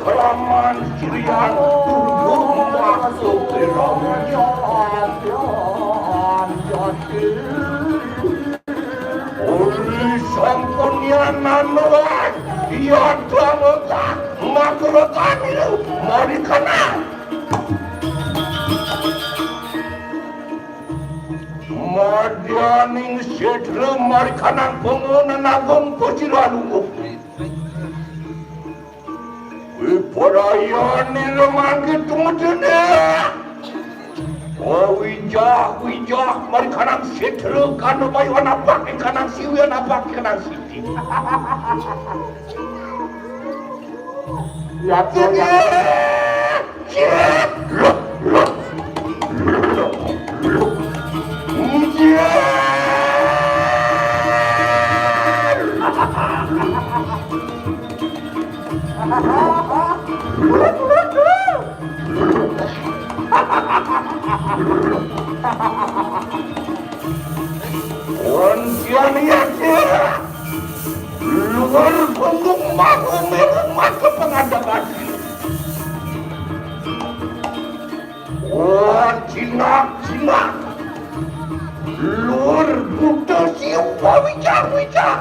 kelaman kirian turun masuk ke rakyat oleh sampunianan luar dia telah makrotan itu mari kena madianing sedre mari kena pengunan agung pociralu Perayaan ini manggil tunggu-tunggu. Wijah, mari kanang setre, kanang bayu anak kanang siwi anak kanang siti. Ya, Wantian ya luar punggung maku pengadaban. Wah Cina luar buta siapa wicak.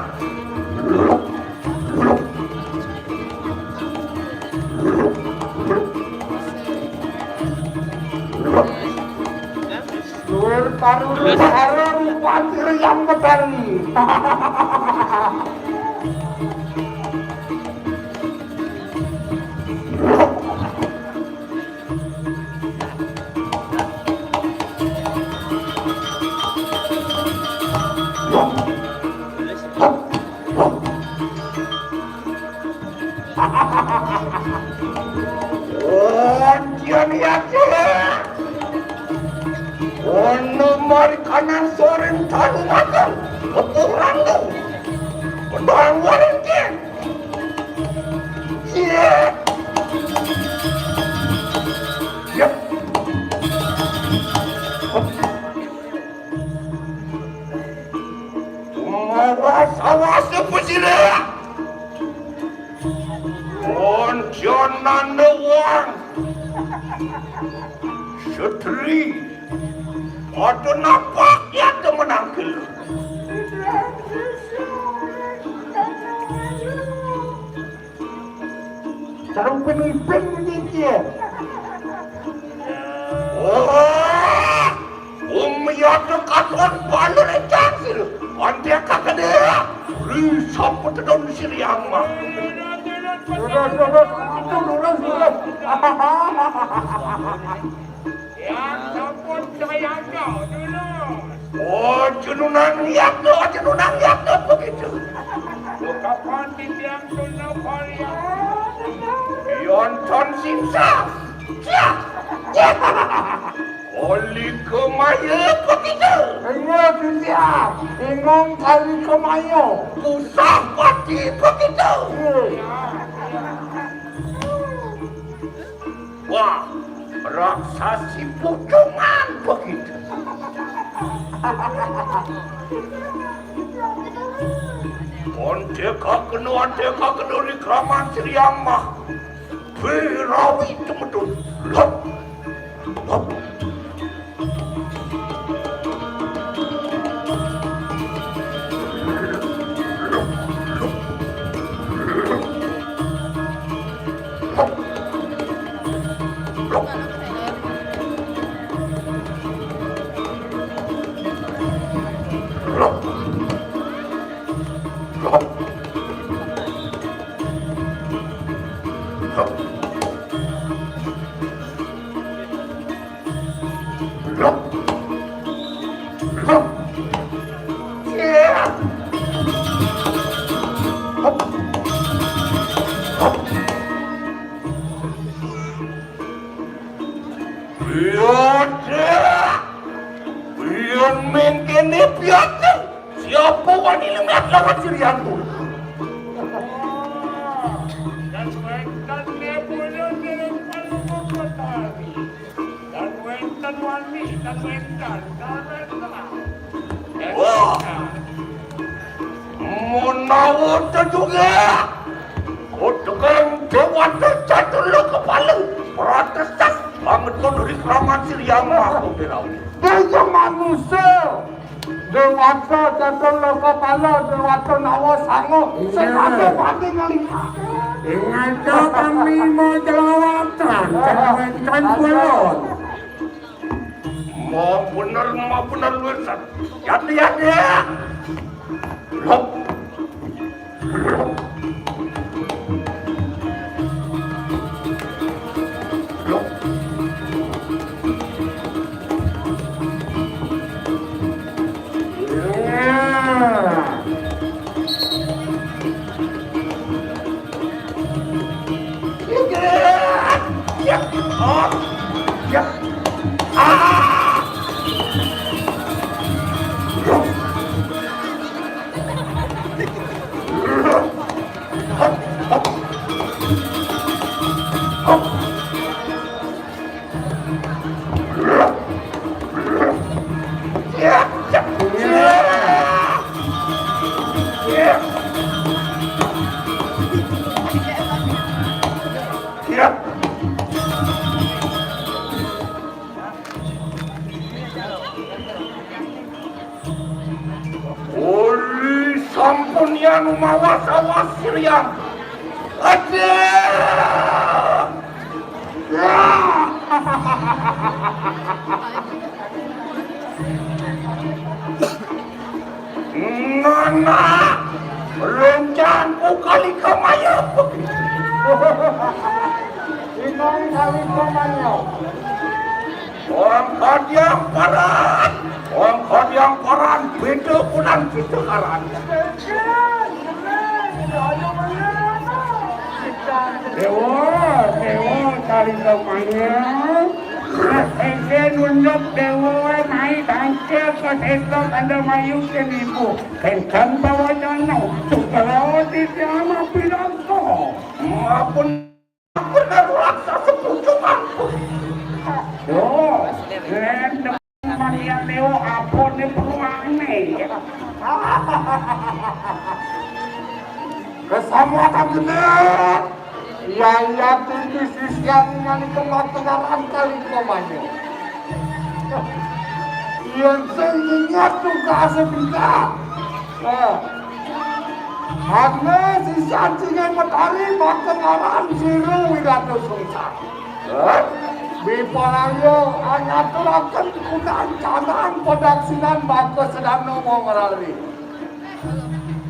Taruh patir yang petani. Mari kanan soren tanu makan betul randu pedang warinkin siap awas sepusile oh nanda wang setri ada nampaknya temenang kelu Sarung penipin begitu. Umiyata katon balu recangsil Antia kakadea Risap petedon siriama Yang sampun sayang kau dulu. Oh jenunang yakno begitu Kapan dibiang dulu kalian? Yonton simsa Oli kemaya begitu Iya dia, bingung kali kemayo. Pusah pati begitu Wah raksasi pucungan begitu Ante kakenu di kraman Siriamah Birawi temedun Lop Lop Biar mengkene piatu siapa wani lemat lawan Siriantu Dan wentan nebulun dalam kalung kotari. Dan wentan wani dan wentan. Wah menawar juga kutukang dewata jatuh lo kepala Protestan banget lo dari kraman Siriamah aku bilang Dia manusia. Dewata jatuh lo kepala, dewata nawa sango. Sengaja pati ngelihat. Ingat kami mau jelawatan, kan kulon. mau bener luasan yati lop lop lop ya oh ya sampun yang mawas-awas Siriam aduh Nana rencanku kali kemaya Inong kali kemana? orang kadiang paran beda pulang kita karan Dewa kali kemana? Esen undok dewa naik tangkil ke desa anda mayu ke ibu. Kencan bawa janau, sukarawa di sana bilang kau. maupun benar raksa sepucungan Oh, lendem Maria Leo apa ni peluang ni? Kesamua tak benar. Yaya tinggi sisian yang kemakaran kali komanya. Yang seingat tuh kasih bisa. Karena sisian singa matahari makaran siru wilato sungsang. Bipalayo hanya terakan kudaan kanan padaksinan maka sedang ngomong rali.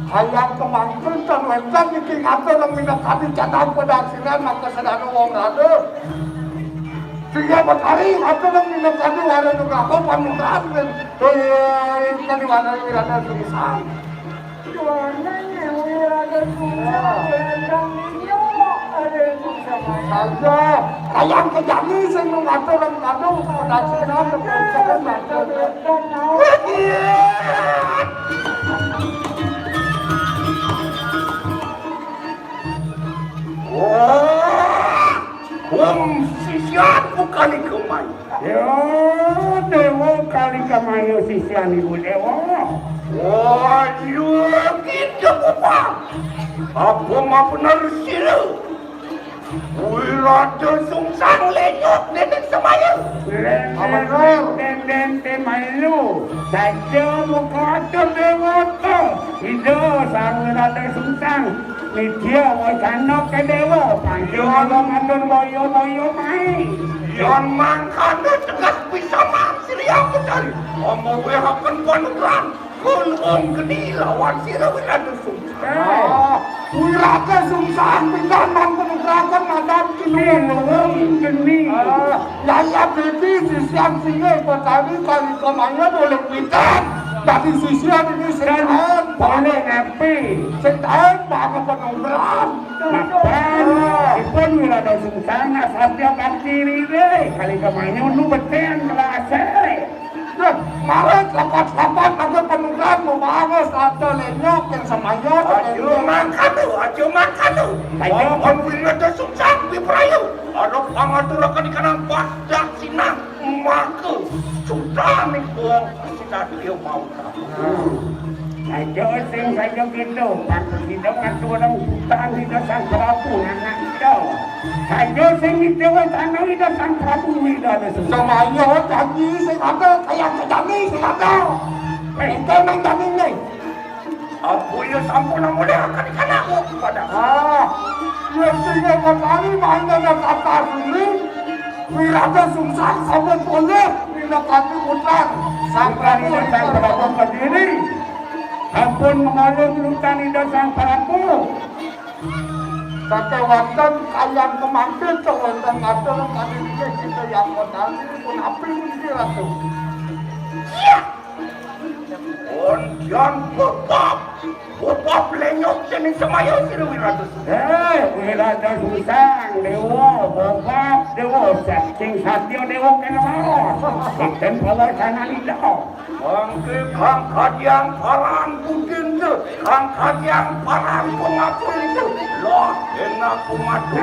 Hayang kemangkul dan wencan iking ato ng minakati canang padaksinan maka sedang ngomong rali. Sige matahari ato ng minakati wala nung ako panukaan men. Kaniwana yung wirada sumisang. Wala niya, wirada sumisang. Wendang ninyo. Saja, kayang kejani sing ngatur kado padaksinan keputusan maka. Sisianku kali kemai. Yo, dewa kali kamayo sisian ibu dewa. Wah, gitu apa? Apa mah benar siru? Wirada sungsang lenyok nenek semaya. Den temalu. Saja muka dewa to. Ido sang wirada sungsang. Media wajana ke dewa. Panjo ngatur boyo mai. Yang mangkana tegas bisa mangsir yang benar. Omo wehakan panuran. Kulung gede lawan siru wirada sungsang. Wirada sungsang pindahan penugrakan madam Geni. Yaya bibi sisian singa petani kali kemanya boleh pindah. Dari sisian ini setan. Boleh ngapi. Setan baka penungguran. Mapan. Ipun wirada sungsang asatya baktiri deh. Kali kemanya unu beten kelase. Maret lapat-lapat aku penungguran membangun satu lenyok yang semanya. Ajo mangkanu. Walaupun wirada sungsang biperayu. Ada pangatur akan ikanang padak sinang. Maka sudah nih buang kita dia mau. Saja sing saja gitu. Pantas kita ngatur orang hutan kita sang Prabu anak kita. Saja sing itu tanah kita sang Prabu wirada sungsang. Semaya janji sing ada kayak janji sing ada. Ente nang janji nih. Aku ya sampun mulai akan ikanang kepada. Biasanya kali mainnya kata sini. Wirada sungsang sampai boleh minakati hutan. Sang Prabu sang Prabu berdiri. Ampun mengalir lutan ida sang Prabu. Sakewantan kalian kemangkil kewantan ngatur kali ini kita yang modal pun api mesti ratu. Iya. Onjan popop lenyok sini semaya siru wirada sungsang. Wirada sungsang dewa bobab dewa sing satya dewa kenal. Iten bawa sana lidah. Mangke kang kajian paran putin tu, kang kajian paran pengapul itu. Loh, enak kumatu.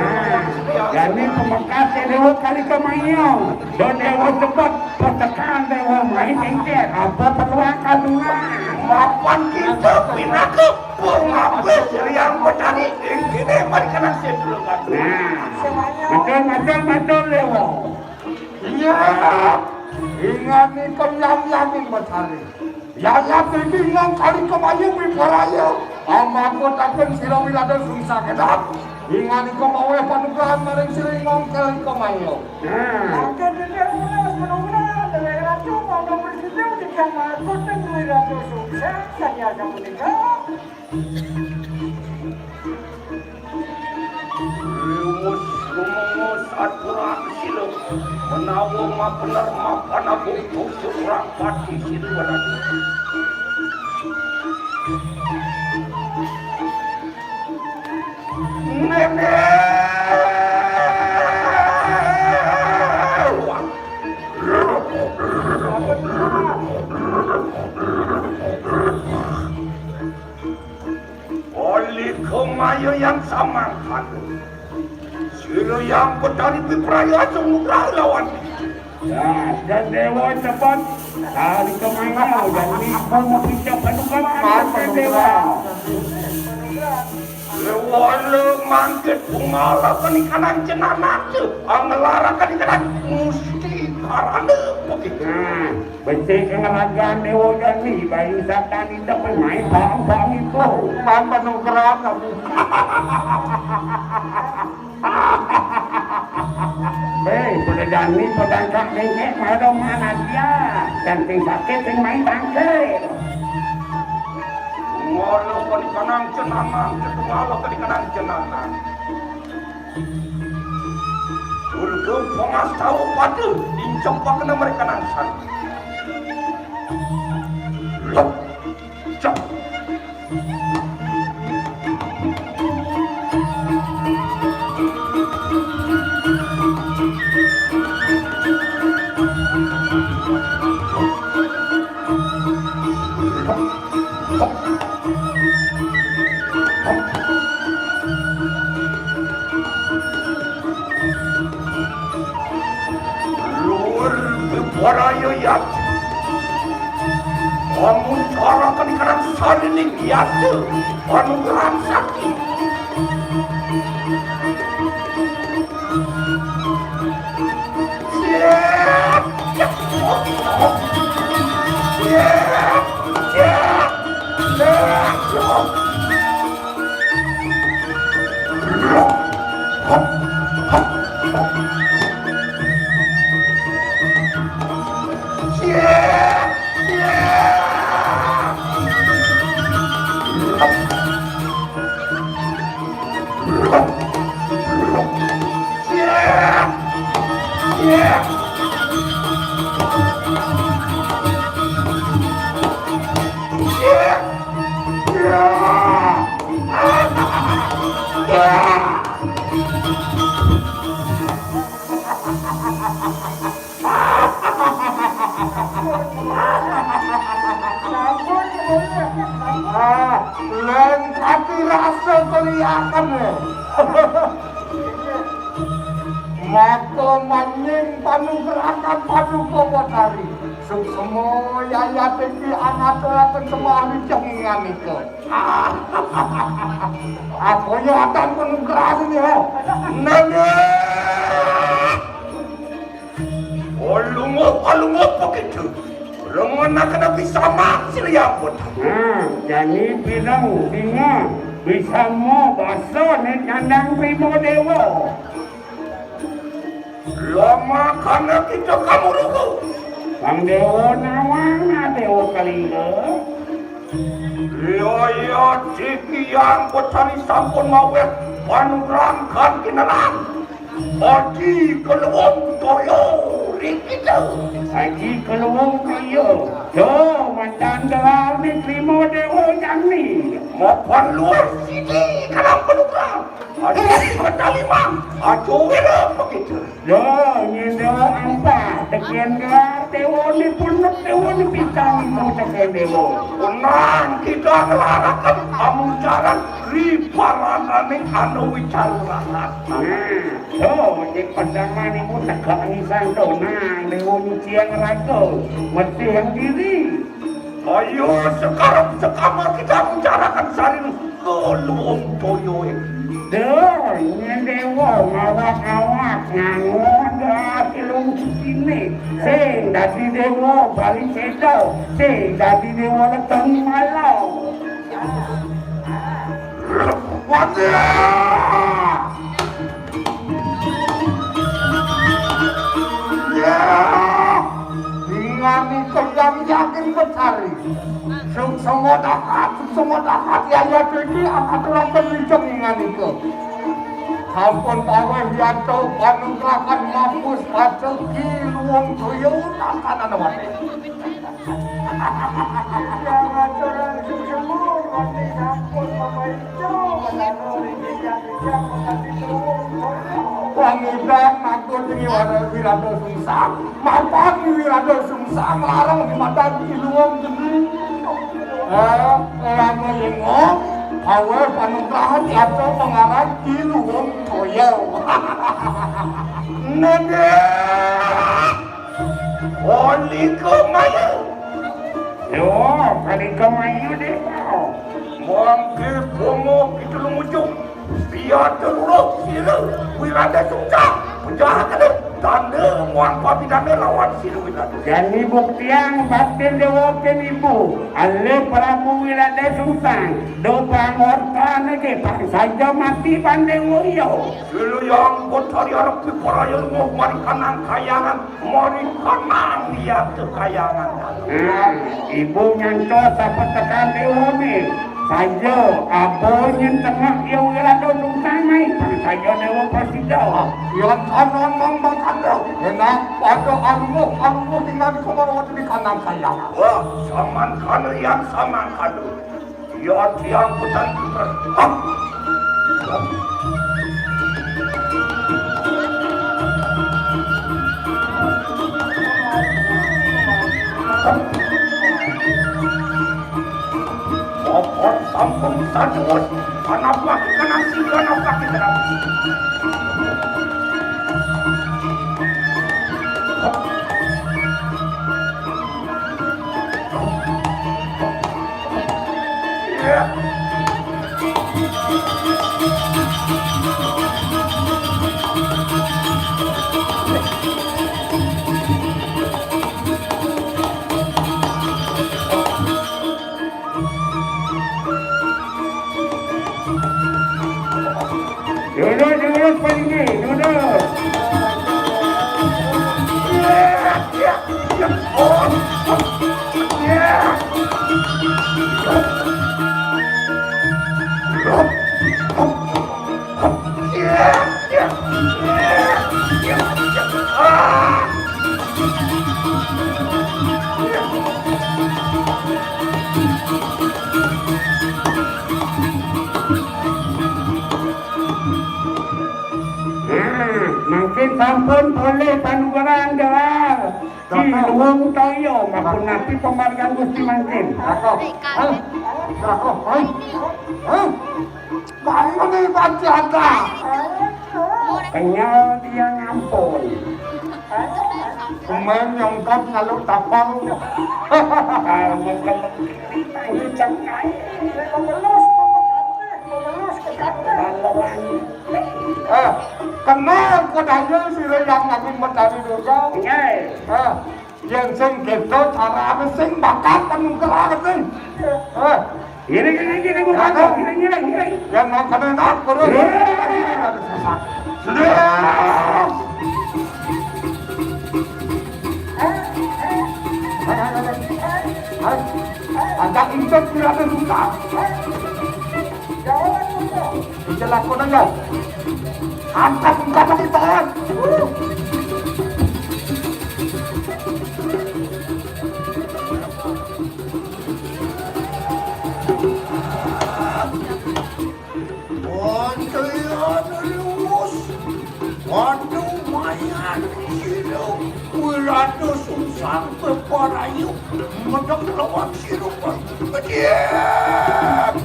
Jadi pemekas dewa kali kemayo. Dan dewa cepat petekan dewa main engker. Apa peluang kadungan? Mapan kita pinaka pengapul yang petani. Ini mereka nasi dulu kan. Betul dewa. Iya. Ingat ni kenyang-nyangin bercari. Yaya pilih yang kali kemayu biparayu. Amaku takkan sila wirada sungsang kedap. Ingat ni kemawe panugrahan maring siringong kali kemayu. Maka dia ulas menungguan dengan ratu mau bersitu di kamar kota wirada sungsang saya akan menikah. Lumus aturan silu menawa ma benar ma panabu seorang pati silu berada. Oleh kemayu yang sama kan. Sino yang petani pipraya semudah lawan. Dan dewa cepat kali kemayo dan ibu mau pinjam padukan dewa. Wala mangket pungala kanikanan cenana angelara kanikanan musti karana begitu. Benci kengelagaan Dewa Jani bayi satan itu bermain bang-bang itu man penukeran kamu. Pada Jani pedang kak nengek pada mana dia dan ting sakit ting main tangke. Wala kanikanan cenana pungala kanikanan cenana. Surga pengas tahu pada dincampak kena mereka nansan. Lop, cap. Warayo yat, kamu cara kanikanan salining yat, panugrahan sakti. Siap, siap, siap, siap, siap. Lain hati rasa kelihatan mata maning panugrahan panukobotari semua yayat iki anak-anak semua cengingan itu. Aku nyatan panugrahan ini ho. Nenek. Olungo begitu. Lengan nak bisa maksil ya pun. Jadi bilang singa bisa mau bahasa ni candang primo dewa. Lama karena kita kamu lugu. Bang dewa nawang dewa kalinga. Ya ciki yang bocani sampun mawet panugrahkan kinalan. Haji keluang toyo kita. Haji keluang toyo. Jo mantan doa ni primo dewa jani. Mapan luar sini kalam penugrah. Haji kedalimang. Haji wira begitu. Jo nyendo apa? Tekian doa dewa ni punuk dewa ni bintang mau tekian dewa. Unang kita ngelarakan amujaran riparanane anu wicarurahan. So, di pandangan ibu tegak nisan donang dewa nyucian raga mesti yang diri. Ayo sekarang kita bicarakan saling keluang toyo ini. Duh, dewa ngawak-ngawak ngangoda kilung sini. Sing dadi dewa balik sedo, sing dadi dewa leteng malau. Wajah! Ya, dengan itu yang yakin bercari. Semua dahat yang ini akan terlalu bijak dengan itu. Sampun taweh yanto panugrahan mampus pacel kiluang tuyul akan ada wate. Jangan orang semua wate sampun memaicu menanuri jejak-jejak menanti Pangudang aku tinggi wadah wirado sungsang. Mapagi wirado sungsang larang di mata kiluang jadi. Lama lingong awal panugrahan atau pengarah kiluang toyo. Nene Oli kemayu. Yo, kali kemayu deh. Mangke bomo itu lumujung. Biar teruruk sila wirada suka penjahat ada tanda muang papi dame lawan sila wirada. Jadi bukti yang batin dewokin ibu. Ale Prabu Wirada Sungsang. Do pangortan ke pang saja mati pandai woyo. Sila yang kotari harap diperayan mau marikanang kayangan. Marikanang dia kekayangan. Ibu nyantos apa tekan dewone. Saja abonya tengah yang Wirada Sungsang mai. Pang saja dewa prasido. Yang kanan membakan dah. Enak pada armu tinggal di kamar waktu di kanan kayangan. Wah, saman kana yang saman kana. Dia tiang putan putan. Pokok sampung sajut. Anak laki kanan sini, anak laki kanan. Duduk pergi, duduk. Mungkin sampun boleh panugaran gelar si Luhung Toyo maupun napi pembargaan Gusti Mangkin. Kamu ni baca apa? Kenyal dia ngampun. Kumain nyongkap ngalu tapang. Ini cengkai. Kenal kodanya sila yang nabi mencari dosa. Yang sing gitu cara apa sing bakat penungkelah sing. Gini bukan gini. Yang mau kena nak kurus. Sudah. Ada intet tidak ada suka. Bicara kau nanya. Angkat muka pakai tangan. Waduh, mayat siro. Wirada Sungsang berparayu. Medok lawan siro. Diam.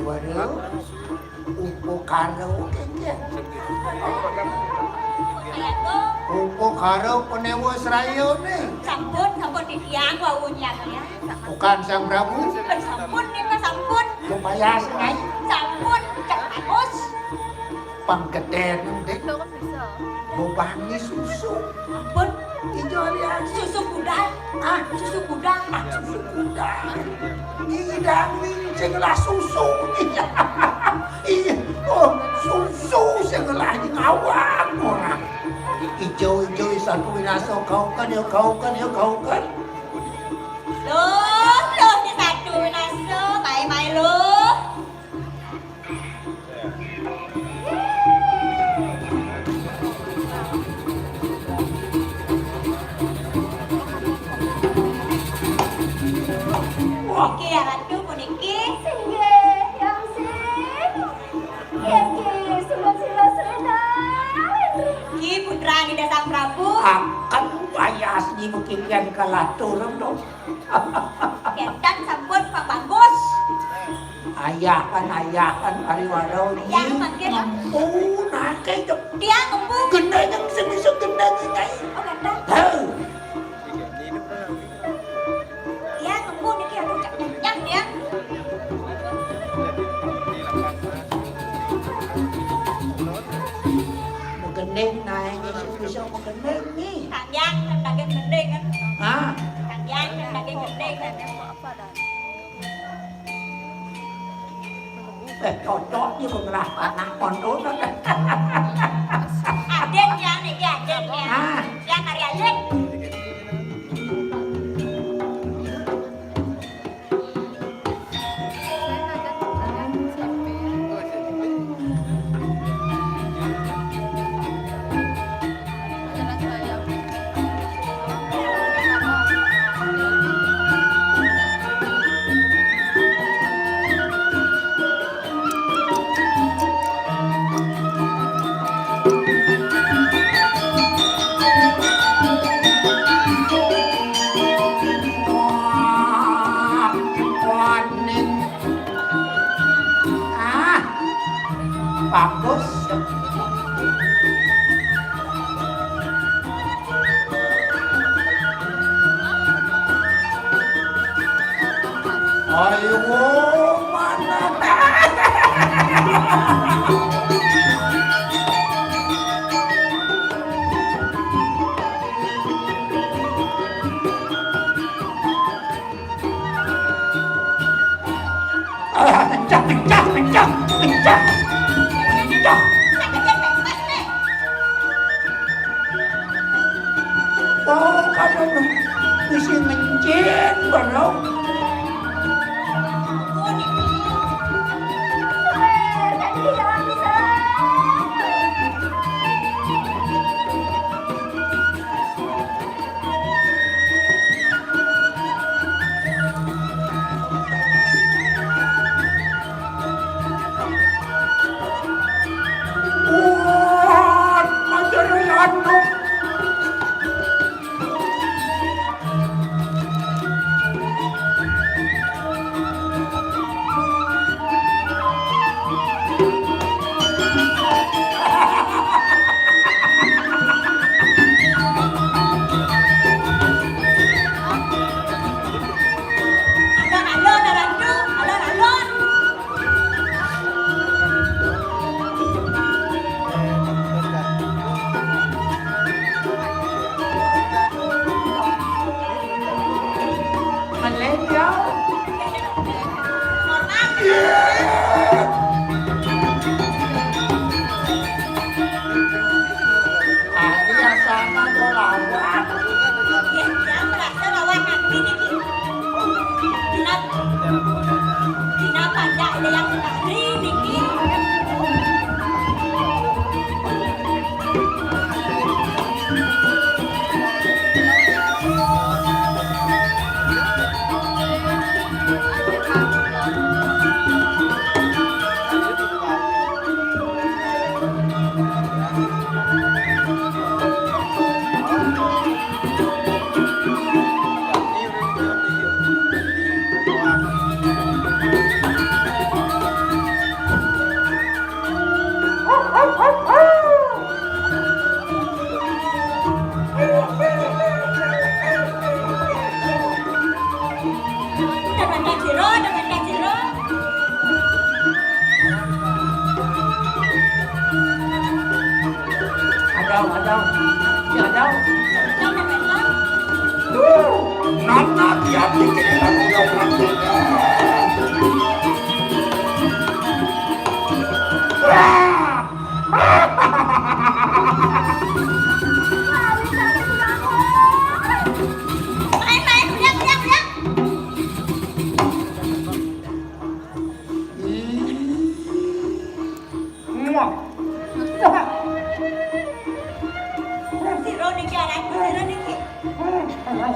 Waduh, upo karo kengke. Upo karo penewo serayu nih. Sampun didiang wawunya ya. Bukan Sang Prabu. Sampun nih Mas, sampun. Lumayan sengai. Sampun cek hangus. Panggeden dek. Lo kan bisa. Bobangi susu. Sampun Ijo lihat. susu kuda. Susu kuda. Susu kuda. Idang wincing lah susu. Iya. Oh, susu segelah ngawang orang. Ijo satu winaso kau kan. Loh, di satu naso, mai loh. Oke, ya ratu puniki. Singge, yang sing. Yeki, sila Ki putra ni Sang Prabu. Akan payas ni mungkin kalah turun dong. Kentan sampun bagus. Ayakan ariwarau ni. Yang mangke ya. Oh, nakai dok. Dia ngembung. Genda yang semisal genda ngai. Oh, ganda. Tahu. apa dah? Cocok như một là anak pondok kan. Aden ya nih ya, Aden ya. Ya kari Aden. Bagus. Ayo mana? Kencang. Oh, kalau bisa mencet belum? Tadi jangan bisa. Wah, majalah anu. Alon. Malaysia. Aria sama dolawat. Ya merasa lawan nanti nih. Kenapa tidak ada yang menari nih? Dengan jero. Ada. Ya ada. Nana dia bikin lagu yang Main, lihat. Muak. Zero nih jalan, zero nih. Ano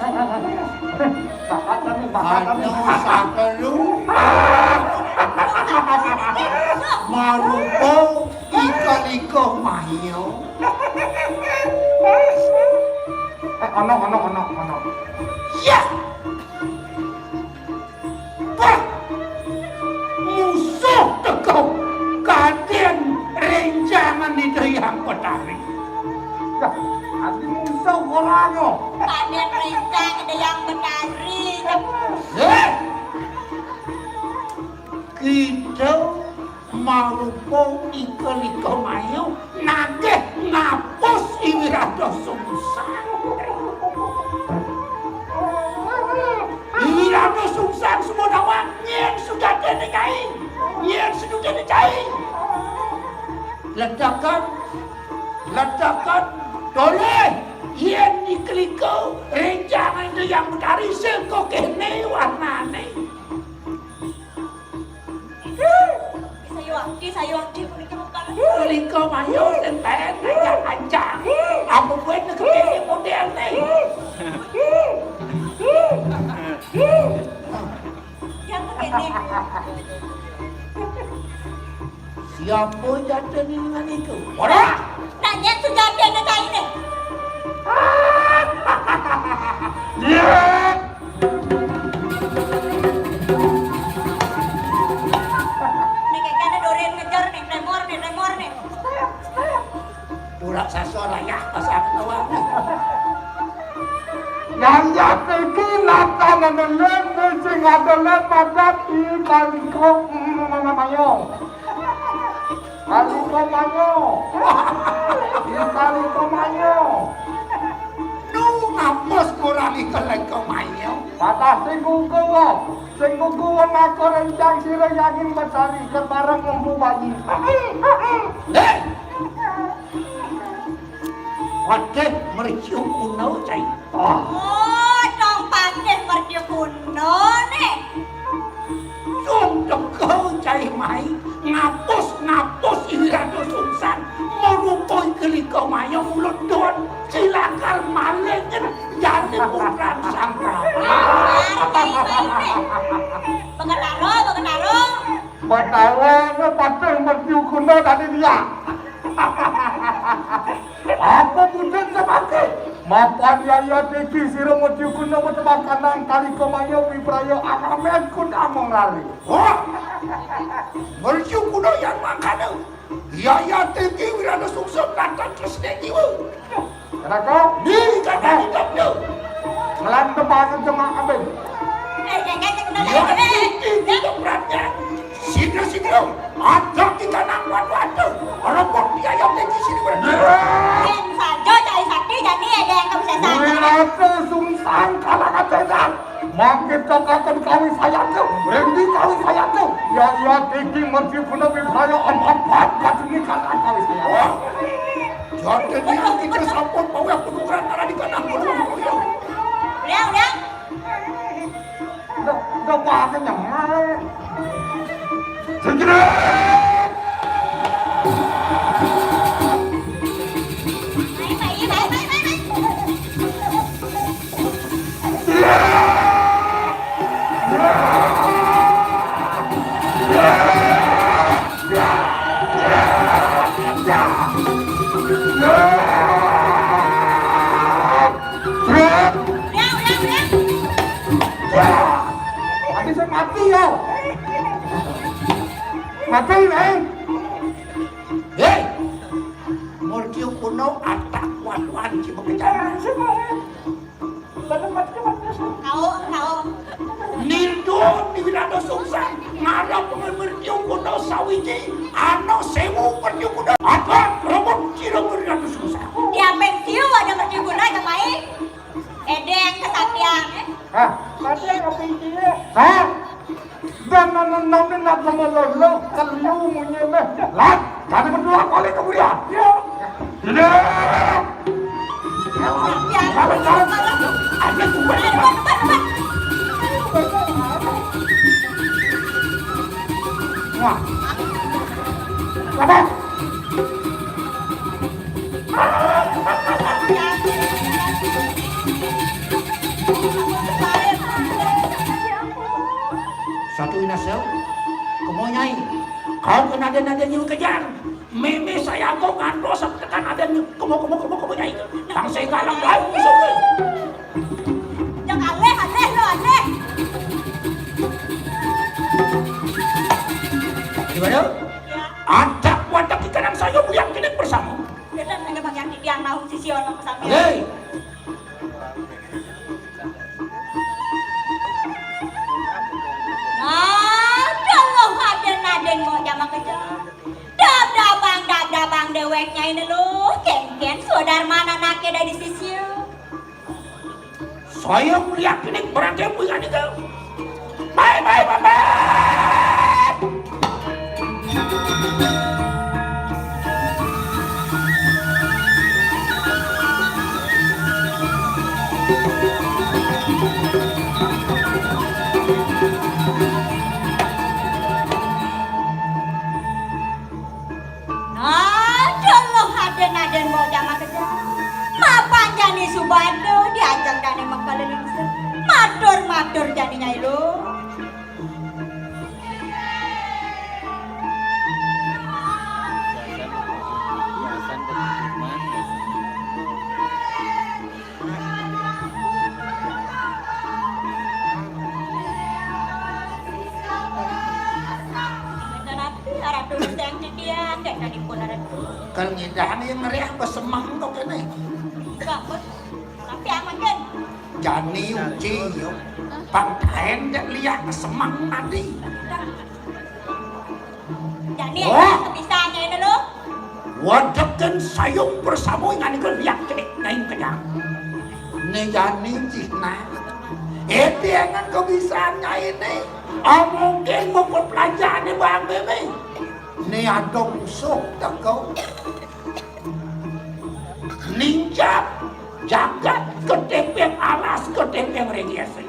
sa lu? Marupo ikaliko mayo. Ono. Ya. Pak. Musuh tegau kaden renjangan itu yang petani. Adi musuh orangnya. Kalian rencang ada yang menari. Kita marupo ikaliko mayo nage ngapus iwirado sungsang. Nyen sudah dengai. Nyen sudah dengai. Ledakan boleh yen dikeliko rencangan itu yang dari seko kene warnane Bisa yuwakti keliko mayo enten ancang aku buat kekene model nih yang kene siapa jatuh dengan itu orang nanya sudah ada nanya ini nih kayaknya Dorian ngejar nih remor nih urak sasora ya pasang awak Nanya iki nata menelen sing adone pada di kaliko mayo. Kaliko mayo. nu ngapus kurang ikeleko mayo Patah sing kuku aku rencang sira yakin mencari kebarang empu bayi. Wadeh mercium kuno cai oh dong pandai merdia kuno nih Yung kau cai mai ngapus irado sungsan merupakan keliko mayo mulut don silakan malengen jadi bukan sangka Pengetaro Batawa patah mercium kuno tadi dia. Apa budak sebagai mapan yaya teki sira mercium kuno makanan kaliko mayo wipraya akamen kuda menglari. oh mercium kuno yang makan ya teki wirana sungsan lantan terus jiwa Kenapa? ni kata hidupnya Melanda banget jemaah kabeh. ya teki tidak beratnya Sidro ada kita nangguan waktu orang buat dia yang teki sini berani Yang saja cari sakti jadi ada yang nggak bisa saja Wirata sungsan kalangan setan. Makin tokakan kami saya tu, rendi kami saya tu. Ya teki mercium kuno wipraya empat katuni kalangan kami saya. oh jadi dia kita sampun bawa penukaran arah di kanan Udah Udah banget nyamai. Segera. Habis saya mati ya. Mati nih. hei mercium kuno atak wan cuma kejaran Kau Nindon di wirado sungsan ngarap mercium kuno sawiji ano sewu mercium kuno apa robot ciro wirado sungsan dia pensiun ada merdia guna kemai edeng kesaktian Hah? Tadi apa intinya? Hah? Dan nonton nak sama lolo kelu munyeme. Lat, kami berdua kali kemudian. Ya. Tidak. ada gue Wah. Apa? satu inasel kemoy kau kena ada nyu kejar meme saya kau ngando sampai tekan ada nyu kemo nyai bang saya kalang lain suke Jangan aneh lo aneh. gimana ada wadah di kanan saya yang kini bersama Kita nggak bagian di yang mau sisi orang kesana. hei Aden mau jama kerja. Dabang deweknya ini lo, ken saudara mana anaknya dari sisi. saya melihat ini berangkai punya nih kau Bye. Aden mau jama kerja. Mapan jani subado diajak dane mengkeliling se. Matur jani nyai lo. Hiasan ketutupan. Kalau ngedahan yang ngeriah besemang kok kene. Tapi aman kan? Jani uji yuk. Pangkain dek lihat besemang tadi. Jani ada kebisanya ini lo. Wadakan sayung bersama dengan lihat cek naik kenyang. Ini Jani cina. Jangan kebisaannya ini. Mungkin mau pelajaran ni bang bebe. Ni ada musuh tak kau. Ninja jagat ketepeng alas ketepeng regiasi.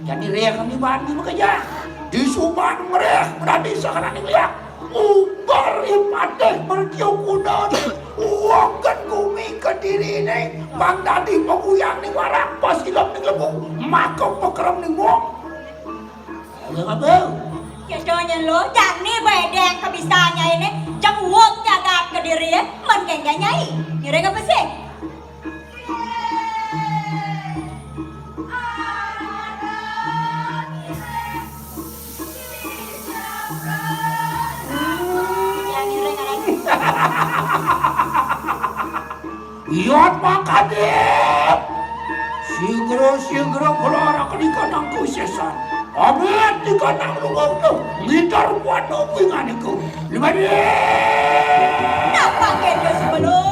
Jadi reh ni bang bekerja. Di Subang mereh berani sekarang ni lihat. Ubar ibadah bertiup kuda. Uangkan bumi ke diri ni. Bang tadi penguyang ni warak pas hilap ni lebu. Maka pekeram ni wong. Apa? Ya doanya lo, jani bedeng kebisanya ini. Jam uang jagat ke diri ya. Man kayaknya nyai. Nyeri apa sih? Iot makadip. Sigro keluar ke di kandang kusesan. Amet di kandang lumau tu. Ngitar buat nopingan itu. Lima dia. Nampak itu sebelum.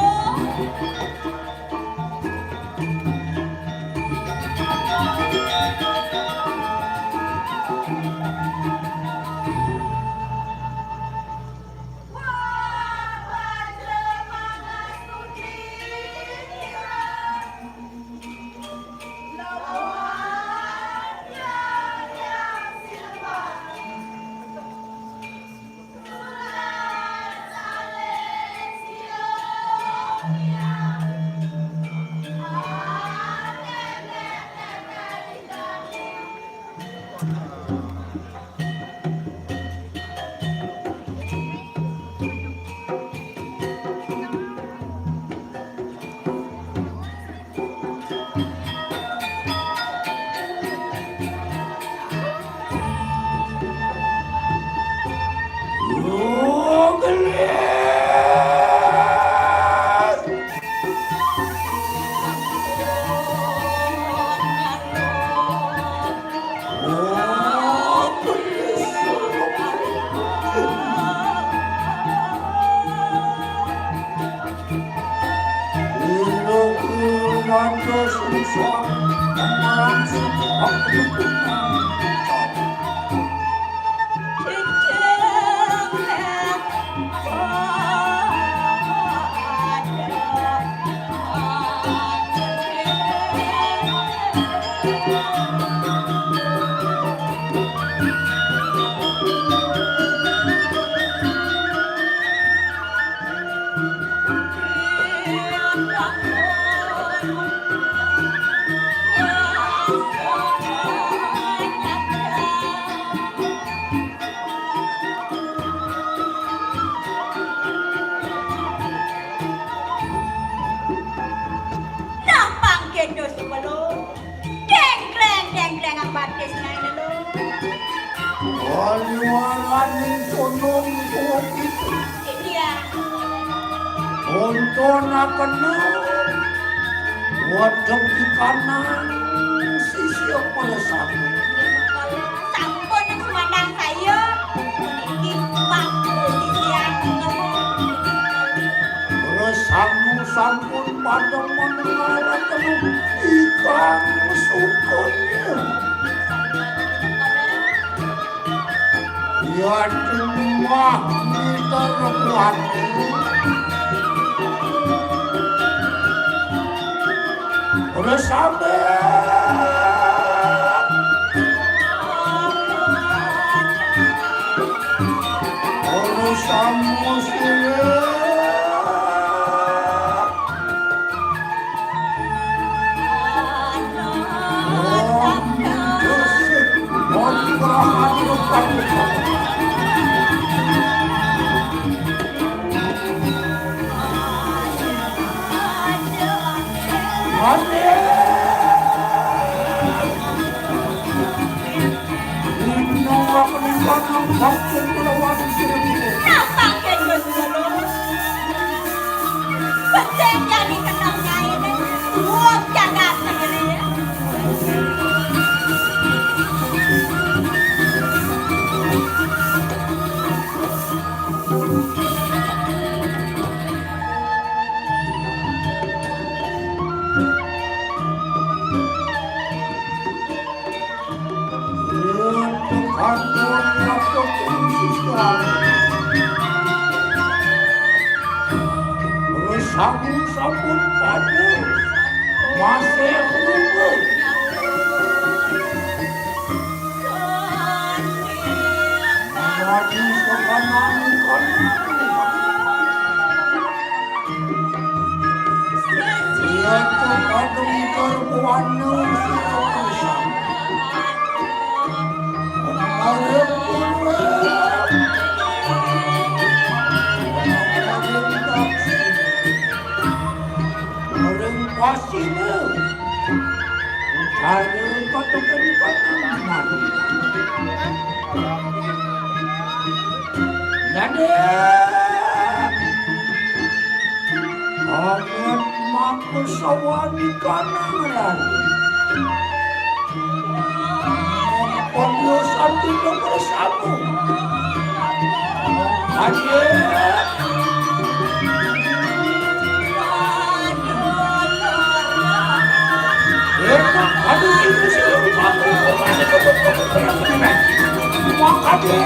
Untung akan wadam di kanan sisi kepala sampun. Sampun yang semandang saya memiliki waktu sisi aku. Terus sampun pada mendengar teluk ikan sukunnya. Ya cuma terbuat udah sampai urusan muslim Nampakin gue dulu. Betul jadi kenangnya ini. Wah, jangan sendiri. Sabun padu masih berubah. Jadi sekanan dia terkadang terbuanu seterusnya. Kemarin Pasimu, cari kotokan mana? Nade, amat maku sawani kanan. Pembiusan tidak bersama. Adik. Aduh, itu sih aku makanya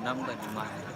nambah di mana?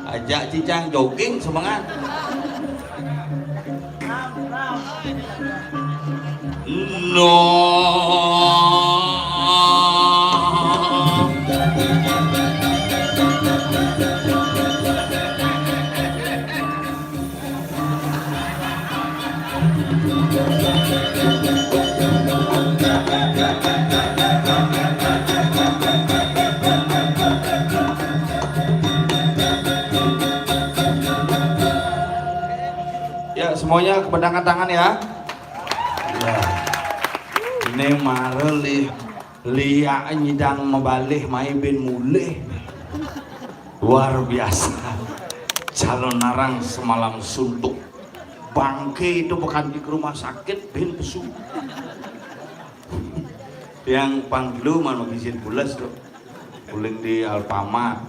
Ajak Cicang jogging semangat. Ya, semuanya kebendangan tangan ya. Ini marel liak nyidang mebalih mai bin mulih. Luar biasa. Calon narang semalam suntuk. Bangke itu bukan di rumah sakit bin pesu. Yang panggilu mana bizin bulas tuh. Uling di Alfamart,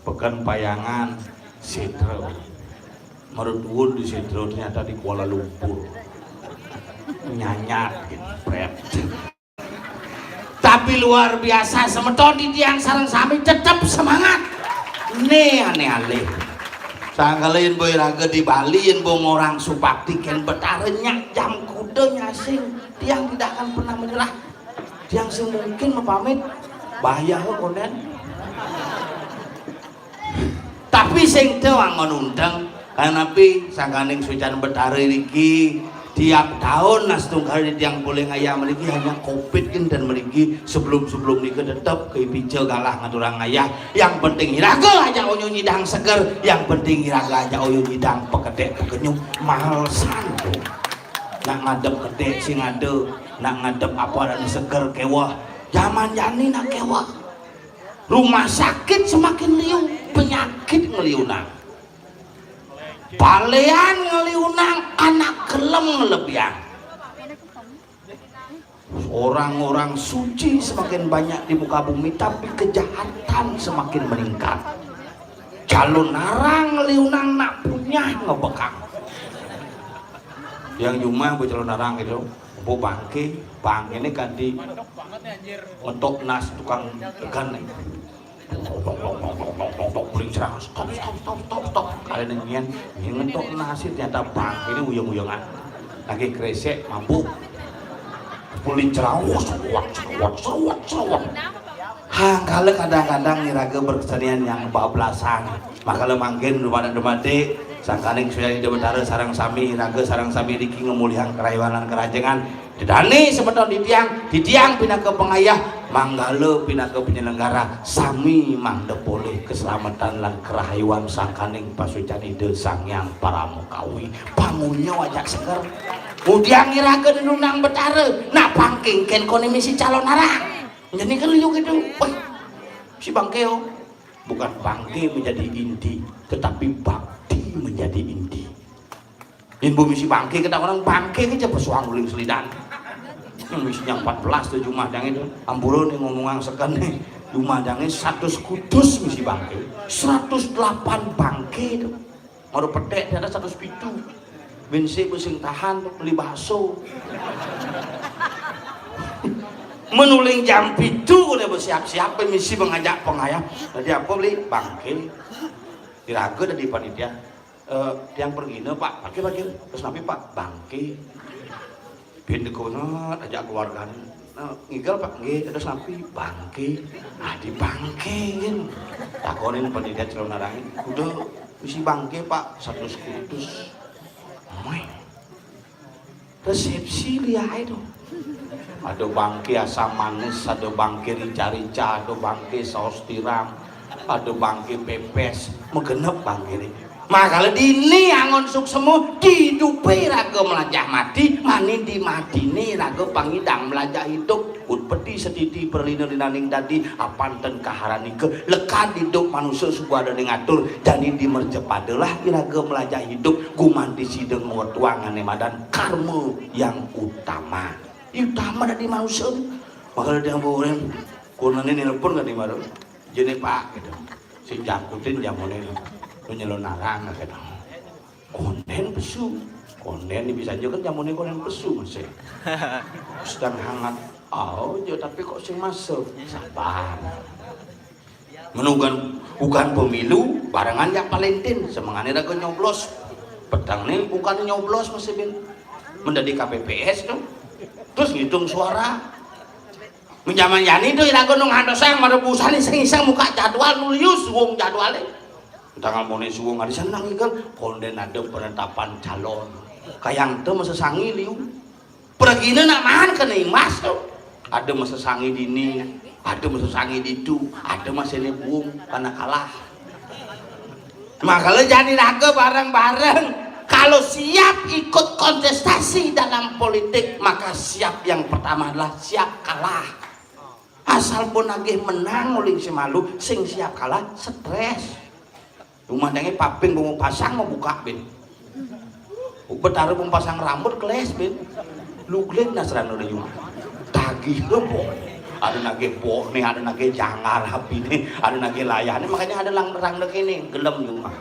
Pekan Payangan, Setro. Merutuun di Setro ternyata di Kuala Lumpur. Nyanyat pret. Tapi luar biasa semeton di tiang sareng sami tetap semangat. Nih aneh-aneh. Sangkalain boy raga di Bali yen bong orang supakti ken betarenya jam kuda nyasing. Tiang tidak akan pernah menyerah. Tiang semungkin mepamit bahaya kok konen. Tapi sing teu angon undang karena pi sangkaning sucan betare iki tiap tahun nastunggal di tiang boleh ngayah meriki hanya covid kan dan meriki sebelum nikah tetap ke pice galah ngaturang ngayah. Yang penting hiraga aja onyo nyidang seger, yang penting hiraga aja onyo nyidang pekedek pekenyum malsan tuh. Nak ngadep kedek sing ngade, nak ngadep apa dan seger kewah. Zaman jani nak kewah. Rumah sakit semakin liung, penyakit ngeliunang. Balean ngeliunang, anak gelem ngelebihan. Orang-orang suci semakin banyak di muka bumi, tapi kejahatan semakin meningkat. Calon narang liunang nak punya ngebekang. Yang cuma bu calon narang itu, bu bangke, bang ini kan di mentok nas tukang ikan. Beli cerah, stop. Kalian ingin ngentok nasi ternyata bang ini uyung-uyungan. Lagi kresek mabuk. Pulin cerawat, seruat. Kalau kadang-kadang niraga berkesenian yang bablasan, maka lemangkin rumah demade, sangkaning sudah di betara sarang sami, raga sarang sami diki ngemulihan keraywanan kerajengan, didani sebetul di tiang pindah ke pengayah, manggala pindah ke penyelenggara, sami mangde boleh keselamatan lan kerahayuan sangkaning pasucan ide sangyang para mukawi, bangunnya wajak seger. Kemudian ngiraga di nundang betara, nak pangking ken kone misi calon narang. Jadi kan liuk itu, si bangkeo bukan bangke menjadi inti, tetapi bakti menjadi inti. Inbu misi bangke kita orang bangke kita pesuang uling selidan. Misinya 14 tuh Jumadang itu, amburon yang ngomong sekan nih, Jumadangnya 100 kudus misi bangke, 108 bangke itu, mau petek ada 100 pitu. Bensi pusing tahan beli bakso. Menuling jam pitu udah bersiap-siap misi mengajak pengayah. Jadi apa beli bangke diraga dari panitia yang pergi nih pak pakai terus nabi pak bangke pindah kono ajak keluarga ngigal pak nggih terus nabi bangke di bangkein takonin panitia calon narangin udah misi bangke pak 100 kudus. Resepsi lihat itu ada bangke asam manis, ada bangke rica-rica, ada bangke saus tiram, ada bangke pepes, megenep bangke ini. Maka dini angon suk semu didupi raga melajah mati, mani di madini raga pangidang melajah hidup. Ud peti setiti perlindungan tadi apanten kaharani ke lekat hidup manusia sebuah ada ngatur jadi dimercepadalah iraga melajah hidup gumanti sideng mengetuangan emadan karma yang utama dari manusia. Maka dia boleh kunan ini nelpon gak di mana jadi pak gitu si jangkutin jamunin lu nyelon narang gitu konden pesu konden ini bisa juga kan jamunin konden pesu masih sedang hangat. Oh, tapi kok sing masuk? Sabar. Menunggan bukan pemilu, barengan ya Valentine, semangane raga nyoblos. Pedang nih bukan nyoblos masih bin. Menjadi KPPS tuh. Terus ngitung suara. Menjaman yani tuh raga nung handosang marebusan iseng-iseng muka jadwal nulius wong jadwalnya. Tanggal mone suwung arisan nang ikan konden ada penetapan calon. Kayang teu masa sangi liu. Pergina nak mahan kena imas tuh. Ada masa sangi dini, ada masa sangi ditu, ada masa nebung karena kalah. Makanya jadi raga bareng-bareng. Kalau siap ikut kontestasi dalam politik, maka siap yang pertama adalah siap kalah. Asal pun lagi menang uling si malu, sing siap kalah stres. Rumahnya paping mau pasang mau buka bin. Betara mau pasang rambut keles bin. Lu klik nasran udah cuma. Tagih po, ada nage po nih, ada nage jangar api nih, ada nage layah nih, makanya ada lang-lang ini gelem cuma.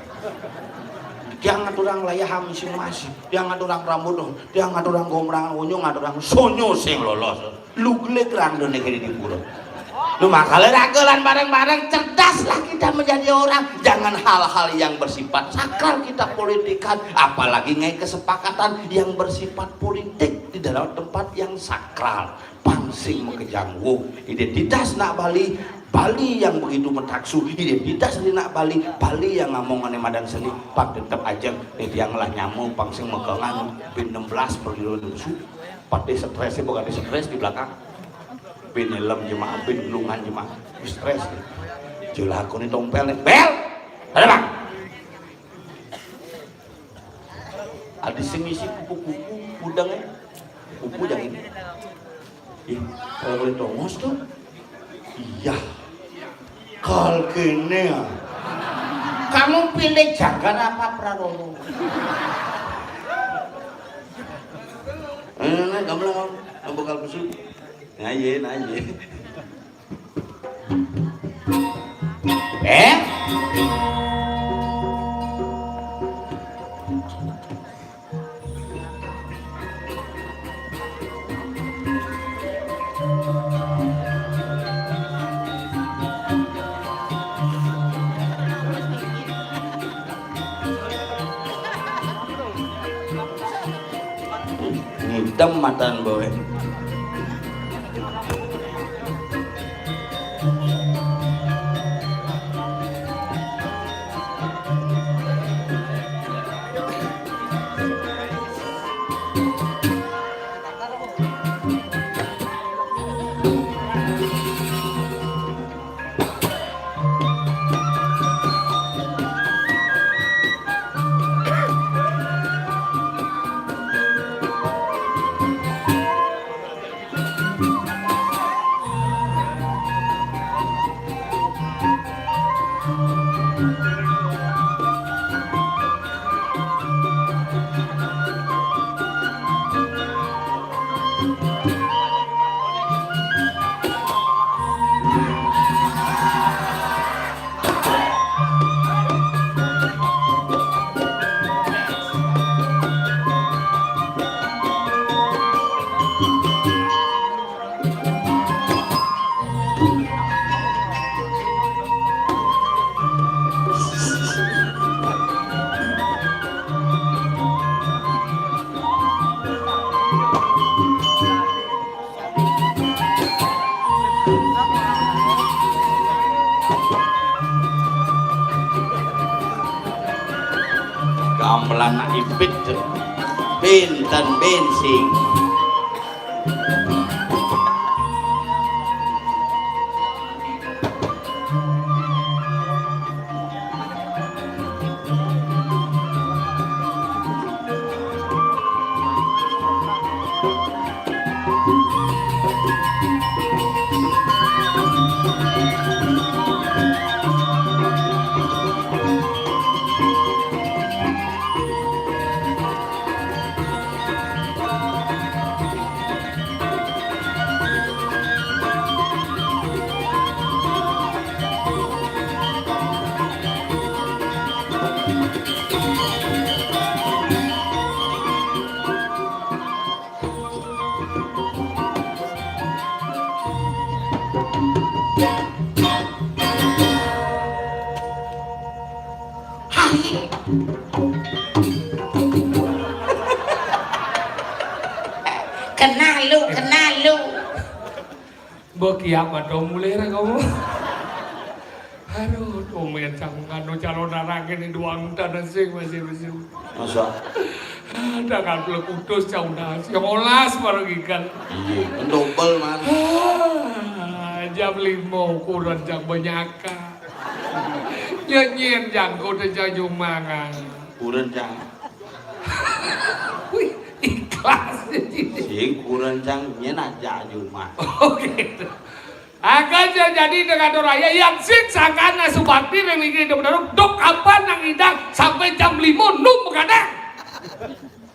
Dia ngaturang layah masing-masing, dia ngaturang rambut dong, dia ngaturang gombrang unyu, ngaturang sonyo sing lolos. Lu gelet rang dong nih di pulau. Lu makanya ragelan bareng-bareng, cerdaslah kita menjadi orang. Jangan hal-hal yang bersifat sakral kita politikan, apalagi ngai kesepakatan yang bersifat politik di dalam tempat yang sakral. Pangsing mekejang identitas nak Bali yang begitu metaksu, identitas di nak Bali yang ngamongan madan seni pak tetep aja nih yang lah nyamuk pangsing mekengan bin 16 perlu nusu pati stresnya bukan di stres di belakang bin helm jemaah bin gelungan jemaah stres jelah aku nih tompel nih bel ada bang ada semisi kupu-kupu udangnya kupu yang ini kalau boleh tongos tuh iya kal kene kamu pilih jagan apa Prabowo Nah, kamu lah kamu bakal besuk. Ngaye. Hitam matan boy. Gamelan ipit bintan bensin. Kenal lu. Kiamat dong mulai lah kamu. Aduh, komen cangkan calon narangin ini doang tanah sing masih. Masa? Ada kan peluk utus caunas, yang olas baru ikan. Iya, double man. Jam 5 ukuran jam banyaka. Nyanyian jangkau dan jajung mangan. Kurang cang. Wih, ikhlas. Si kurang cangnya aja cuma. Oke. Akan jadi dengan raya yang siksakana subakti yang ingin benar dok kapan nang idang sampai jam 5 nung begadang.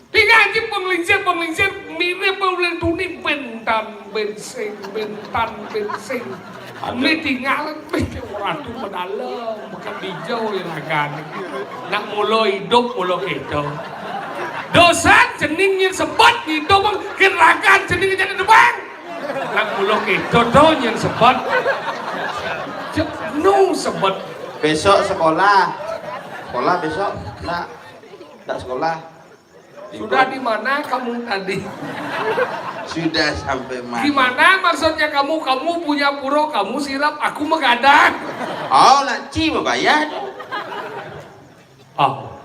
Tiga anjing penglingsir mirip pembelian tuni bentan bensin. Ini tinggal orang tu mendalam bukan dijauh yang akan nak mulai hidup mulo kita. Dosa ceningnya sebat hidup gerakan ceningnya jadi depan. Nak mulo kita doh yang sebat. No sebat. Besok sekolah besok nak sekolah. Sudah di mana kamu tadi? Sudah sampai mana? Di mana maksudnya kamu punya puro, kamu sirap, aku megadang. Oh, nak ci bayar. Oh.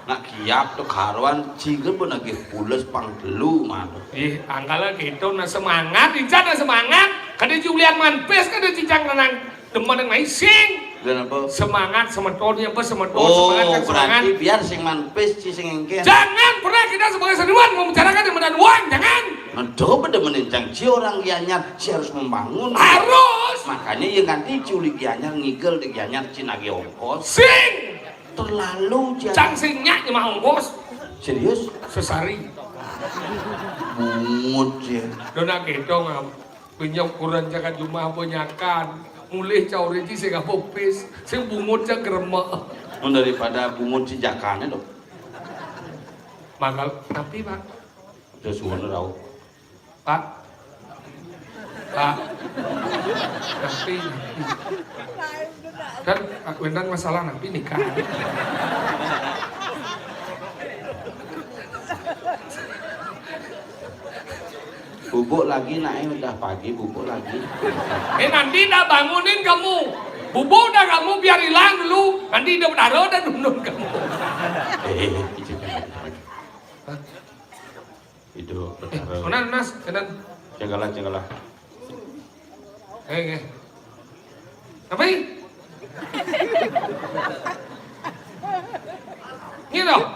Nak kiap tuh karuan ci pun lagi pules pang telu mah. Anggala gitu na semangat, Ican na semangat. Kada Julian manpes kada cicang renang demen yang main sing. Kenapa? Semangat semetonnya semeton Oh, semangat kan semangat. berarti biar sing manpes ci sing engke. Jangan pernah kita sebagai seniman membicarakan demenan uang, jangan. Aduh, bener-bener ci orang Gianyar, ci harus membangun. Harus. Makanya yang ganti culi Gianyar ngigel di Gianyar ci nagih ongkos. Sing. Terlalu Cang singnya mah ongkos. Serius? Sesari. Bungut ya. Dona gedong am. Penyok kurang jaga jumah penyakan. Mulai caw reci saya gak popis. Saya bungut aja geremak. Daripada bungut si jakannya dong. Manggal tapi Pak. Udah suara tau. Pak. Pak. Tapi. Kan beneran masalah nanti nikah. Bubuk lagi naik udah pagi bubuk lagi. Nanti dah bangunin kamu. Bubuk dah kamu biar hilang dulu. Nanti udah bertaruh dan nunun kamu. Itu bertaruh. Mana Nas? Kanan. Jagalah. Apa ini? Ini dong.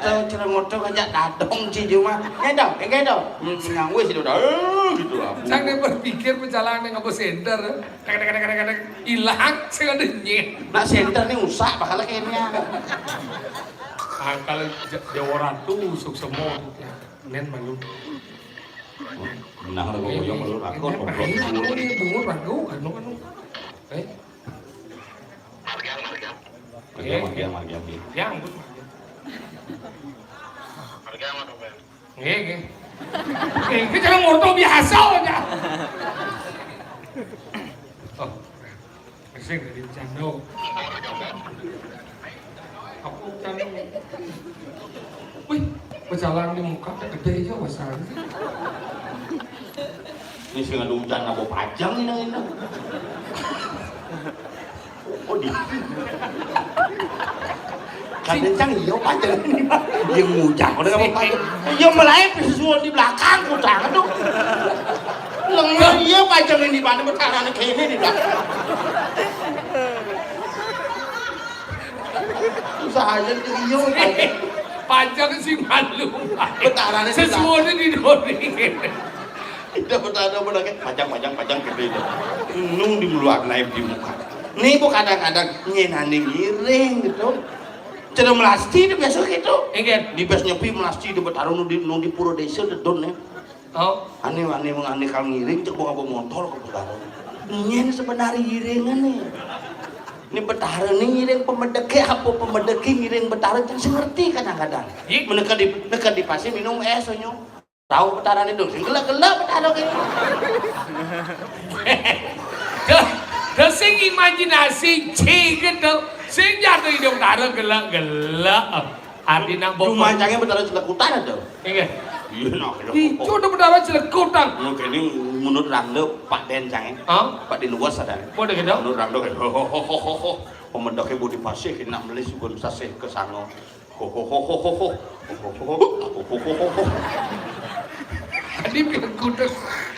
Cerah motor aja datang sih cuma. Enggak dong. Ngangwe sih udah. Gitu lah. Saya berpikir perjalanan nggak senter. Kadang-kadang hilang. Saya nggak denyet. Nak center nih usah bakal kayaknya. Kalau Jawa Ratu usuk semua. Nen malu. Menang lo goyong lo rakor goblok. Ini bungut ragu kan. Margian. Yang Ini jangan ngorto biasa aja. Oh, masih dari Cando. Aku kan, wih, berjalan di muka gede aja wasan. Ini sih ngadu hujan nabo pajang ini. Oh di. Kadang iya pajang ini mah. Dia ngujang udah nabo pajang. Iya melayang sesuatu di belakang ngujang tuh. Lengan iya pajang ini mana bertahan kayak ini di belakang. Usaha aja iya Pajang sih malu. Bertahannya sesuatu di dori. Tidak bertahan pajang gede itu. Nung di luar naik di muka. Nih bu kadang-kadang nyenani ngiring gitu. Cara melasti itu biasa gitu. Ingat Di bes nyepi melasti itu bertaruh nung di pura desa dedon ya. Oh, Aneh kalau ngiring cek bawa motor ke bertaruh. Nyen sebenarnya ngiringan nih. Ini bertaruh nih ngiring pemedeki apa pemedeki ngiring bertaruh jangan ngerti kadang-kadang. Menekan di pasir minum es soalnya. Tahu bertaruh itu dong. Gelap bertaruh ini. Sing imajinasi gitu. Sing jatuh hidung taruh gelap. Artinya Cuma cangnya bertaruh celekutan ada. Ingat. Iya nak. Itu udah berdarah celekutan. Mungkin ini menurut Rangdo Pak Den cangnya. Pak Di luas ada. Boleh gitu? Menurut Rangdo kayak pemedoknya budi pasih nak beli subun sasih ke sana. Tadi biar kuda.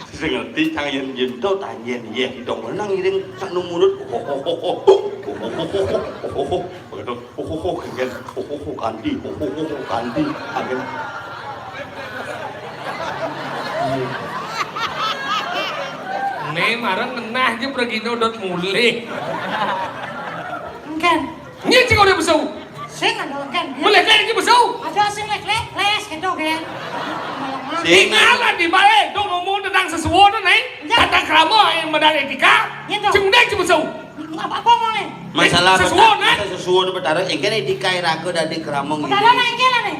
Saya ngerti tangan yen tuh tangan ya hidung menang ngiring sak nu mulut ganti agen Nih marang ngenah aja pergi dodot mulai. Kan, Ini cik udah besau. sing ada kan. Boleh kan aja besau. Ada sing les gitu kan. Tinggalan di balik. Dong ngomong tentang sesuatu nih. Kata kamu yang medal etika. Cuma cuma besau. Apa mau nih? masalah sesuatu bertaruh engkau etika ragu dari keramong ini. Bertaruh nang kene nih.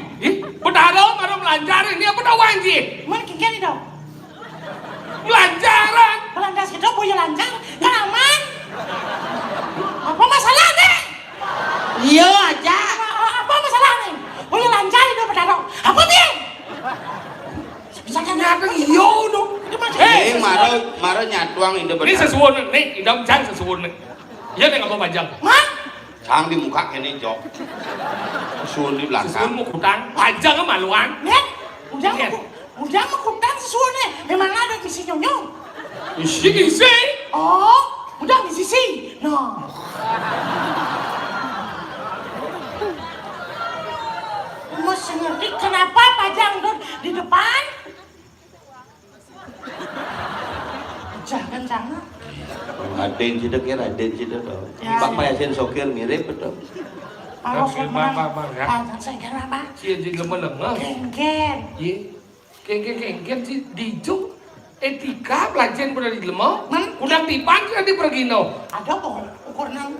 Bertaruh baru melancarin dia apa wanji. Mana kene itu? Melancaran. Pelandas gitu punya lancar, kan aman. Apa masalahnya? Iya aja. Apa masalahnya? Punya lancar itu bertaruh. Apa dia? Bisa kan Nyata iyo dong. Maro nyatuang ini Ini sesuatu nih, idam cang sesuatu nih. Iya nih nggak panjang. Mah? Cang di muka kene jok. Susun di Sesuatu belakang. mau kutang, panjang kan maluan. Nih, udah mau kutan sesuatu. Memang ada di sini nyong. Ini sih. Oh, udah di sisi. No. Mesti ngerti kenapa pajang di depan? Jangan. Raden cedek ya Raden cedek dong. Ya, Pak ya. Payasin sokir mirip betul. Awas menang. Ya. Sengken apa? Sia jadi lemah-lemah. Kengken. Ye. Kengken si dijuk. Etika pelajaran pada di lemah. Udah tipan kan di pergi no. Ada kok ukuran.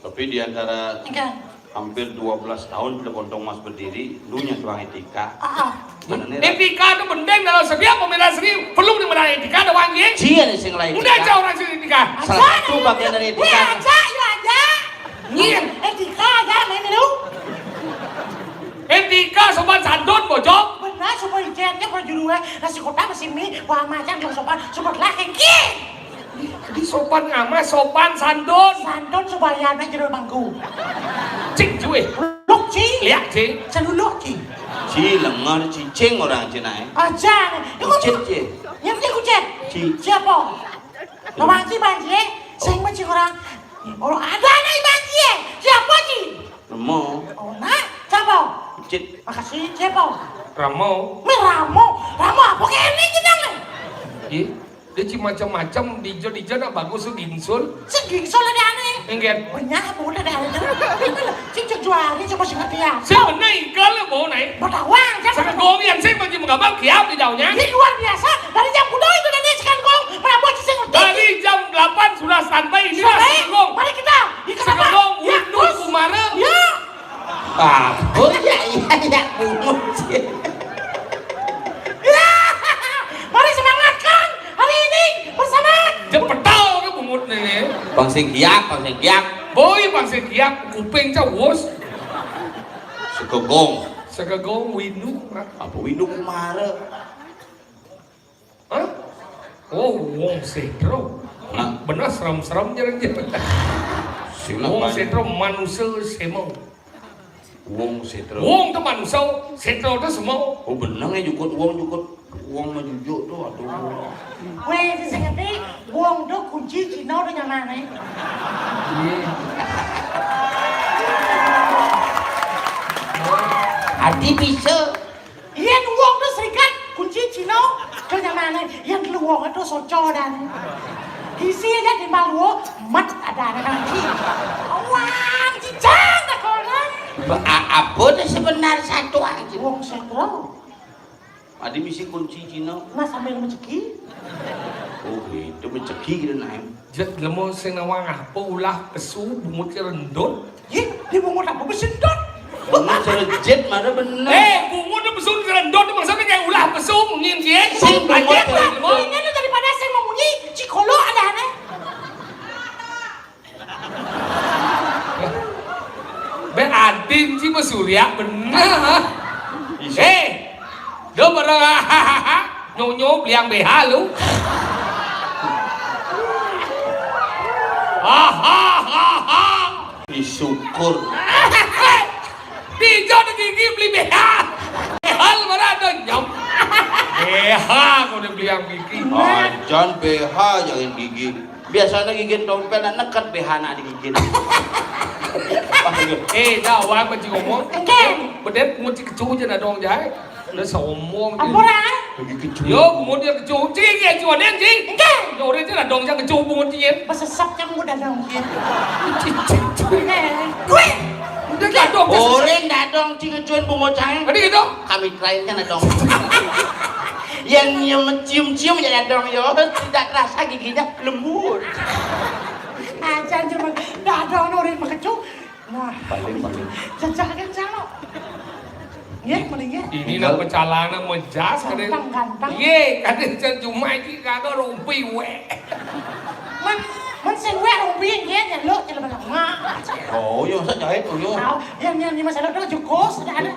Tapi di antara Kengken. hampir 12 tahun di Pontong Mas berdiri, dunia tuang etika. Etika itu penting dalam setiap pembela seni. Perlu dimana etika ada wangi. Cia nih sing lain. Udah aja orang sini etika. Salah satu bagian dari etika. aja. Nyin. Etika aja main dulu. Etika sopan santun bojok. Benar supaya jennya perjuruan nasi kotak mesin mie wah macam yang sopan sobat lah kengken. Di sopan ngama sopan santun. Santun supaya anak jeruk bangku. Cik cuy. Luk ci. Lihat cik. Seluluk ci. Ci lengar cicing orang Cina. Aja. Kucet ci. Yang penting kucet. Ci. Siapa? Namanci banci. Sing macam orang. Orang ada nih banci. Siapa ci? Remo. Oh nak. Siapa? Kucet. Makasih. Siapa? Ramo. Ramo. Ramo apa ini kita nih? Ih. Dia cuma macam-macam di nak bagus tuh ginsul. Seging soalnya aneh. Enggak. Banyak boleh ada ada. Cing jualnya cuma singet ya. Sebenarnya ikan lo bau naik. Batawang. Sekarang gong yang saya bagi mengabal kiap di daunnya. Ini luar biasa. Dari jam kudo itu dan sekarang gong. Merampok cing. Dari jam 8 sudah standby ini lah gong. Mari kita. Sekarang gong Wisnu Kumara. Ya. Ah, oh ya bungut ci. Mari semangatkan hari ini bersama. Jepetau ke bungut nih. Bang sing giak. Boy bang sekiak kuping cawos. Sekegong. Segagong Wisnu. Apa Windu Kumara? Hah? Oh, wong setro. Nah. Benar serem-serem jarang-jarang. Wong setro manusia semau. Wong setro. Wong tuh manusia, setro tuh semau. Oh benang ya jukut wong majujuk tuh aduh. Weh, di sini wong do kunci Cina udah nyaman nih. Adi bisa. Yang wong do serikat kunci Cina udah nyaman nih. Yang lu wong itu soco dan isi aja di malu mat ada nanti. Wah, cicang tak konon. Apa tuh sebenarnya satu aja. Wong setro. Adi misi kunci Cina. Mas sambil menceki. Oh itu mencegi gitu naim. Jet lemo senawang apa ulah pesu bungut rendon. Ih, dia mau ngomong apa besendot? Bungut cerejet mana bener. Bungut tuh pesu rendon tuh maksudnya kayak ulah pesu ngin dia. Sing bungut lemo. Ini daripada saya memunyi cikolo ada aneh. Beradin sih Surya bener. Dia barang nyonya bilang BH lu. Disyukur. Dijo ada gigi beli BH. Hal mana ada nyom. BH kau udah beli yang gigi. Jangan BH jangan gigi. Biasanya gigit dompet nak nekat BH nak digigit. Jawab macam ngomong. Bedet ngunci kecu je nak dong jai. Nó somong. Apa dah? Yo, bungut dia kecu. Cing ya cuan dia cing. Yo dia tu nak dong jangan kecu bungut dia. Pasesap yang mudah dong dia. Gue. Dia tak dong. Orang dah dong cing kecuan bungut cai. Kadi gitu. Kami klien kan dong. Yang mencium-cium ya dong yo. Tidak rasa giginya lembut. Aja cuma dah dong orang makecu. Nah, Paling. jajakan calo. Ya, mendingnya. Ini nak percalana menjas kade. Gantang. Ye, kade cuma iki kado rumpi we. Man sen we rumpi ye ya lo ya lebih lama. Oh, yo sa jahit oh yo. Tahu, yang di masalah itu jukos ada.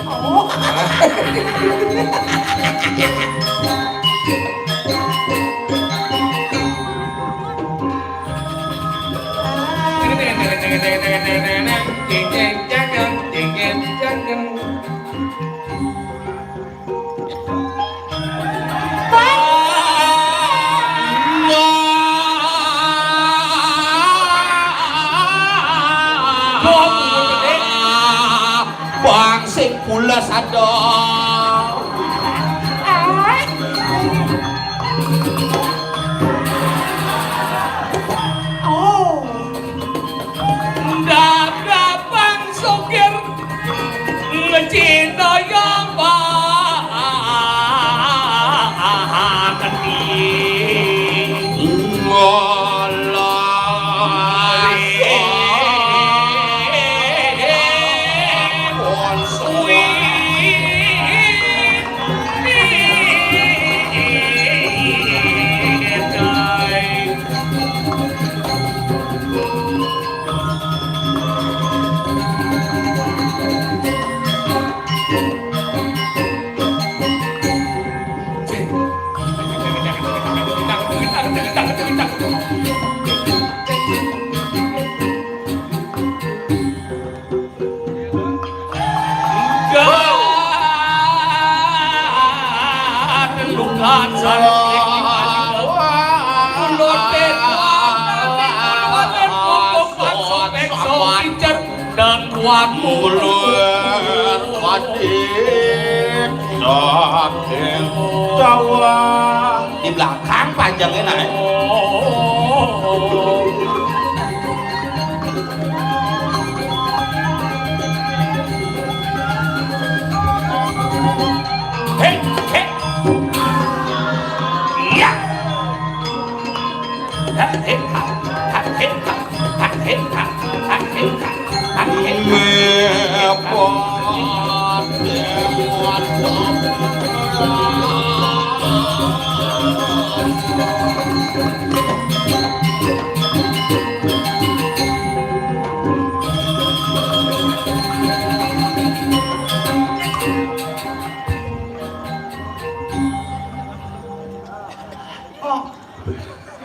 Oh. Bang sing kula sadar. Oh. dan kuat mulut wadid saking tawa di belakang panjangnya naik hei hei iya hei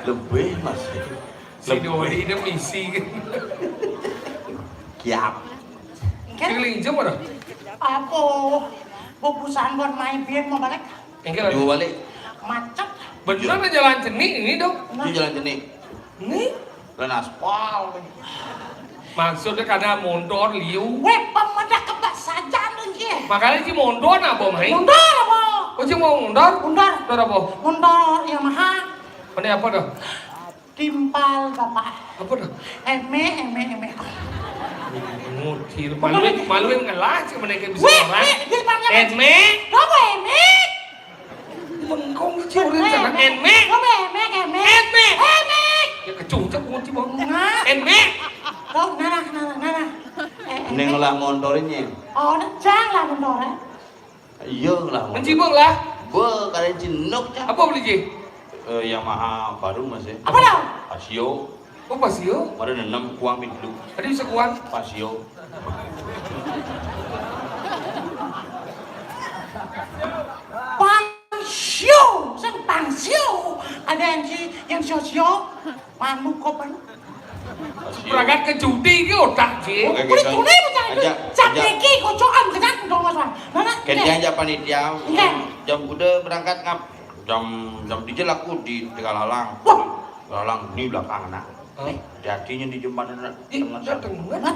lebih mas Si Doi ini misi kan. kiap Keliling jam mana? Apa? Bubusan buat main biar mau balik. Enggak dua balik Macet. beneran jalan cenik ini dong. itu jalan jenik Ini dan aspal maksudnya karena mondor liu. Weh, pemuda kebak saja nih. Makanya si mondor apa main? Mundur apa? Oh si mau mondor? Mundur. Mondor apa? Mundur yang mahal. Ini apa dah? Timpal bapak. Apa dah? Eme. Mutir maluin ngelah sih mereka bisa Weh, orang. gimana? Enme. Kamu eme? Mengkong curi sana enme. Kamu eme. Ya kecucuk kunci bang. Nah. Enme. Kau nana. neng lah montorinnya Oh, jangan lah mundur ya. iya lah Mencibung lah. kalian cinuk Apa beli ji? Yamaha baru mas ya Apa dah? Pasio Oh pasio. kemarin 6 kuang pintu Tadi bisa kuat. Pasio Pangsio. Ada yang sio. Manu kopan. Pasio Perangkat ke judi ke otak ji. Oke, Kulit kita- kuning macam itu. ajak- Capeki kocokan kejan dong mas. Mana? Kayaknya aja panitia Iya. jam udah berangkat ngap jam 3 laku di Tegalalang. Wah. Tegalalang ini belakang nak. Hah? Hati-hatinya di jembatan Ih, tengah datang banget.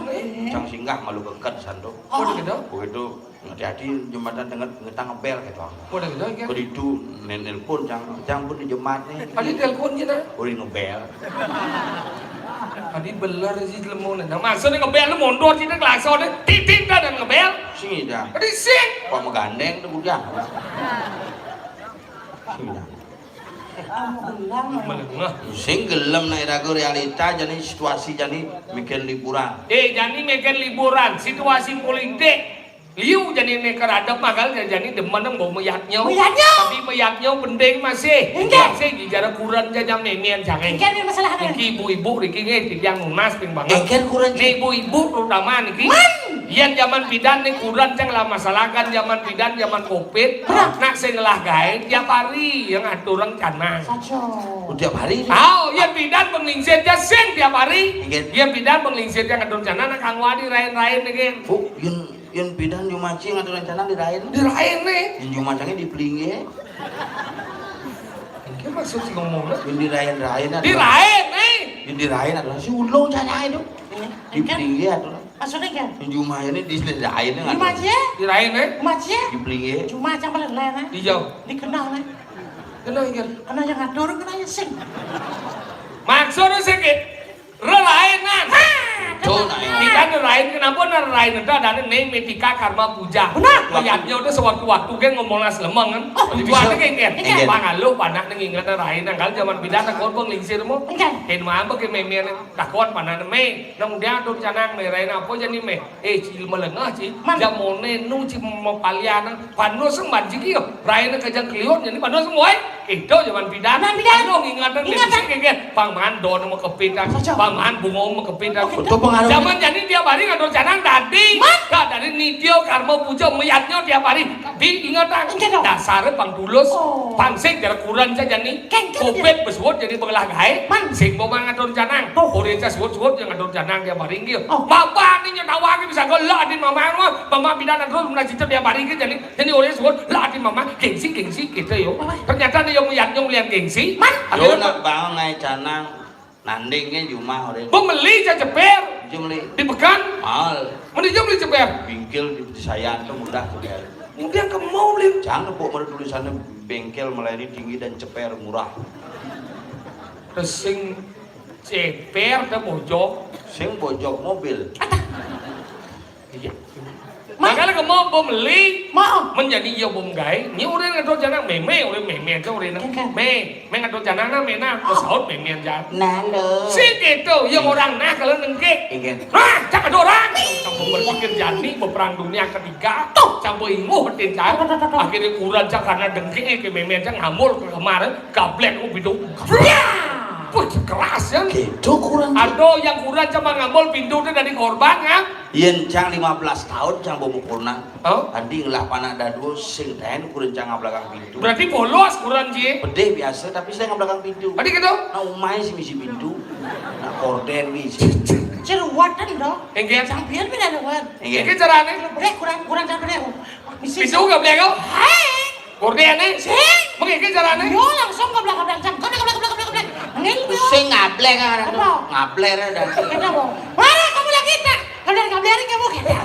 Cang singgah malu kekat santo. Oh, udah gitu. Begitu hati-hati jembatan tengah ngetang ngebel gitu. Udah gitu ya. Begitu nelpon cang pun di jembatan. Tadi telepon kita. Udah ngebel. Tadi belar sih lemon. Nah, maksudnya ngebel lu mundur sih nak langsung deh. Titik dah dan ngebel. Sini dah. Tadi sih. Kok megandeng tuh budak. Sini dah. Melengah. Sing gelem nek ragu realita jadi situasi jadi mikir liburan. Jadi makan liburan, situasi politik. Liu jadi nekar adab makal jadi demen mau meyaknya. Meyaknya? Tapi meyaknya penting masih. Enggak. Masih bicara kurang jam nenian jangan. Ikan ini masalah apa? Niki ibu-ibu niki nge yang lunas ping banget. Ikan kurang Nih ibu-ibu terutama niki. Yang zaman bidan nih kurang ceng lah masalah kan zaman bidan zaman covid. Nak sing lah gawe tiap hari yang atur orang canang. Sajo. tiap hari. Tahu, yang bidan penglingsir sing tiap hari. Ingat. Yang bidan penglingsir yang atur canang nak kang wadi rain-rain niki. Oh, yang bidan Jumaci ngatur rencana dirain. Dirain nih. Yang Jumacangnya di Pelingge. Ini maksud si ngomongnya. Yang dirain-rain adalah. Dirain nih. Yang dirain adalah si Ulung cara itu. Di Pelingge adalah. Maksudnya kan? Yang Jumah ini dirain Di Macie? Dirain nih. Macie? Di Pelingge. Cuma macam paling lain Di jauh. dikenal nih. Kenapa ingin? Karena yang ngatur kena yang sing. Maksudnya sakit. Relainan. Kita nerain kenapa nerain itu ada neng metika karma puja. Benar. Lihatnya udah sewaktu-waktu kan ngomongnya selemeng kan. Jualnya kayak pangan lu panak ngingat nerain nanggal zaman bidan takon bang lingsir mo. Ken mah apa ke memen takon panan me nong dia tuh canang nerain apa jadi me. Cil melengah sih. Jamone nu cim mau palian panu semban jiki rain kejang kliot jadi panu semua. Itu zaman bidan. Panu ngingatan lingsir kayak pangan don mau kepitan. Pangan bungo mau kepitan. Zaman jadi tiap hari ngadon canang tadi. Gak dari nitio karma puja meyatnya tiap hari. Tapi ingat dasarnya pang dulus, pangsik dari kurang saja nih. Kopet besuat jadi belah gai. Sing mau ngadon canang. Orenca suat-suat yang ngadon canang tiap hari gitu. Mama nih nyawa bisa gelak adin mama mama bidan terus menajit tiap hari gitu jadi oren suat lah adin mama gengsi gitu yo. Ternyata nih yang meyatnya melihat gengsi. Yo nak bang ngai canang. Nandingnya cuma orang. Pembeli aja ceper. Jumli. Dipekan. Mal. Mending jumli ceper. Bingkil di sayang tuh mudah tuh ya. Kemudian kamu mau beli. Jangan pok mana tulisannya bengkel melayani tinggi dan ceper murah. Terus sing ceper dan bojok. Sing bojok mobil. Iya. Makanya kamu mau beli, menjadi iya bom gai. Ni orang ngadon janang meme, orang meme tu orang me ngadon janang na mena, kau saut meme aja. Nalo. Si gitu, yang orang nak kalau nengke. Hah, jangan ada orang. Campur berpikir jani berperang dunia ketiga. Campur inguh hati cah. Akhirnya kurang cah karena dengke ke meme aja ngamul kemarin, gablek aku bidung. Wah, keras ya. Gitu kurang. Aduh, yang kurang cuma ngambil pintu itu dari korban ya. Yen cang 15 tahun cang bomukulna. Oh? Andi ngelah panak dadu sing teh kurang cang ngabelakang pintu. Berarti bolos kurang ji. Pede biasa tapi saya ngabelakang pintu. Tadi gitu. Nah umai sih misi pintu. Nah korden wis. Ceruatan dong. Enggak. Sampian beda dong. Ini caranya. Kurang sampai deh. Pintu nggak boleh kau. Hai. Kordennya. Mengiki caranya. Yo langsung ke belakang jam. Kau Sing ngablek kan. Ngablek dah. Kenapa? Mana kamu lagi tak? Kabler kamu kita.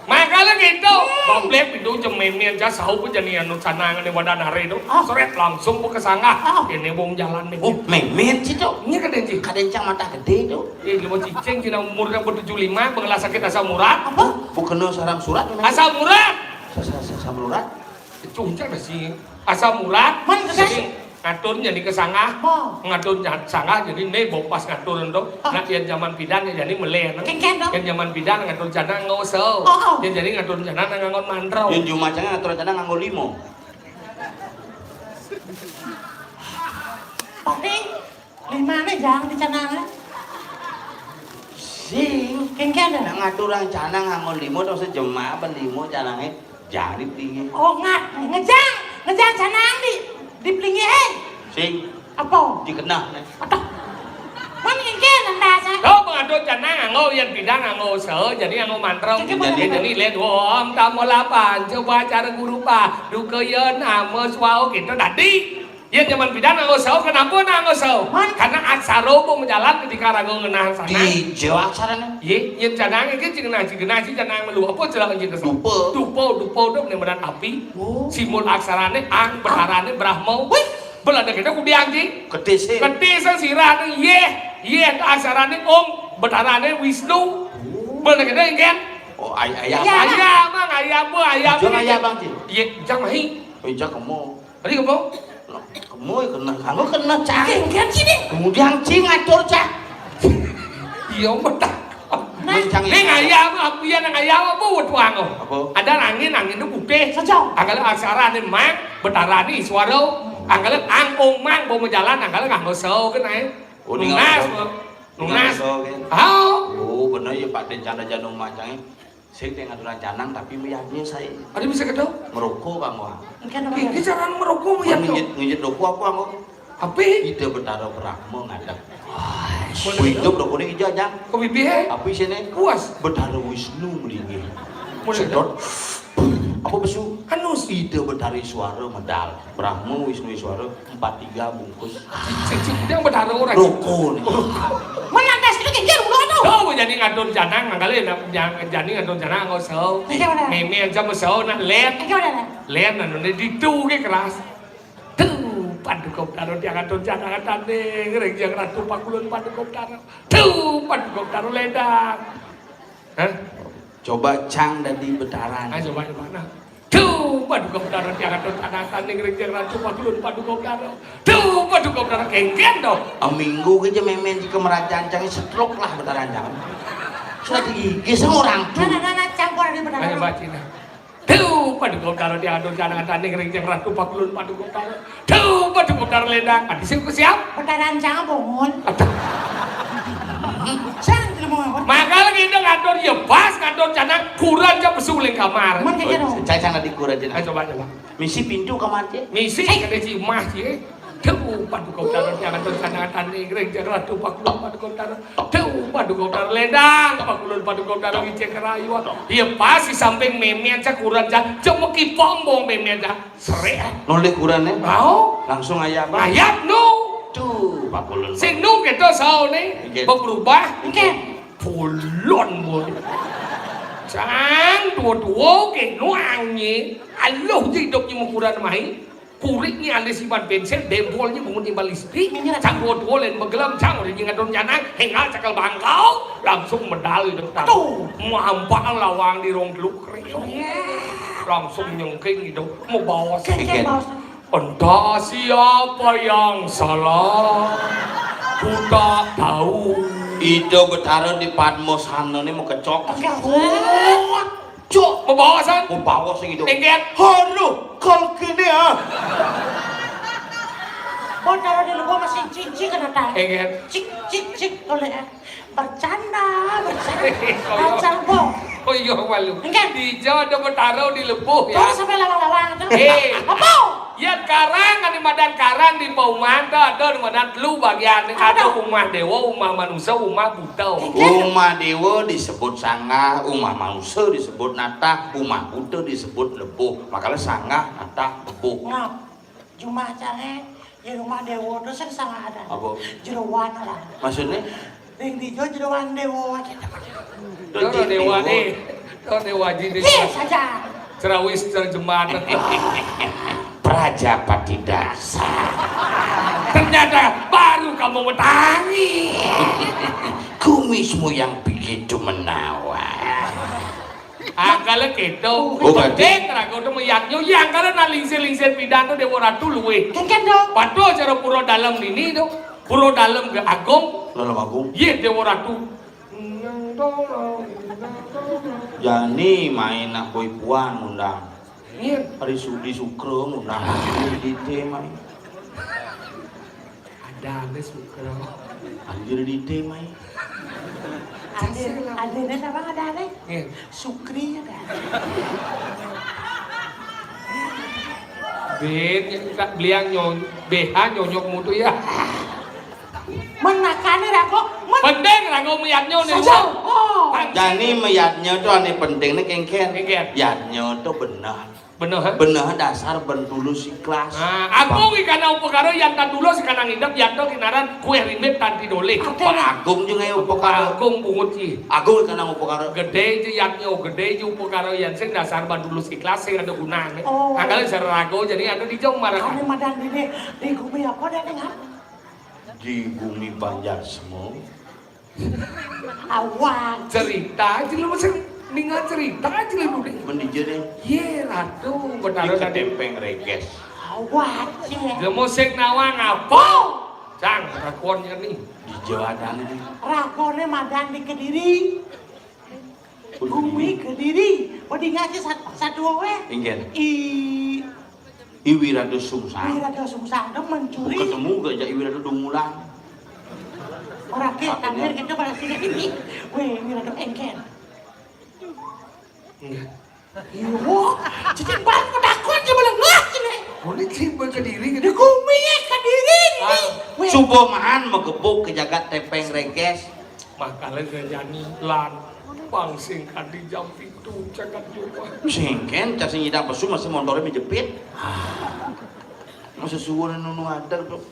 Makanya gitu. Gablek pintu cemen aja sahu pun jadi anu canangan di wadah hari itu. Seret langsung ke sanggah. Ini bom jalan nih. Oh, memet sih tuh. Ini kaden sih. Kaden cang mata gede tuh. Lima cicing cina umur yang ber-75 mengelas sakit asam urat. Apa? Bukan saram surat. Asam urat. Asam urat. Cuncak dah sih. Asam urat. Jadi ngatur jadi kesangah, ngatur sangah jadi nih bawa pas ngatur untuk, nak yang zaman bidan jadi meleh, yang zaman bidan ngatur jana ngosel, yang jadi ngatur jana ngangon mantrau. Yang cuma jangan ngatur jana ngangon limo. Tapi lima nih jangan dicanang. Sing, Kengken nak ngatur orang jana ngangon limo terus sejemaah ben limo janangnya jadi tinggi. Oh ngejang canang di pelingi Sing, apa? dikenah nih. Atau mana kengken anda sah? Oh pengatur jana nganggo yang bidan nganggo se, jadi nganggo mantrau. Jadi lihat om tamolapan coba cara guru pa, dukeun amos wau gitu tadi. Yang zaman bidan nganggo se, kenapa nganggo se? Karena aksara mau menjalan ketika ragu ngenah sana. Di Jawa aksaranya. Ye, yang canang itu cina canang melu apa celah anjing kesu. Dupo itu benar api. Simul aksarane ang, berharane brahmo. Belanda kita kudi anjing. Ketisen sirane ye aksarane om, berharane Wisnu. Belanda kita ingin. Oh ayam. Ayam. Jangan ayam bang sih. Ye, jangan mahi. Jangan kamu. Tadi kamu? Kamu kena cang. Kengken sini. Kemudian cing ngatur cang. Iya betul. Mencang Neng ayam, aku ya neng ayam apa buat wango? Apa? Ada angin itu putih. Sejauh. Anggalan aksara nih mak, betarani suara. Anggalan angkong mang bawa jalan, anggalan nggak ngosel kan ay. Nunas. Oh bener ya Pak Den canda janung macangnya. Saya dengan aturan canang tapi meyaknya saya. Ada bisa kedok? Merokok bang wah. Ini cara merokok ya dok. Ngijit rokok apa bang? Apa? Ide betara berakmo ngadak. Hidup rokok ini hijau aja. Kau bibi he? Apa sini? Puas. Betara Wisnu melinggi. Sedot. Apa besu? Hanus. Ide betari suara medal. Brahmo Wisnu suara 43 bungkus. Cik yang betara orang. Rokok nih. Mana anda sini kengken udah tuh. Oh, jadi ngadon janang, anggalan jadi ngadon janang ngosel. Meme aja ngosel nak lihat. Lihat nanu di tu ke keras. Paduka Utara tiang atur jangan tanding Rengjang Ratu Pakulun Paduka Utara. Tuh Paduka Utara ledang. Hah? Coba Cang dari betaran. Ayo coba mana? Tuh Paduka Utara tiang atur jangan tanding Rengjang Ratu Pakulun Paduka Utara. Tuh Paduka Utara kengken dong. Minggu aja memen di kemerajaan Cang setruk lah betaran Cang. Sudah digigis sama orang tuh. Nah, campur di Ayo benar. baca nah. Tuh Paduka Utara tiang atur jangan tanding Rengjang Ratu Pakulun Paduka Utara. Tuh Paduka Utara ledang. Adi siap? Benaran jangan bohong. Sang mau apa? Maka lagi itu ngatur ya pas ngatur canang kurang jam besuling kamar. Mun kayak dong. Cang Cang di kurantin. Ayo coba. Misi pintu kamar dia. Misi kada si mah sih. Tuh Paduka Utara tiang atur canang tanding Rengjang Ratu Pakulun Paduka Utara. Tuh Paduka Utara ledang Pakulun Paduka Utara ngicek rayu. Ya pas di samping memen cak kurang jam meki pombong memen cak sere. Noleh kurannya. Mau? Langsung ayam. Ayat no. Tuh Pakulun. Sing nu kita sao nih berubah. Oke. Pulon boy. Cang dua-dua ke nuangnya. Aloh hidup ni ukuran mai. Kuriknya ada simpan bensin, dempolnya bangun timbal listrik. Cang dua-dua lain bergelam cang udah jangan don janang. Hingga cakal bangkau langsung medali dekat. Tuh. Mampang lawang di rong teluk kriyo. Langsung nyengking itu mau bawa Kayak bos. Entah siapa yang salah, ku tak tahu. Itu betara di Padmos Hana ini mau kecok. Cuk, mau bawa san? Mau bawa sih itu. Engget. Halu, kalau gini ah. Oh, taruh di luar masih cincin kan datang. Engget. Cik oleh bercanda. Bohong. Oh iya malu. Engget. Di Jawa ada betara di Lebuh ya. Terus sampai lawang-lawang itu. Apa? Ya karang kan di madan karang di Paumanda ada di madan telu bagian ada umah dewa, umah manusia, umah buta. Umah dewa disebut sangah, umah manusia disebut nata, umah buta disebut lebuh. Makanya sangah, nata, lebuh. Nah, cuma caranya di rumah dewa itu sih sangat ada. Apa? Jeroan lah. Maksudnya? Yang di jeroan dewa. Itu dewa nih, itu dewa jadi Saja. cerawis terjemahan. Prajapati dasar. Ternyata baru kamu bertani. Kumismu yang begitu menawan. Kalau gitu, berarti ragu tu meyaknyo yang karena lingsir pindah tu dewa ratu luwe. Kan dong. Padu cara pura dalam ini tu, pura dalam ke agung. Lalu aku. Ye dewa ratu. Jani main nak boy puan undang. Ye. Hari Sudi Sukro undang. Di tema. Ada suka. Anjir di tema. Ada apa ada nih? Ye. Sukri ada. Beliang nyonyok mutu ya. Menakannya ragu. Penting ragu meyaknyo nih. Oh. Jani meyatnya tuh aneh pentingnya kengken. Kengken. Yatnya tuh benar. Bener ha? Benar dasar bentulus ikhlas. Aku ikana upakara yang tan dulu sekarang hidup yang tuh kinaran kue rimit tanti dole. Pak Agung juga yang upakara. Agung pungut sih. Agung ikana upakara. Gede aja yaknya, gede aja upakara yang sing dasar bentulus ikhlas sing ada gunanya. Oh. Angkali serago jadi ada di jauh marah. Kali madan di gumi apa dah dengar? Di bumi Banjar semua. Awan. Cerita aja lu masih ningal cerita aja lu deh. Mendijere. Ye ratu Di benar tadi. ketempeng reges. Awan sih. Dia musik nawang apa? Cang rakonnya nih. Di Jawa Tengah ini. Rakone madan di Kediri. Gumi Kediri. Oh di ngaji satu we. Ingin. Iwi Rado Sungsang. Rado Sungsang itu mencuri. Ketemu gak jadi Iwi Rado Dumulan. Orang kita tampil itu pada sini ini. Weh, Iwi Rado engken. Iya, jadi barang pedakon aja malah ngah sini. Boleh timbul ke diri Di Gumi Kediri. Subomahan megebuk ke jagat tepeng reges. Makalah gajani lan pangsing di jam itu cakat juga. Singken cak sing idang pesu masih motornya menjepit. Masa suwon nunu ada tuh.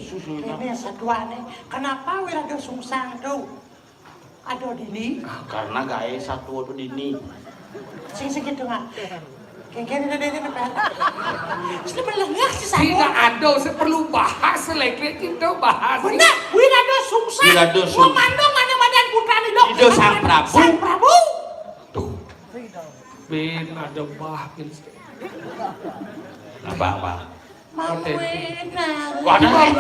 Susu Ini satu aneh. Kenapa Wirado Sungsang tuh? Ada di ini. Karena gaya satu waktu dini. Sing segitu nggak? Kengkeng ini apa? Sudah melengah sih saya. Tidak ada, saya perlu bahas selekret kita bahas. Benar, Wirado Sungsa. Wirado Sungsa. Komando mana putra ni dok. Itu Sang Prabu. Sang Prabu. Tuh. Ben ada bahkin. Nah, bang. Mawena. Waduh.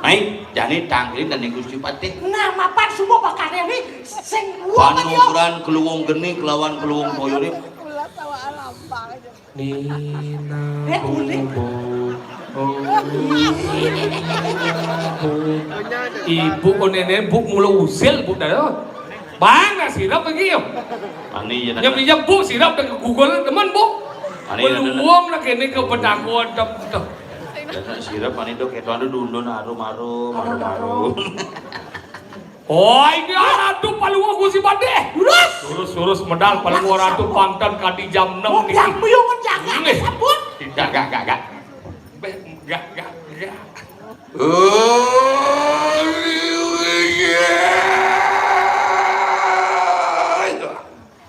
Hai, jane tangkli dan Gusti Patih. Nama pan semua bakarnya ni sing wong kan yo. Panukuran keluwung geni kelawan keluwung boyore. Nina Ibu ko nenek bu mulu usil bu dah. Bang na sirap lagi yo. Ani ya. Nyam bu sirap dengan Google teman bu. Peluang lah kene ke pedakon tuh. Dana sirap ani do keto anu dundun arum-arum. Oh ini ratu paluang ku si Bade. Surus medal paluang ratu pantan kadi jam 6 nih. Yang buyungan jaga sabun. Gak. Gak.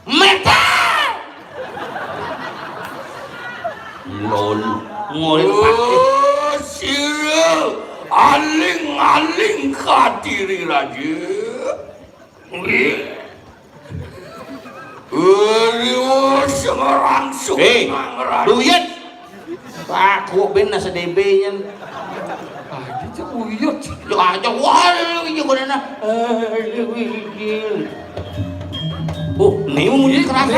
Metal. Lol. Ngoleh pasti. Sira aling-aling kadiri raja. Semarang Duyet. Aku ben nasa DB nya. Ah, dia uyut. Yo aja wah yo kodana. Oh, nih mau muncul kerasa.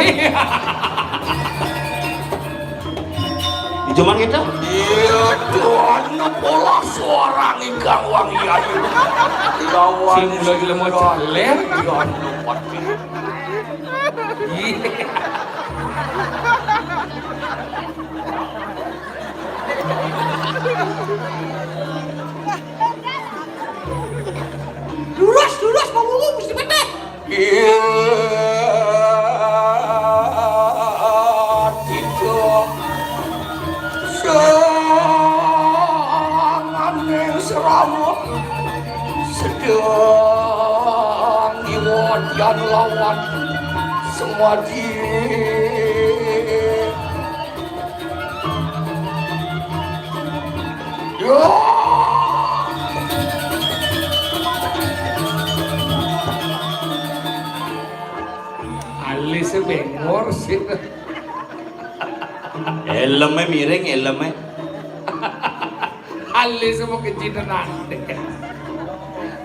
Di zaman kita? Iya Tuhan pola seorang ingkang wangi ayu. Si mulai mau jalan. Lurus mau ngomong mesti betul. Iya tidak sangat seramut sedang iwadian lawan semua Alisnya bengor sih. Helmnya miring, helmnya. Alisnya mau kecintaan nanti.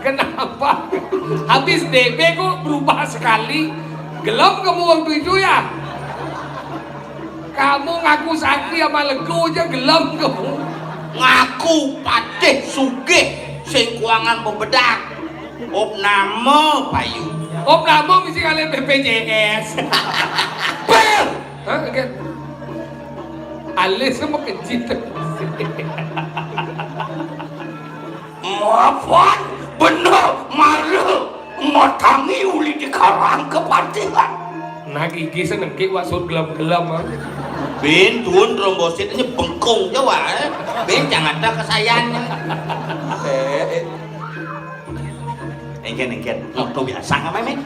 Kenapa? Habis DB kok berubah sekali. Gelap kamu waktu itu ya? Kamu ngaku sakti sama lego aja gelap kamu. Ngaku Patih sugih sing kuangan bebedak. Op nama payu. Om nama mesti kalian BPJS. Bel. Hah? Kan? Alis mau kecintaan. Maafan, benar, malu, matangi uli di karang kepatihan. Nah gigi senengki wasut gelam-gelam. Ben tuun trombositnya bengkung jawa. Ben jangan ada kesayangan. Engken, ngoto biasa nggak memek?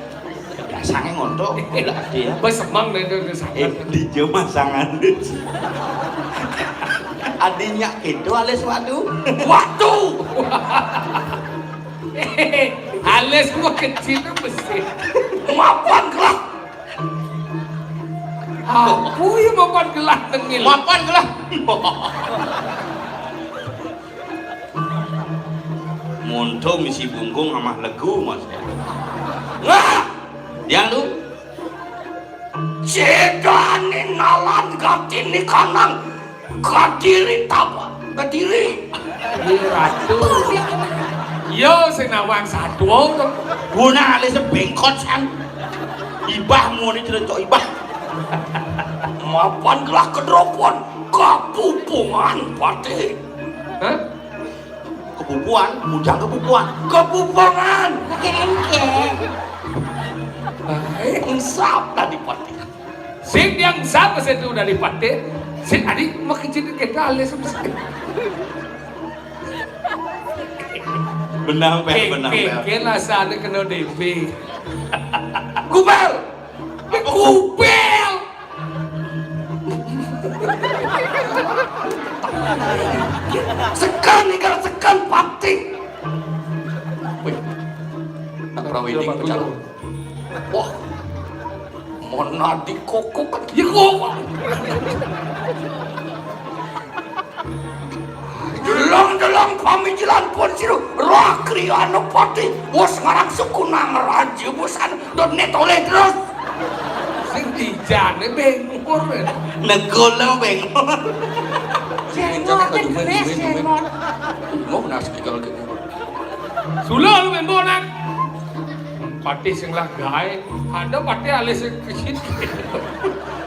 Biasanya ngoto, tidak dia. Bos semang deh itu sangat. Di jema sangan. Adinya itu alis waduh. Alis mau kecil tuh mesti. Maafan kelak. Aku yang mapan gelah tengil. Mapan gelah. Muntung misi bungkung sama legu mas. Nah, Yang lu cedani nalan katini kanang kadiri tapa kadiri. Ratu. Yo senawang satu tuh. guna alis bengkot sang. Ibah mau nih cerita ibah. Maafan kelak kedropon kepupungan patih. Hah? Kepupuan, mujang kepupuan. Kepupungan. Kengkeng. Insaf tadi patih. Sing yang sama saya tuh dari Pate. Sing adik makin cerita kita alis mesti. Benang pel, benang pel. Kena sana kena DB. Gubel. Kupel. Sekan ninggal sekan pati. Wih, nak prawedding pacar. Wah, mana di koko kan? Ya kok. Delang pamijilan pun siru rakri anu pati. Bos ngarang suku nang raja bosan dan netole terus. Sing dijane bengkor. Negol lah bengkor. Cengok kan beres cengok. Mau nasi kalau gitu. Sula lu main bonak. Pati sing lah gae, ada pati alis ke sini.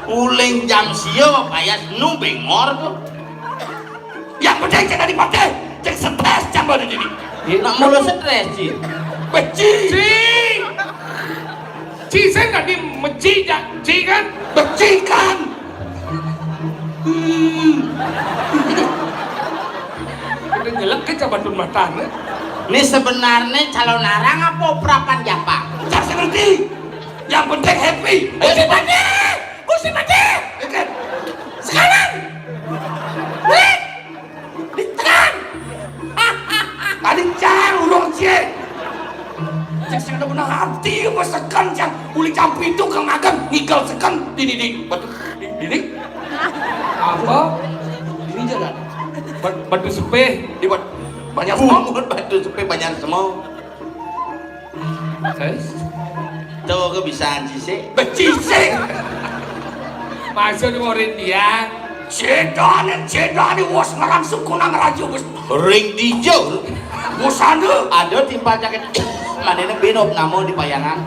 Uling jam sio payas nu bengor tuh. Yang penting jangan dipati. Jangan stres jangan jadi. Nak mulu stres sih. Beci. Ci saya nggak di menci ya, ci kan? Beci kan. Kita nyelek ke cabatun matanya. Ini sebenarnya calon larang apa perapan japa? Jangan seperti. Yang penting happy. Kursi mati. Kursi mati. Sekarang. Balik. Ditekan. Tadi cang urung cie. Cek sing udah benar hati apa sekan cang. Uli campi itu kang agan ngigal sekan di batu di. Apa? Ini jalan. Batu sepe. Di banyak semua. Batu supaya banyak semua. Tuh kebisaan sih. Becisik. Masuk di morin dia. Cedane was ngarang suku nang raja bos. Ring dijo. Bosane. Ada timpal jaket. Mana ini binop namun di bayangan.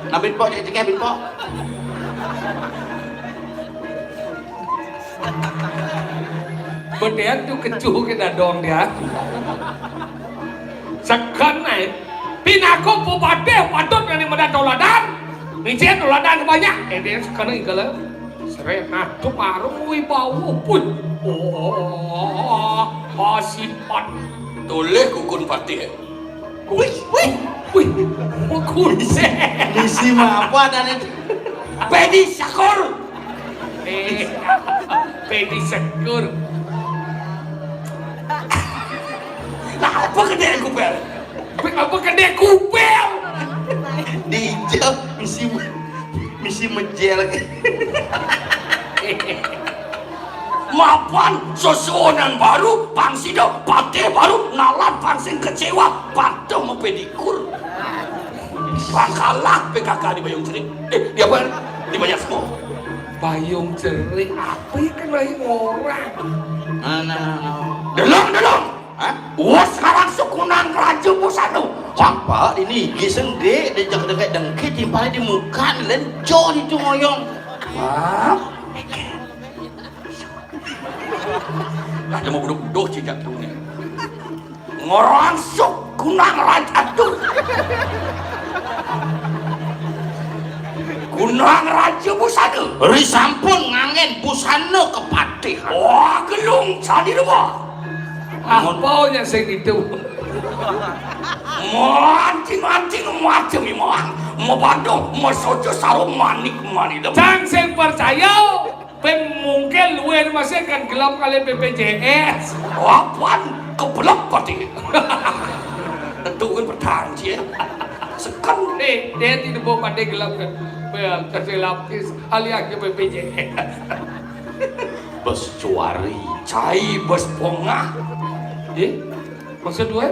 Nabit po cek bin po. Bedean tuh kecuh ke dadong dia. Sekan naik. Pinako po pade patut yang dimana toladan. Micet toladan banyak. Dia sekarang igala. Seret nah tuh paru wibawa pun. Oh, sifat. Toleh kukun pati. Wih, kukun. Misi mah apa dan itu? Pedi syakor. Pedi sekur. Nah, apa gede kupel? Apa kedai kupel? Dijo misi mejel. Mapan sesuonan baru pangsido pate baru nalan pangsing kecewa pate mau pedikur. Pangkalah PKK di Bayung Cerik. Di apa? Di banyak semua. Bayung cerik apa ya kan lagi orang? Delong. Hah? Wah sekarang sukunan raja busanu. Campak ini giseng dek dia jangan dekat dengki timpalnya di muka lencor itu ngoyong. Wah. Ada mau buduk-buduk cicak tuh nih. Ngorang sukunan raja tuh. Kunang raja busanu. Risampun ngangen busana kepatihan. Wah gelung jadi rumah. Apa yang saya gitu? Mancing macam ni mau bandung mau sojo sarum manik mani lem. Jangan saya percaya. Mungkin luar masih akan gelap kalian BPJS. Apaan kebelak pati. Tentu kan bertahan sih. Sekan. Dia tidak bawa pandai gelap kan. Kasih lapis alias ke BPJS. Bos cuari. Cai bos pongah. Maksud gue?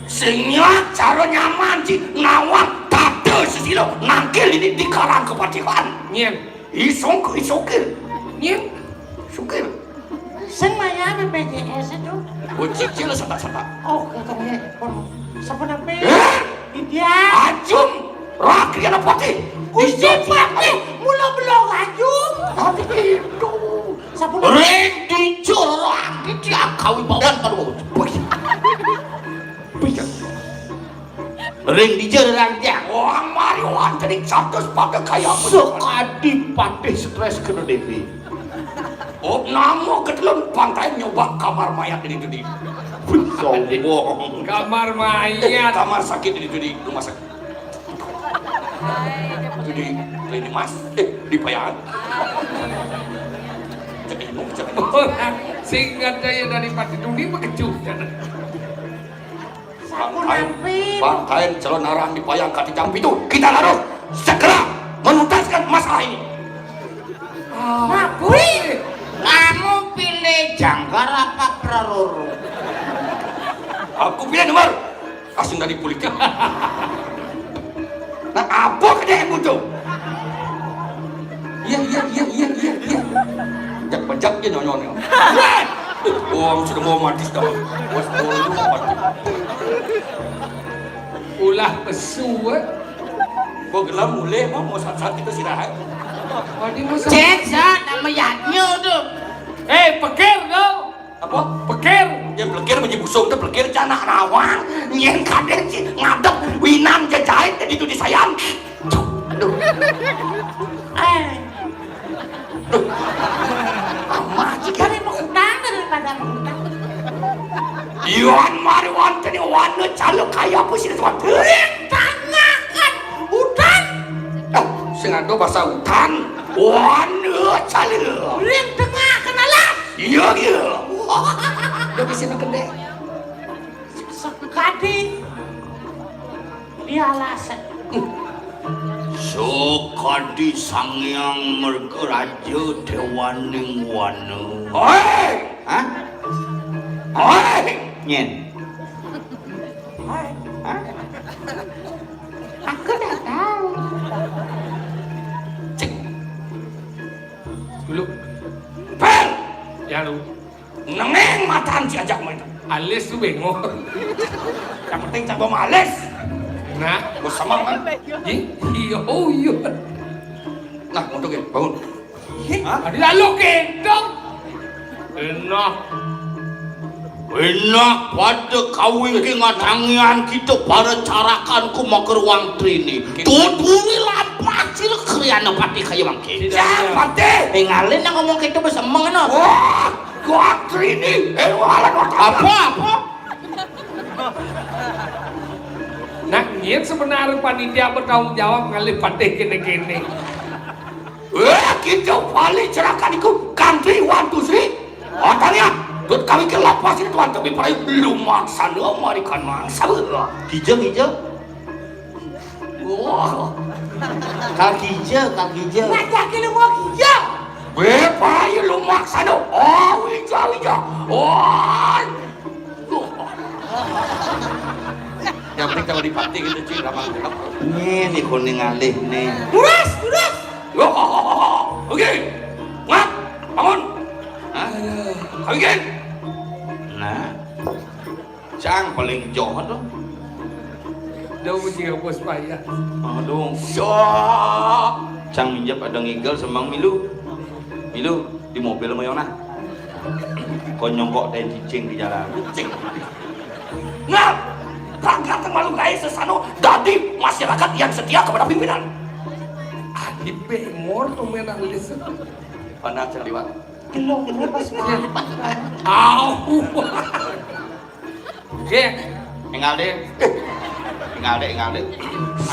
Sehingga cara nyaman sih nawang tade sesilo nangkil ini di karang kepatihan. Nyen. Isokil. Nyen. Sukil. Semaya BPJS itu. Cicil sata-sata. Oh, katanya siapa namanya? Dia. Ajum. Rakri anak pati. Gusti Pati, mula belum ajum. Tapi itu. Siapa namanya? Ring dicurang dia kawi bawan pada ring dijerang dia. Orang mariwan jadi catus pada kaya Sekadi patih stres kena Devi. Oh, namo ketelun pantai nyoba kamar mayat ini di Sombong. Kamar mayat. kamar sakit ini di rumah sakit. Itu di klinik mas, di payangan. Singkat daya dari Pati Duni bekecup. Pantai calon arah dipayangkan di jambi itu. Kita harus segera menuntaskan masalah ini. Makui, kamu pilih Jangkar apa Praroro? Aku pilih nomor asing dari politik. Nah, apa kerjaan itu? Iya. Jak nyonya. Oh, sudah mau mati sudah. Bos mati. Ulah pesu. Kau gelam mulai mau saat itu istirahat. Cek nama yatnya tuh. Pekir dong. Apa? Pekir. Yang pelekir menjadi busung itu pelekir canak rawang. Nyen kaden sih ngadep winan jajahit jadi itu disayang. Aduh. Amah jika Dari mengundang daripada mengundang. Iwan Mariwan tadi wana calon kaya apa sih tuan? Tanyakan hutan. Sengaja bahasa hutan. Wana calon. Ring tengah kenalan. Iya. Udah bisa gede. Sekadi. Dia alasan. Sekadi sangyang merga raja dewaning wana. Oi! Hah? Oi! Nyen. Aku dah tahu. Cek. Dulu. Pel! Ya lu. Nengeng mataan si ajak main. Alis tuh bengok. Yang penting coba males. Nah. Bersama kan? Iya. Nah, untuk ya, bangun. Ada lalu gendong. Enak. Enak pada kawin ki ngadangian kita barecarakan ku maker wang trini. Tuturi lapak sih kriana pati kaya mangke. Jangan mati. Ngalin yang ngomong gitu bisa mengenal. Wah, gua trini. Apa? Nah, ini sebenarnya panitia bertanggung jawab ngalih patih kene-kene. Kita paling cerahkan itu country 1, 2, 3. Tanya, buat kami ke lapas itu tuan tapi pada belum maksa marikan maksa. Hijau. Wah, Kal hijau. Ngajak lu mau hijau. bepa ya lu maksa do. Oh, hijau. Oh. Yang penting kalau dipati gitu cuy, gampang. Nih kuning ngalih nih. Durus. Oke, ngap, bangun. Hah? Kami kan? Nah, Cang paling jauh tuh. Daw mesti bos payah. Aduh, Syok. Cang minjap ada ngigel sembang Milu di mobil sama Yona. Kau nyongkok dan cicing di jalan. Cing. Ngap, rangka termalu gaya sesano dari masyarakat yang setia kepada pimpinan. Di bengor tuh menang alis. Panas liwat. Gelong pas Au. Oke. Tinggal deh.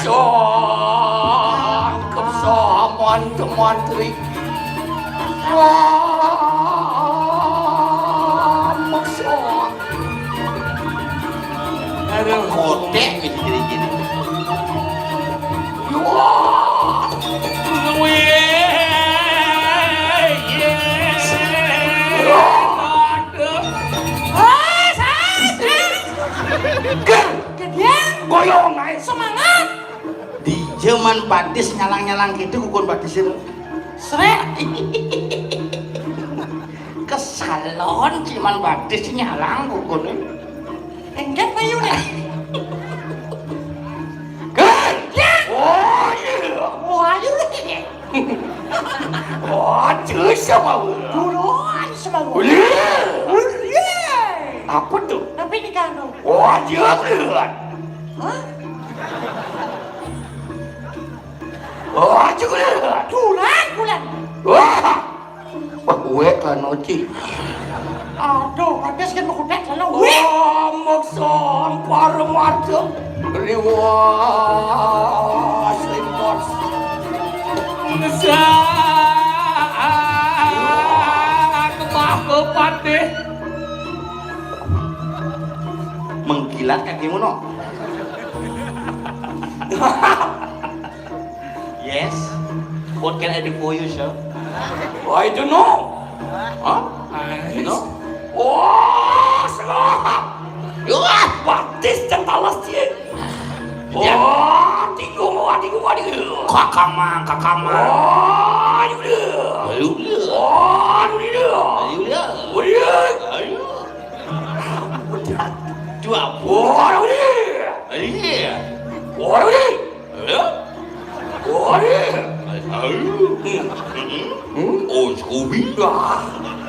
Syok, kesamaan teman-teman. Wah, maksud. Ada kotek gitu jadi. Wah. Goyong naik semangat. Di zaman badis nyalang gitu kukun badisin. Srek. Kesalon cuman badis nyalang kukun. Enggak payune. kan? Oh iya. Wah, ayo. Wah, cuy sama Buruan semua. Apa tuh? Tapi di kano. Wah, jangan. Hah? Wah, jangan. Bulan. Wah. Gue kan oci. Aduh, badis kan mengkudet lalu. Wah, maksud parang macam. Riwah, selimut. Saat jilat kakimu no. Yes. What can I do for you, sir? I don't know. Huh? You know? Wah, salah. Wah, batis dan talas dia. Wah, tiga. Kakama. Wah, ayo dia. Ayo dia. Wah, ayo dia. Ayo dia. Wah, dia. Ayo. Dua. Wah, ayo dia. Ayo. Wah, ayo dia. Ayo. Wah, dia. Ayo. Oh, Scooby. Wah, aduh,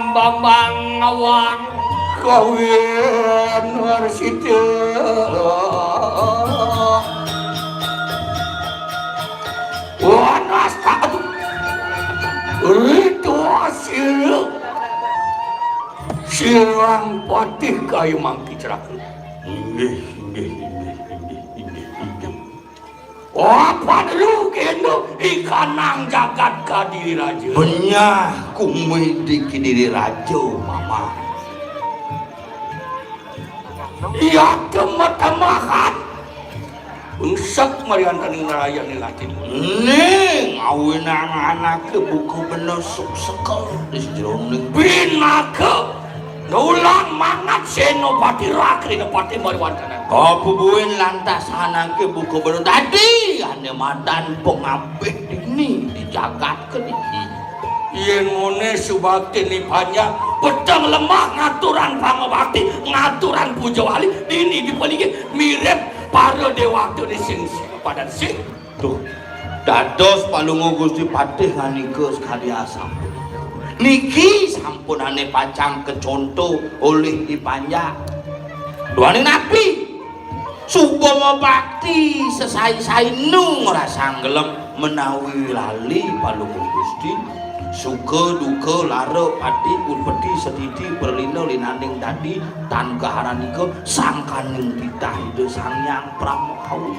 Bambang Awang kawin warsita. Wah, nasta aduh. Itu hasil Sirang patih kayu mangki ceraka. Inggih. Apa lu kendo ikan nang jagat kadiri raja. Benyah kumui di Kediri Raja, mama. Iya temat-temahan. Unsek marian taning narayan ni latin. Ning awin anak ke buku bener sekel di jeroning. Binaka nulang mangat senopati rakri nepati mariwantana. Kau buin lantas anak ke buku bener tadi. Ane madan pengabeh ini di jagat ke niki. Yen mone subakti ni panjang pedang lemah ngaturan pangabakti ngaturan puja wali ini dipeligi mirip para dewa tu di sini pada sing Tuh, dados palungo Gusti Patih nganike sekali asam. Niki sampun ane pacang kecontoh oleh dipanjang. Duane nabi Subama bakti sesai-sai nu ngrasa ngelem menawi lali palungo Gusti suka duka lara pati urpeti sedidi berlino linaning tadi tan kaharanika sangkaning titah ide Sangyang Pramokawi.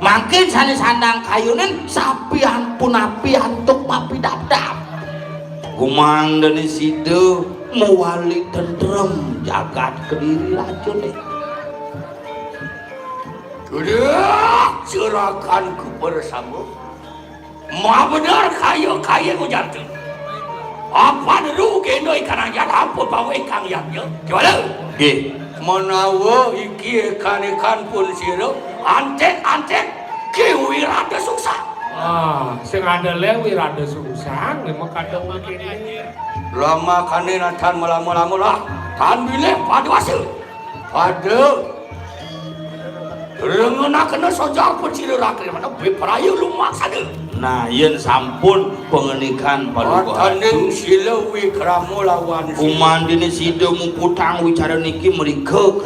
Makin sane sandang kayunen sapi ampun api antuk papi dadap. Gumang dene sida mewali tentrem jagat Kediri Raja nih. Sudah serahkan ku bersama. Ma benar kaya ku jantung. Apa dulu kena ikan anjat apa bawa ikan yaknya? Gimana? Nggih. Menawa iki ikan pun sira antek ki wirada suksa. sing ada lewi rada susah memang kadang makin Lama kane natan melama-lama lah. Tan bilih pada wasil. Pada Rengena kena sojar penciri rakyat mana beperaya lumak sana. Nah, yen sampun pengenikan paduka. Tanding silawi keramu lawan. Kumandine sida muputang wicara niki mereka